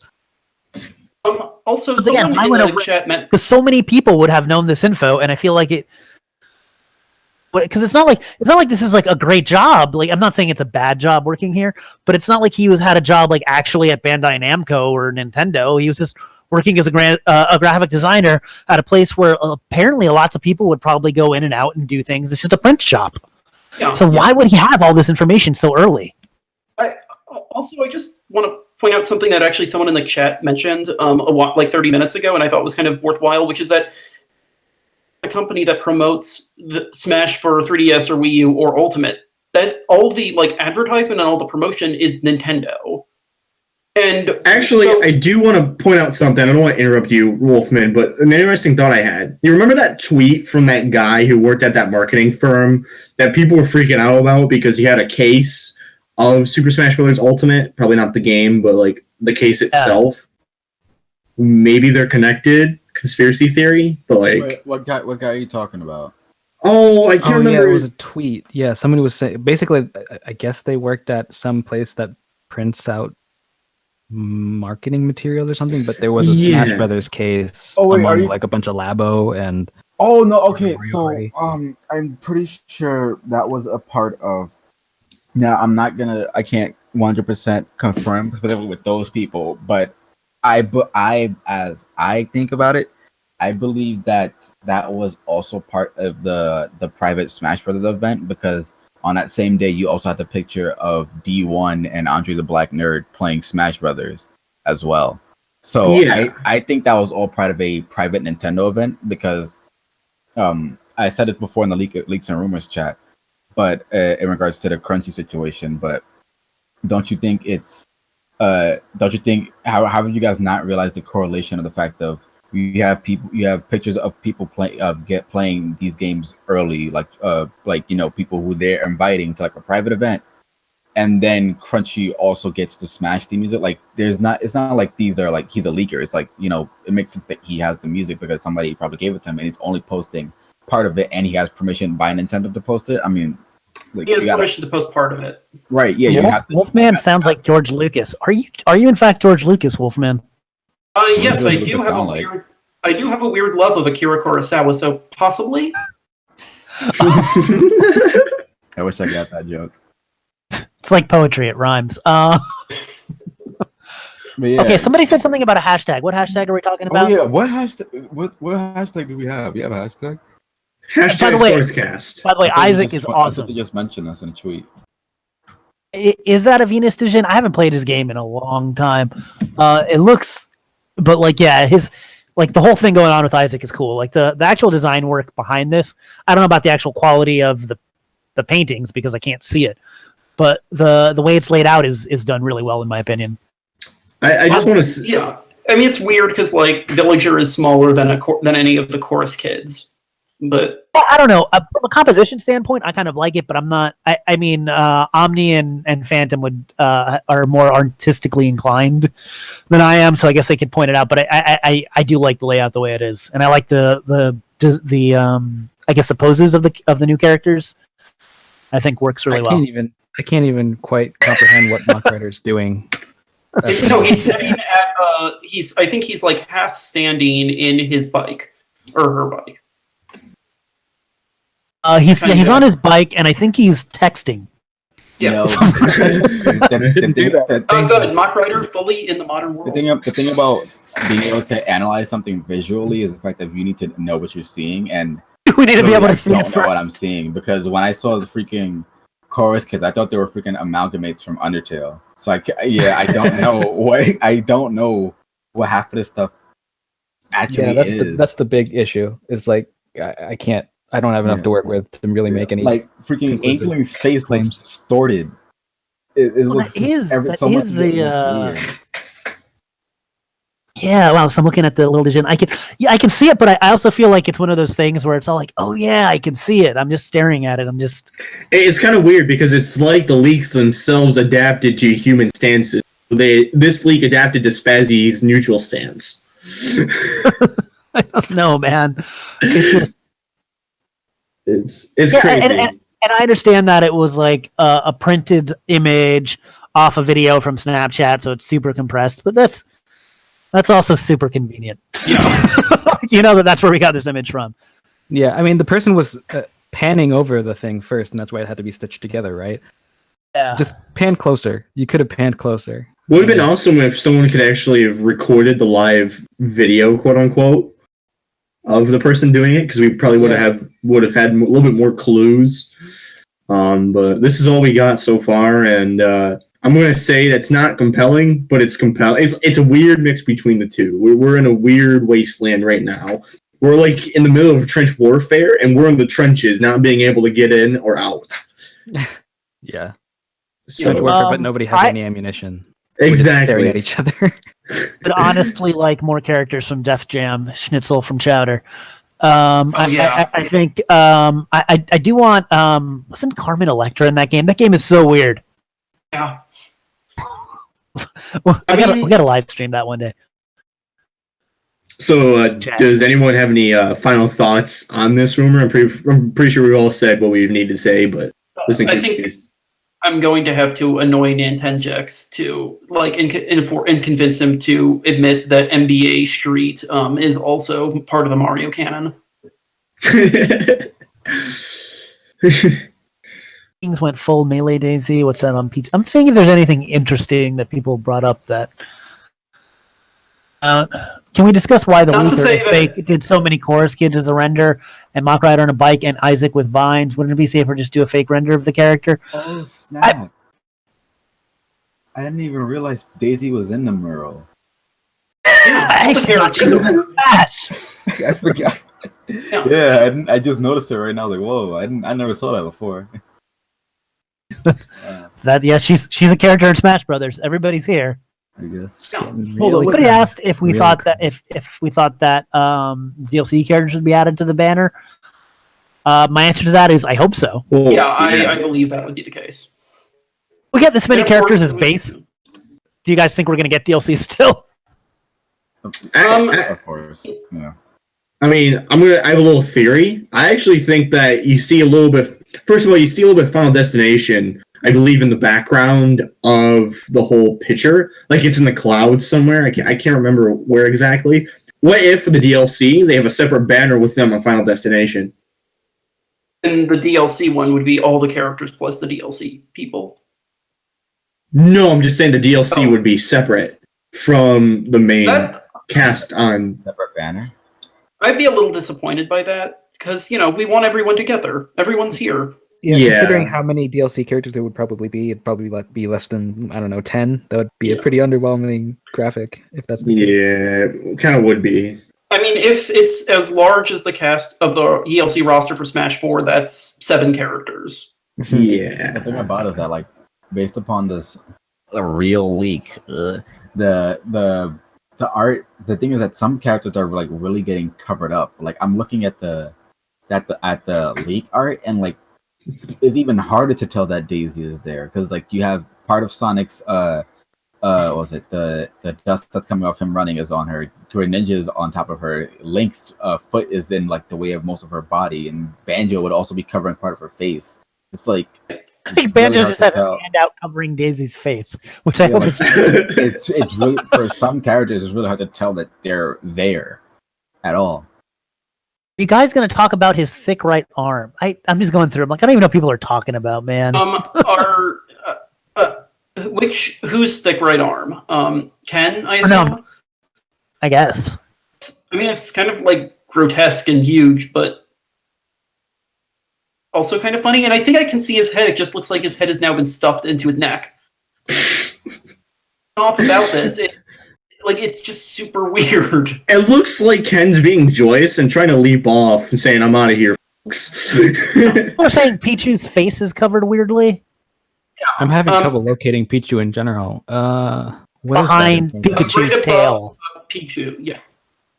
Also, someone in the chat meant because so many people would have known this info, and I feel like it. Because it's not like this is like a great job. Like, I'm not saying it's a bad job working here, but it's not like he had a job like actually at Bandai Namco or Nintendo. He was just working as a graphic designer at a place where apparently lots of people would probably go in and out and do things. It's just a print shop. Yeah, so why would he have all this information so early? I just want to point out something that actually someone in the chat mentioned like 30 minutes ago, and I thought was kind of worthwhile, which is that a company that promotes the Smash for 3DS or Wii U or Ultimate, that all the like advertisement and all the promotion is Nintendo. And actually, I do want to point out something. I don't want to interrupt you, Wolfman, but an interesting thought I had. You remember that tweet from that guy who worked at that marketing firm that people were freaking out about because he had a case of Super Smash Bros. Ultimate? Probably not the game, but like the case itself. Maybe they're connected. Conspiracy theory, but like, wait, what guy are you talking about? Oh, I can't remember. Yeah, it was a tweet. Yeah, somebody was saying basically, I guess they worked at some place that prints out marketing material or something, but there was a Smash Brothers case among like a bunch of Labo and. Oh no! Okay, so I'm pretty sure that was a part of. Now I can't 100% confirm specifically with those people, but as I think about it, I believe that was also part of the private Smash Brothers event, because on that same day you also had the picture of D1 and Andre the Black Nerd playing Smash Brothers as well. So I think that was all part of a private Nintendo event, because I said it before in the leaks and rumors chat, but in regards to the Crunchy situation, but don't you think how have you guys not realized the correlation of the fact of you have pictures of people playing these games early, like people who they're inviting to like a private event, and then Crunchy also gets to Smash the music. Like it's not like these are like he's a leaker. It's like, it makes sense that he has the music because somebody probably gave it to him and he's only posting part of it, and he has permission by Nintendo to post it. I mean, like, he has permission to post part of it. Right, yeah. Wolfman sounds like George Lucas. Are you in fact George Lucas, Wolfman? Yes, I do have a weird love of Akira Kurosawa, so possibly. I wish I got that joke. It's like poetry, it rhymes. Okay, somebody said something about a hashtag. What hashtag are we talking about? Oh yeah, what hashtag do we have? You have a hashtag? Hashtag Sourcecast. By the way, Isaac is awesome. You just mentioned us in a tweet. Is that a Venus Division? I haven't played his game in a long time. It looks, but like, yeah, the whole thing going on with Isaac is cool. Like the actual design work behind this, I don't know about the actual quality of the paintings because I can't see it, but the way it's laid out is done really well in my opinion. I just want to. Yeah, I mean it's weird because like Villager is smaller than any of the Chorus kids. But I don't know. From a composition standpoint, I kind of like it, but I'm not. I mean, Omni and Phantom are more artistically inclined than I am, so I guess they could point it out. But I do like the layout the way it is, and I like the I guess the poses of the new characters. I think works really well. I can't even quite comprehend what Mock Rider's doing. No, he's sitting at I think he's like half standing in his bike or her bike. He's on his bike, and I think he's texting. Yeah. Didn't do that. Good. Mock Rider fully in the modern world. The thing about being able to analyze something visually is the fact that you need to know what you're seing, and we need to be able to see I it don't know first. what I'm seeing, because when I saw the freaking chorus kids, I thought they were freaking amalgamates from Undertale. So I don't know what half of this stuff actually is. That's the big issue. Is like I don't have enough to work with to really make any. Like freaking Inkling's face looks distorted. It looks weird. Yeah, wow. So I'm looking at the little division. I can see it, but I also feel like it's one of those things where it's all like, oh yeah, I can see it. I'm just staring at it. It's kind of weird because it's like the leaks themselves adapted to human stances. This leak adapted to Spazzy's neutral stance. I don't know, man. It's just it's crazy. And I understand that it was like a printed image off a video from Snapchat, so it's super compressed. But that's also super convenient. You know that's where we got this image from. Yeah, I mean the person was panning over the thing first, and that's why it had to be stitched together, right? Yeah. Just pan closer. You could have panned closer. Would have been awesome if someone could actually have recorded the live video, quote unquote, of the person doing it, because we probably would have had a little bit more clues. But this is all we got so far, and I'm going to say that's not compelling, but it's compelling. It's a weird mix between the two. We're in a weird wasteland right now. We're like in the middle of trench warfare, and we're in the trenches, not being able to get in or out. Yeah. So, Trench warfare, but nobody has any ammunition. Exactly. We're just staring at each other. But honestly, like more characters from Def Jam, Schnitzel from Chowder. I think I do want. Wasn't Carmen Electra in that game? That game is so weird. Yeah. We got to live stream that one day. So, does anyone have any final thoughts on this rumor? I'm pretty sure we all said what we need to say, but just in case. I'm going to have to annoy Nintendex to and convince him to admit that NBA Street is also part of the Mario canon. Things went full Melee Daisy. What's that on Peach? I'm seeing if there's anything interesting that people brought up that. Can we discuss why the leaker fake did so many chorus kids as a render and Mock Rider on a bike and Isaac with vines? Wouldn't it be safer just do a fake render of the character? Oh snap! I didn't even realize Daisy was in the mural. I forgot. Yeah, I just noticed it right now. Like, whoa! I never saw that before. She's a character in Smash Brothers. Everybody's here. I guess. Somebody asked if we thought that if we thought that DLC characters would be added to the banner. My answer to that is I hope so. I believe that would be the case. We get this many characters as base. Do you guys think we're going to get DLC still? Of course. Yeah. I mean, I have a little theory. I actually think that you see a little bit. First of all, you see a little bit of Final Destination, I believe, in the background of the whole picture. Like it's in the clouds somewhere. I can't remember where exactly. What if for the DLC they have a separate banner with them on Final Destination? And the DLC one would be all the characters plus the DLC people. No, I'm just saying the DLC would be separate from the main cast on separate banner. I'd be a little disappointed by that because we want everyone together. Everyone's here. Yeah, considering how many DLC characters there would probably be, it'd probably be less than 10. That would be a pretty underwhelming graphic if that's the case. Yeah, kind of would be. I mean, if it's as large as the cast of the DLC roster for Smash 4, that's 7 characters. Yeah. The thing about it is that, based upon this real leak, the art, the thing is that some characters are really getting covered up. I'm looking at the at the leak art, and like it's even harder to tell that Daisy is there because like you have part of Sonic's what was it, the dust that's coming off him running is on her, Greninja's on top of her, Link's foot is in like the way of most of her body, and Banjo would also be covering part of her face. It's like I think Banjo just has his hand out covering Daisy's face, which I hope is. It's really, for some characters, it's really hard to tell that they're there at all. You guys going to talk about his thick right arm? I'm just going through. I'm like, I don't even know what people are talking about, man. Who's thick right arm? Ken, I assume? No, I guess. I mean, it's kind of like grotesque and huge, but also kind of funny. And I think I can see his head. It just looks like his head has now been stuffed into his neck. Off about this, it's just super weird. It looks like Ken's being joyous and trying to leap off and saying, "I'm out of here, folks." They're saying Pichu's face is covered weirdly. I'm having trouble locating Pichu in general. Behind Pikachu's tail. Pichu, yeah.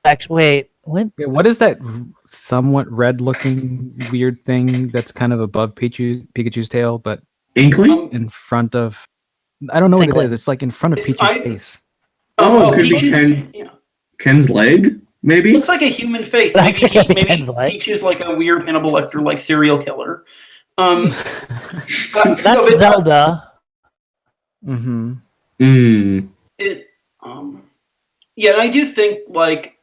Actually, wait, what? What is that somewhat red-looking weird thing that's kind of above Pikachu's tail, but Inkling in front of? I don't know what it is. It's like in front of Pichu's face. Oh, could be Ken's leg, maybe? Looks like a human face. Maybe Pichu's like a weird Hannibal Lecter, like serial killer. That's Zelda. Mm-hmm. Yeah, and I do think, like,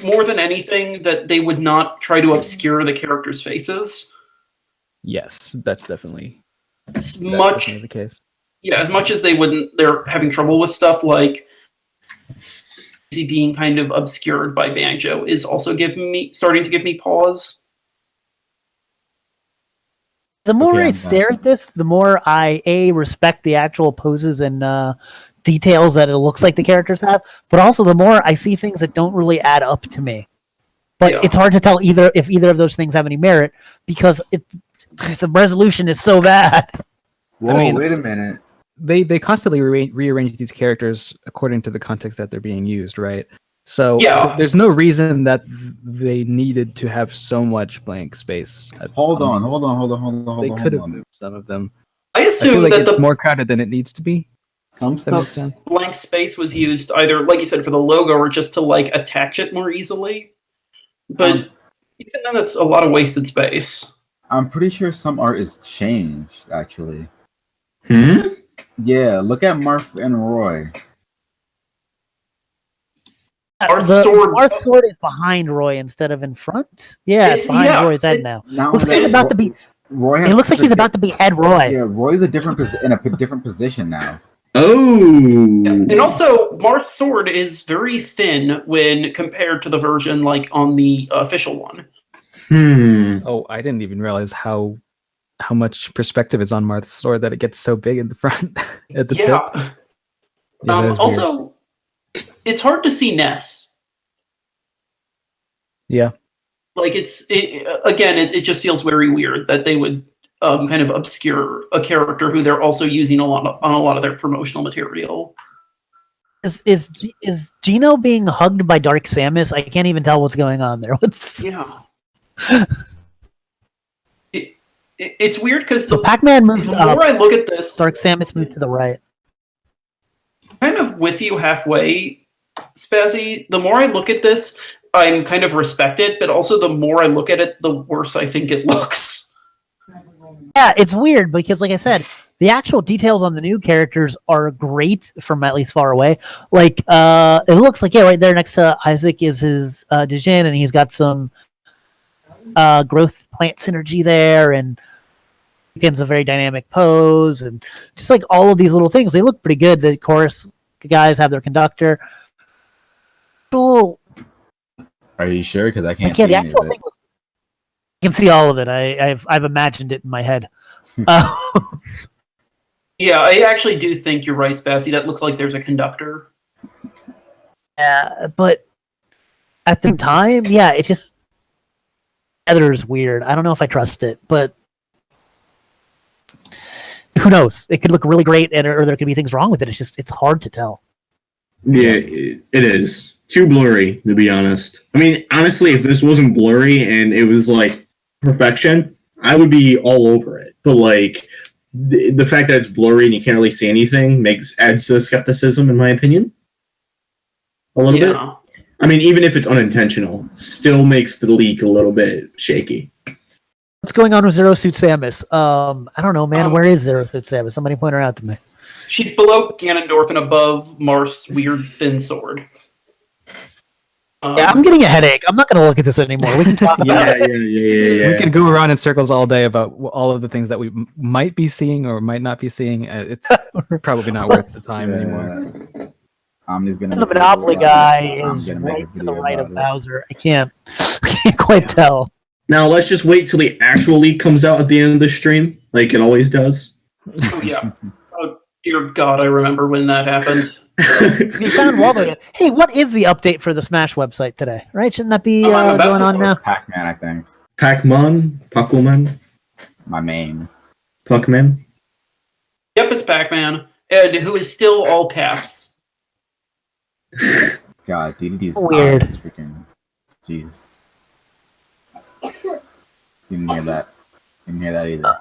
more than anything, that they would not try to obscure the characters' faces. Yes, that's definitely the case. Yeah, as much as they're having trouble with stuff like being kind of obscured by Banjo is also starting to give me pause. The more I stare at this, the more I respect the actual poses and details that it looks like the characters have, but also the more I see things that don't really add up to me. But it's hard to tell if either of those things have any merit because the resolution is so bad. Whoa, wait a minute. They constantly rearrange these characters according to the context that they're being used, right? So there's no reason that they needed to have so much blank space. Hold on. They could have moved some of them. I assume feel like that it's more crowded than it needs to be. Some stuff. Blank space was used either, like you said, for the logo or just to like attach it more easily. But even then, that's a lot of wasted space. I'm pretty sure some art is changed, actually. Yeah, look at Marth and Roy. Marth's sword is behind Roy instead of in front. Yeah, it's behind Roy's head now. Looks like he's about to be. It looks like he's about to behead Roy. Yeah, Roy's in a different position now. Oh, yeah. And also Marth's sword is very thin when compared to the version like on the official one. Oh, I didn't even realize how much perspective is on Marth's sword that it gets so big in the front at the tip. Yeah, also, it's hard to see Ness. Yeah. Like it just feels very weird that they would kind of obscure a character who they're also using on a lot of their promotional material. Is Gino being hugged by Dark Samus? I can't even tell what's going on there. It's weird because Pac-Man moved the more I look at this, Dark Samus moved to the right. Kind of with you halfway, Spazzy. The more I look at this, I'm kind of respect it, but also the more I look at it, the worse I think it looks. Yeah, it's weird because, like I said, the actual details on the new characters are great from at least far away. Like, it looks like, right there next to Isaac is his Dijin, and he's got some growth plant synergy there, and Ken's a very dynamic pose, and just like all of these little things, they look pretty good. The chorus guys have their conductor. Cool. Are you sure? Because I can't. The actual thing was, I can see all of it. I've imagined it in my head. Yeah, I actually do think you're right, Spazzy. That looks like there's a conductor. Yeah, but at the time, it just is weird. I don't know if I trust it, but who knows? It could look really great, or there could be things wrong with it. It's hard to tell. Yeah, it is too blurry, to be honest. I mean, honestly, if this wasn't blurry and it was like perfection, I would be all over it. But like the fact that it's blurry and you can't really see anything adds to the skepticism, in my opinion. A little bit. I mean, even if it's unintentional, still makes the leak a little bit shaky. What's going on with Zero Suit Samus? I don't know, man. Where is Zero Suit Samus? Somebody point her out to me. She's below Ganondorf and above Marth's weird thin sword. Yeah, I'm getting a headache. I'm not going to look at this anymore. We can talk about it. Yeah. We can go around in circles all day about all of the things that we might be seeing or might not be seeing. It's probably not worth the time anymore. Omni's gonna. The Monopoly guy is right to the right of Bowser. I can't quite tell. Now let's just wait till the actual leak comes out at the end of the stream, like it always does. Oh yeah. Oh dear God, I remember when that happened. You found Waldo. Hey, what is the update for the Smash website today? Right? Shouldn't that be going on now? Pac-Man, I think. Pac-Man? My main. Pac-Man? Yep, it's Pac-Man. Ed, who is still all caps. God, DDD's weird. Is freaking. Jeez. Didn't hear that either.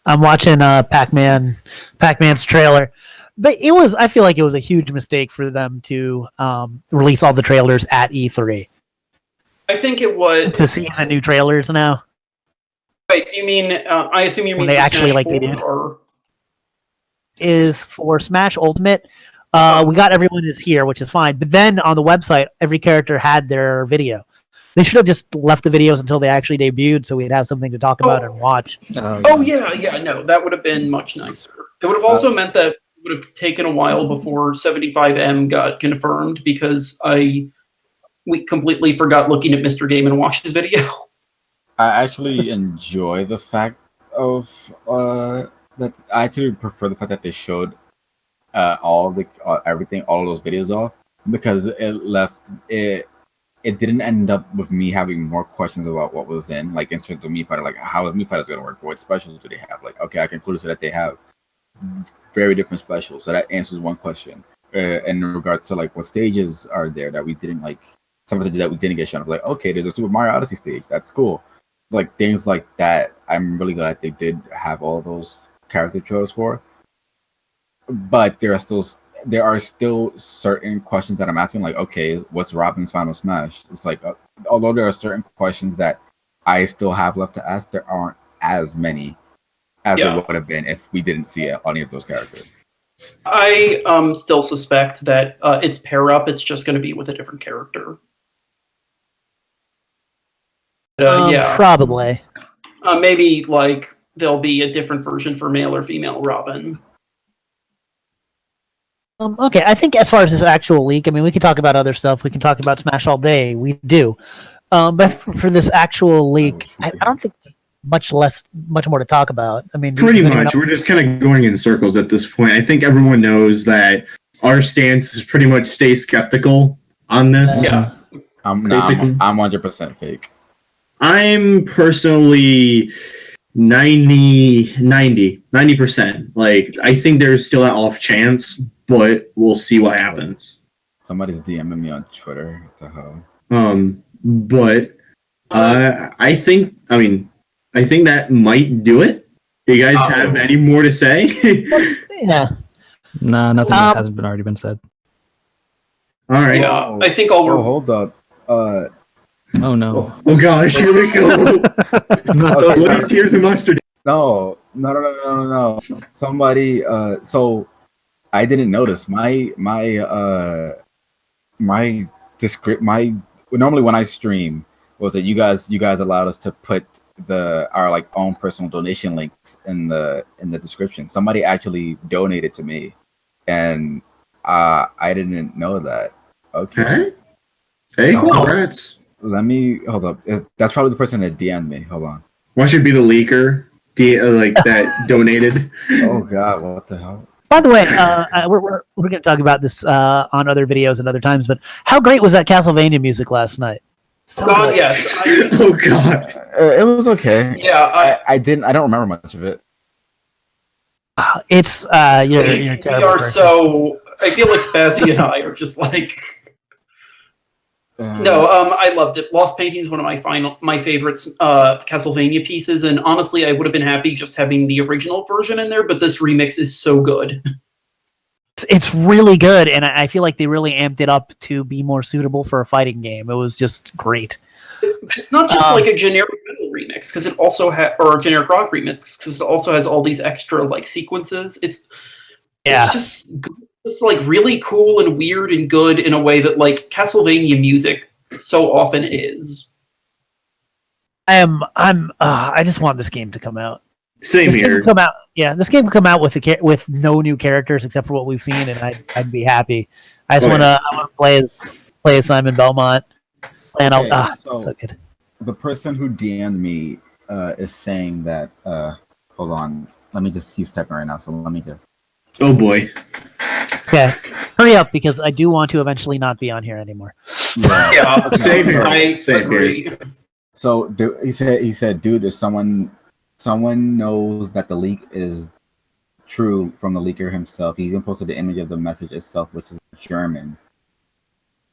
I'm watching Pac-Man's trailer. But I feel like it was a huge mistake for them to release all the trailers at E3. I think it was to see the new trailers now. Wait, do you mean? I assume you mean they actually Smash like 4, they did. Or... Is for Smash Ultimate. We got everyone is here, which is fine. But then on the website, every character had their video. They should have just left the videos until they actually debuted, so we'd have something to talk about and watch. Oh yeah, no, that would have been much nicer. It would have also meant that it would have taken a while before 75M got confirmed because we completely forgot looking at Mr. Game and watched his video. I actually enjoy the fact of that. I actually prefer the fact that they showed all of those videos off, because it didn't end up with me having more questions about what was in terms of Mii Fighter, like how is Mii Fighter going to work? What specials do they have? Like, okay, I concluded that they have very different specials, so that answers one question. In regards to like what stages are there that we didn't some stages that we didn't get shown. Like, okay, there's a Super Mario Odyssey stage. That's cool. It's like things like that. I'm really glad they did have all those character trailers for. But there are still certain questions that I'm asking, like, okay, what's Robin's final smash? It's like, although there are certain questions that I still have left to ask, there aren't as many as there would have been if we didn't see any of those characters. I still suspect that it's pair up. It's just going to be with a different character. Probably. Maybe there'll be a different version for male or female Robin. Okay, I think as far as this actual leak, I mean, we can talk about other stuff. We can talk about Smash all day. We do. But for this actual leak, I don't think there's much more to talk about. I mean, pretty much. We're just kind of going in circles at this point. I think everyone knows that our stance is pretty much stay skeptical on this. Yeah. I'm 100% fake. I'm personally 90%. Like, I think there's still an off chance, but we'll see what happens. Somebody's DMing me on Twitter. What the hell? But I think that might do it. Do you guys have any more to say? Yeah. No, nothing that hasn't already been said. All right. Yeah, I think all we're... hold up. Oh no. Oh gosh, here we go. Bloody tears of mustard. No. Somebody. So I didn't notice normally when I stream was that you guys allowed us to put our own personal donation links in the description. Somebody actually donated to me, and I didn't know that. Okay. Hey, congrats. Let me hold up. That's probably the person that DM'd me. Hold on. What should be the leaker? That donated. Oh God, what the hell? By the way, we're going to talk about this on other videos and other times. But how great was that Castlevania music last night? So God, yes. Oh God, it was okay. Yeah, I don't remember much of it. It's you're we are person. So. I feel like Spazzy and I are just No, I loved it. Lost Painting is one of my favorites Castlevania pieces, and honestly, I would have been happy just having the original version in there, but this remix is so good. It's really good, and I feel like they really amped it up to be more suitable for a fighting game. It was just great. It's not just like a generic metal remix, because it also or a generic rock remix, because it also has all these extra like sequences. It's just good. It's like really cool and weird and good in a way that like Castlevania music so often is. I just want this game to come out. Same this here. Game come out, this game could come out with no new characters except for what we've seen, and I'd be happy. I just want to play as Simon Belmont, and so good. The person who DM'd me is saying that. Hold on, he's typing right now, so let me just. Oh boy. Okay, hurry up because I do want to eventually not be on here anymore. Yeah, same here. I agree. Here. So he said, dude, if someone knows that the leak is true from the leaker himself. He even posted the image of the message itself, which is German.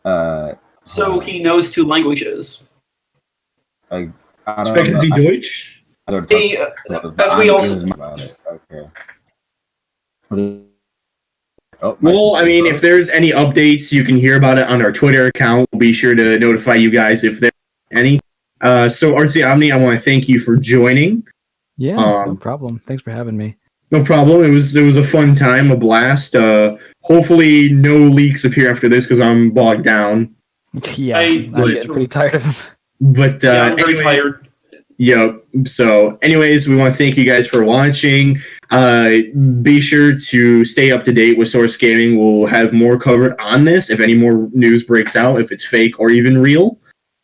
So he knows 2 languages. Sprechen Sie Deutsch? As we all. Okay. Well, I mean, if there's any updates, you can hear about it on our Twitter account. We'll be sure to notify you guys if there's any. So, Artsy Omni, I want to thank you for joining. Yeah, no problem. Thanks for having me. No problem. It was a fun time, a blast. Hopefully, no leaks appear after this because I'm bogged down. Yeah, I'm getting pretty tired of them. But I'm very tired. Yep. So, anyways, we want to thank you guys for watching. Be sure to stay up to date with Source Gaming. We'll have more covered on this if any more news breaks out, if it's fake or even real.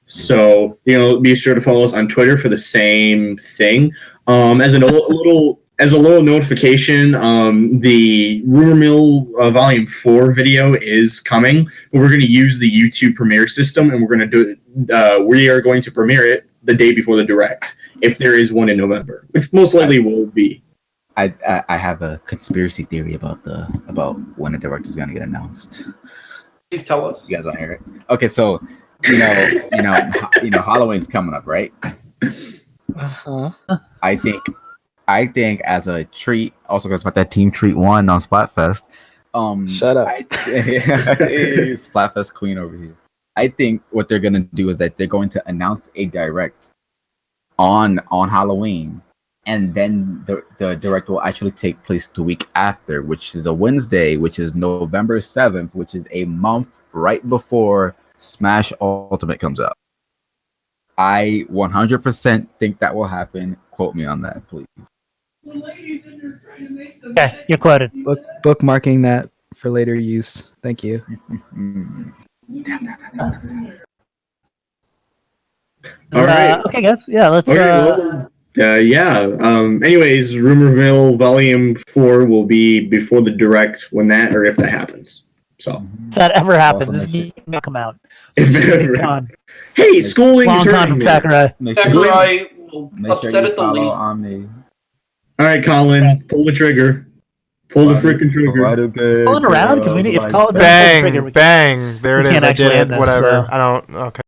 So, be sure to follow us on Twitter for the same thing. As a little notification, the Rumor Mill Volume 4 video is coming, but we're going to use the YouTube Premiere system, and we are going to premiere it the day before the Direct, if there is one in November, which most likely will be. I have a conspiracy theory about when the Direct is going to get announced. Please tell us. You guys want to hear it? Okay, so Halloween's coming up, right? Uh-huh. I think as a treat, also because that Team Treat won on Splatfest. Shut up. Splatfest queen over here. I think what they're gonna do is that they're going to announce a Direct on Halloween, and then the Direct will actually take place the week after, which is a Wednesday, which is November 7th, which is a month right before Smash Ultimate comes out. I 100% think that will happen. Quote me on that, please. Okay, you're quoted. Bookmarking that for later use. Thank you. All right. Okay, guys. Yeah, let's. Anyways, Rumor Mill Volume 4 will be before the Direct when that or if that happens. So if that ever happens, this game will come out. Hey, schooling is long time from Sakurai. Sakurai will upset at the league. Omni. All right, Colin, pull the trigger. Pull the freaking trigger. Pull it around because if Colin bang, there it is. I did it. Whatever. I don't. Okay.